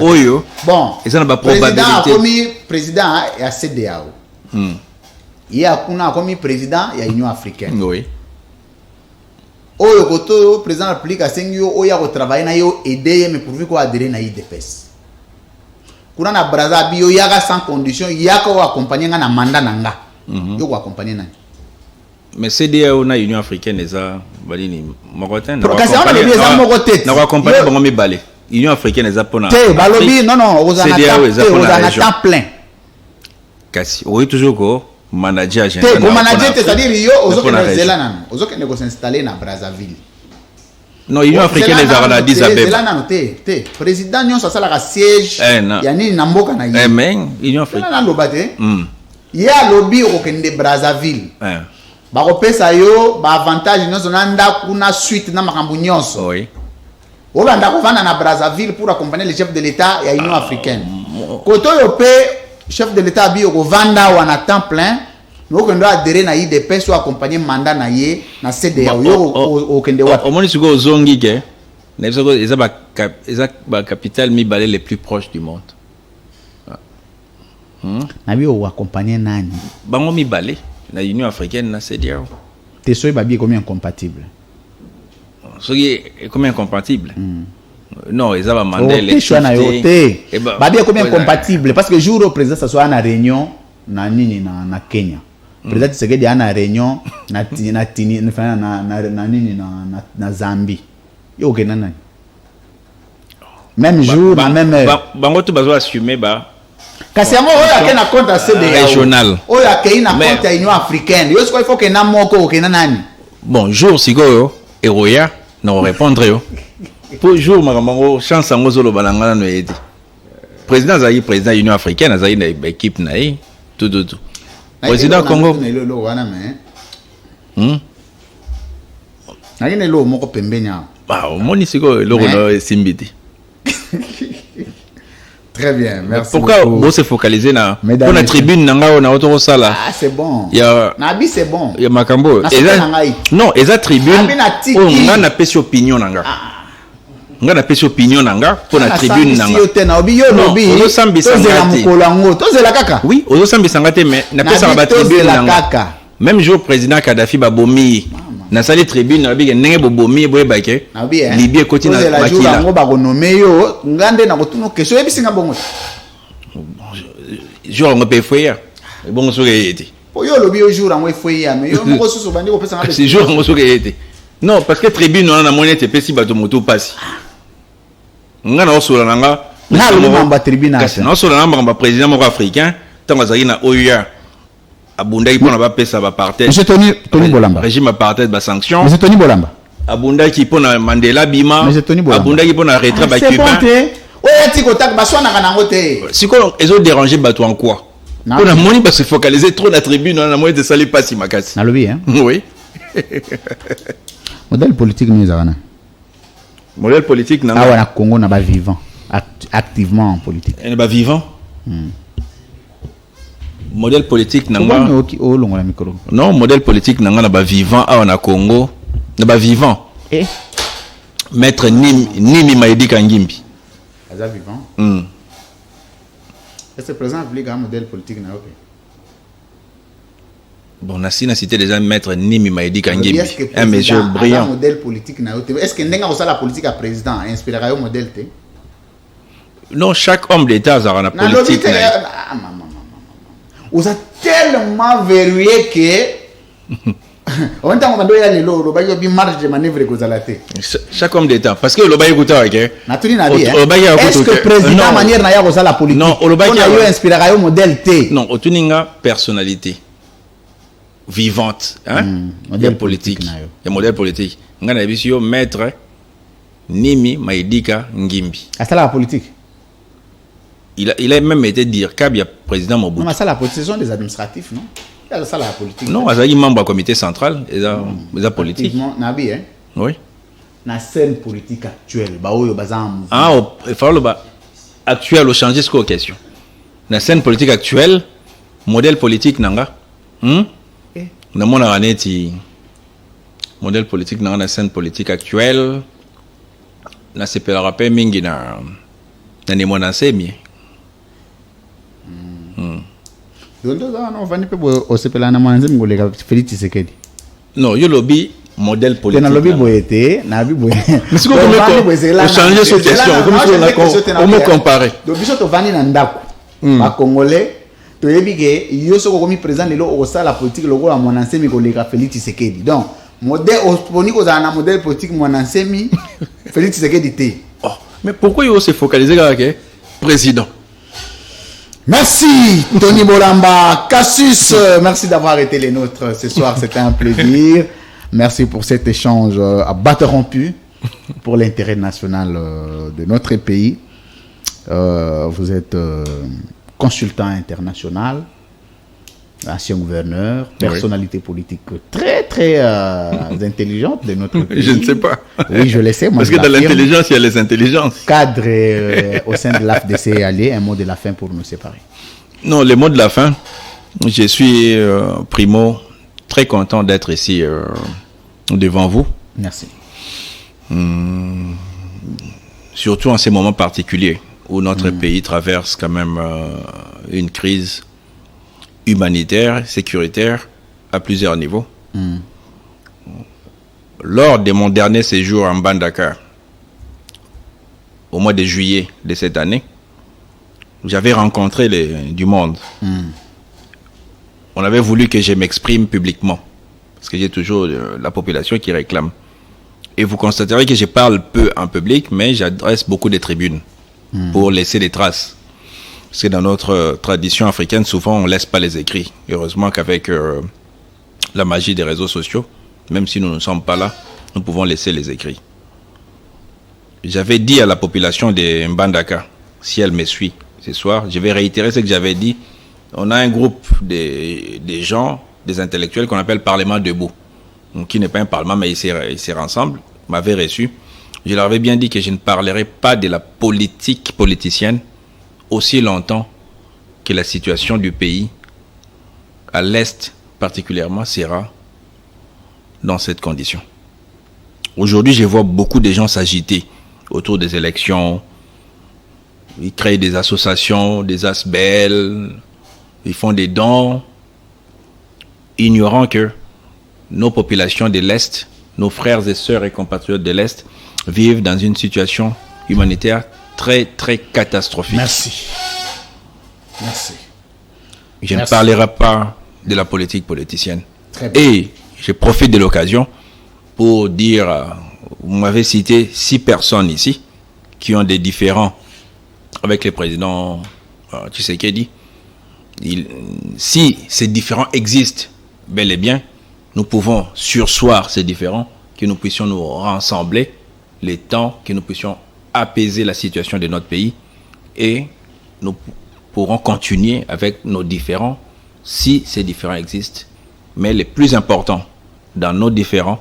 Oyo. Bon. Et ça n'a pas probabilité. Président ya CEDEAO. Il y a comme président ya Union africaine. Oui. Oyo koto président de la République a sengyo oya ko travailler na yo aider mais pourvu ko adhérer na IDPS. Kuna na Brazza bio yaka sans condition yaka wa accompagner na mandat nanga yo ko accompagner na mais CEDEAO na Union africaine eza balini mokoten na ko accompagner bango mi balé Union africaine eza pona te balobi non ozana temps plein kasi oui toujours ko manager agent te ko manager c'est-à-dire yo ozokende zelana ozokende ko s'installer na Brazzaville. Non, l'Union africaine est à la Addis Abeba. C'est président Nyon ça la siège. Ya nini na mboka na ye. Men, l'Union africaine. Na lobate. Ya lobby ko kende Brazzaville. Ba ko pesa yo ba avantage nyonso na nda kuna suite na makambo nyonso. Oui. Oba nda ko vanda na Brazzaville pour accompagner le chef de l'État ya Union africaine. Koto yo pe chef de l'État bi ko vanda wana temps plein. Nous devons adhérer à l'IDPS ou accompagner mandat na ye na CEDEAO au kende wa. Au moins si go zongi ke, na biso eza ba capitale mi balé les plus proches du monde. Na bi o accompagner nani? Bango mi balé na Union africaine na CEDEAO. Te soy ba bi combien incompatible? Soki combien incompatible? Non, ils avaient mandé les ba bi combien incompatible parce que jour au président ça soit na réunion na nini na Kenya. Président Tshisekedi a na réunion na Zambie. Yo ke nani? Même jour na même heure. Bango tout bazo assumer ba. Kasi amo oya ke na compte CEDEAO régional. Oya ke na compte ya Union africaine. Yo il faut que na moko ke na nani? Bon, jour sikoyo eroya na répondre yo. Pour jour makambo chance ngo zolo balangana no yedi. Président Zaï président Union africaine Zaï na équipe na yi. Tout. Président Congo. Nagine lo moko pembenya. Bah, au moni siko lo no simbiti. Très bien, merci. Pourquoi beaucoup. vous se focalisez dans Mesdames, la tribune nanga na auto sala? Ah, c'est bon. Il y a Nabi, c'est bon. il y a makambo. Non, eza tribune. Oh, nga na pesi opinion nanga. Nga na pesi opinion nanga pour la tribune nanga. Ozo sambi sangate. Tozela kaka. Oui, ozo sambi sangate mais na pesa ba tribune nanga. Même jour président Kadhafi ba bomi. Na sali tribune na bige ndenge bo bomi boye bake. Libye koti na makila. Tozela ngo ba konome yo ngande na kotuno keso ebisinga bongo. Jour ngo pe foya. Bongo so yete. Yo lobi yo jour ngo foya mais yo ngo susu bandi ko pesa ngabe. C'est jour ngo so yete. Non, parce que tribune on a monnaie te pesi bato moto passe. Nga na osola nanga. Na lo mamba tribune na. Na osola namba président moko africain tango azali na OUA. Abundaki pona ba pesa ba apartheid. Monsieur Tony Bolamba. Régime apartheid ba sanction. Monsieur Tony Bolamba. Abundaki pona Mandela Bima. Monsieur Tony Bolamba. Abundaki pona retrait ba Cuba. Oya tiko tak ba swana kana ngote. Siko ezo déranger bato en quoi? Pona moni parce que focaliser trop la tribune on a moyen de salir pas si makasi. Na lobi hein. Oui. Modèle politique nous avons. Modèle politique na wana Congo na ba vivant activement en politique. Et ba vivant. Modèle politique nanga. Non, modèle politique nanga na ba vivant a na Congo, na ba vivant. Maître Nimi Maïdi Kangimbi. Aza vivant. Est-ce présent public un modèle politique na OK? Bon, na cité déjà maître Nimi Maïdi Kangimbi, un monsieur brillant. Un modèle politique na OK. Est-ce que ndenga osala politique à président inspirera au modèle té? Non, chaque homme d'État a une politique. Vous êtes tellement verrouillé que on entend qu'on doit y aller là, il y a une marge de manœuvre que vous allez. Chaque homme d'État, parce que le bail écoute ok. Est-ce que président manière na ya ko la politique? Non, le bail on a inspiré au modèle T. Non, otuninga personnalité vivante, hein? Modèle politique. Et modèle politique. Ngana bisio maître Nimi Maïdika Ngimbi. Ah, c'est la politique. Il a même été dire qu'il y a président Mobutu. Non, mais ça la politique, ce sont des administratifs, non? Ça la politique. Non, il y a membre du comité central, et la politique. Nabi, hein? Oui. La scène politique actuelle, il faut le actuel, changer ce question. La scène politique actuelle, modèle politique nanga. Na mona aneti modèle politique nanga la scène politique actuelle. Na sepela rappel mingi na nemona semi. Non, il lobby modèle politique. Na lobby boyete, na lobby boyete. Mais c'est comment changer cette question? On me comparer. Donc biso to vani na ndako. Ba Congolais to yebike yo soko komi président lelo o sala politique lokola Mwanansemi ko leka Félix Tshisekedi. Donc modèle oponi ko za na modèle politique Mwanansemi Félix Tshisekedi té. Oh, mais pourquoi il se focaliser sur le président? Merci Tony Bolamba, Cassius, merci d'avoir été les nôtres ce soir, c'était un plaisir. Merci pour cet échange à batte rompu pour l'intérêt national de notre pays. Vous êtes consultant international, ancien gouverneur, personnalité politique très très intelligente de notre pays. Je ne sais pas. Oui, je le sais. Moi, parce que dans l'intelligence, il y a les intelligences. Cadre au sein de l'AFDC, allez, un mot de la fin pour nous séparer. Non, le mot de la fin, je suis primo très content d'être ici devant vous. Merci. Surtout en ces moments particuliers où notre pays traverse quand même une crise humanitaire, sécuritaire, à plusieurs niveaux. Lors de mon dernier séjour en Bandaka, au mois de juillet de cette année, j'avais rencontré du monde. On avait voulu que je m'exprime publiquement, parce que j'ai toujours la population qui réclame. Et vous constaterez que je parle peu en public, mais j'adresse beaucoup de tribunes pour laisser des traces. Parce que dans notre tradition africaine, souvent, on ne laisse pas les écrits. Heureusement qu'avec la magie des réseaux sociaux, même si nous ne sommes pas là, nous pouvons laisser les écrits. J'avais dit à la population de Mbandaka, si elle me suit ce soir, je vais réitérer ce que j'avais dit. On a un groupe des gens, des intellectuels qu'on appelle Parlement debout, qui n'est pas un parlement, mais ils se rassemblent, m'avaient reçu. Je leur avais bien dit que je ne parlerai pas de la politique politicienne aussi longtemps que la situation du pays, à l'Est particulièrement, sera dans cette condition. Aujourd'hui, je vois beaucoup de gens s'agiter autour des élections. Ils créent des associations, des ASBEL, ils font des dons, ignorant que nos populations de l'Est, nos frères et sœurs et compatriotes de l'Est, vivent dans une situation humanitaire très, très catastrophique. Merci. Merci. Je ne parlerai pas de la politique politicienne. Très bien. Et je profite de l'occasion pour dire, vous m'avez cité 6 personnes ici qui ont des différends avec le président Tshisekedi. Si ces différends existent bel et bien, nous pouvons surseoir ces différends, que nous puissions nous rassembler les temps, que nous puissions apaiser la situation de notre pays et nous pourrons continuer avec nos différends si ces différends existent. Mais le plus important dans nos différends,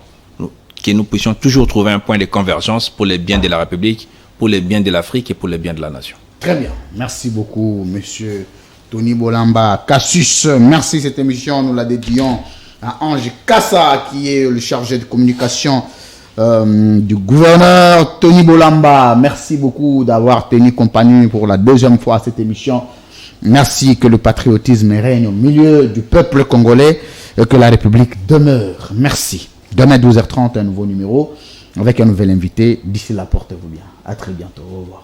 que nous puissions toujours trouver un point de convergence pour le bien de la République, pour le bien de l'Afrique et pour le bien de la nation. Très bien. Merci beaucoup, monsieur Tony Bolamba Cassius. Merci. Cette émission, nous la dédions à Ange Kassa, qui est le chargé de communication du gouverneur Tony Bolamba. Merci beaucoup d'avoir tenu compagnie pour la 2e fois à cette émission. Merci, que le patriotisme règne au milieu du peuple congolais et que la République demeure. Merci. Demain 12h30, un nouveau numéro avec un nouvel invité. D'ici là, portez-vous bien. À très bientôt. Au revoir.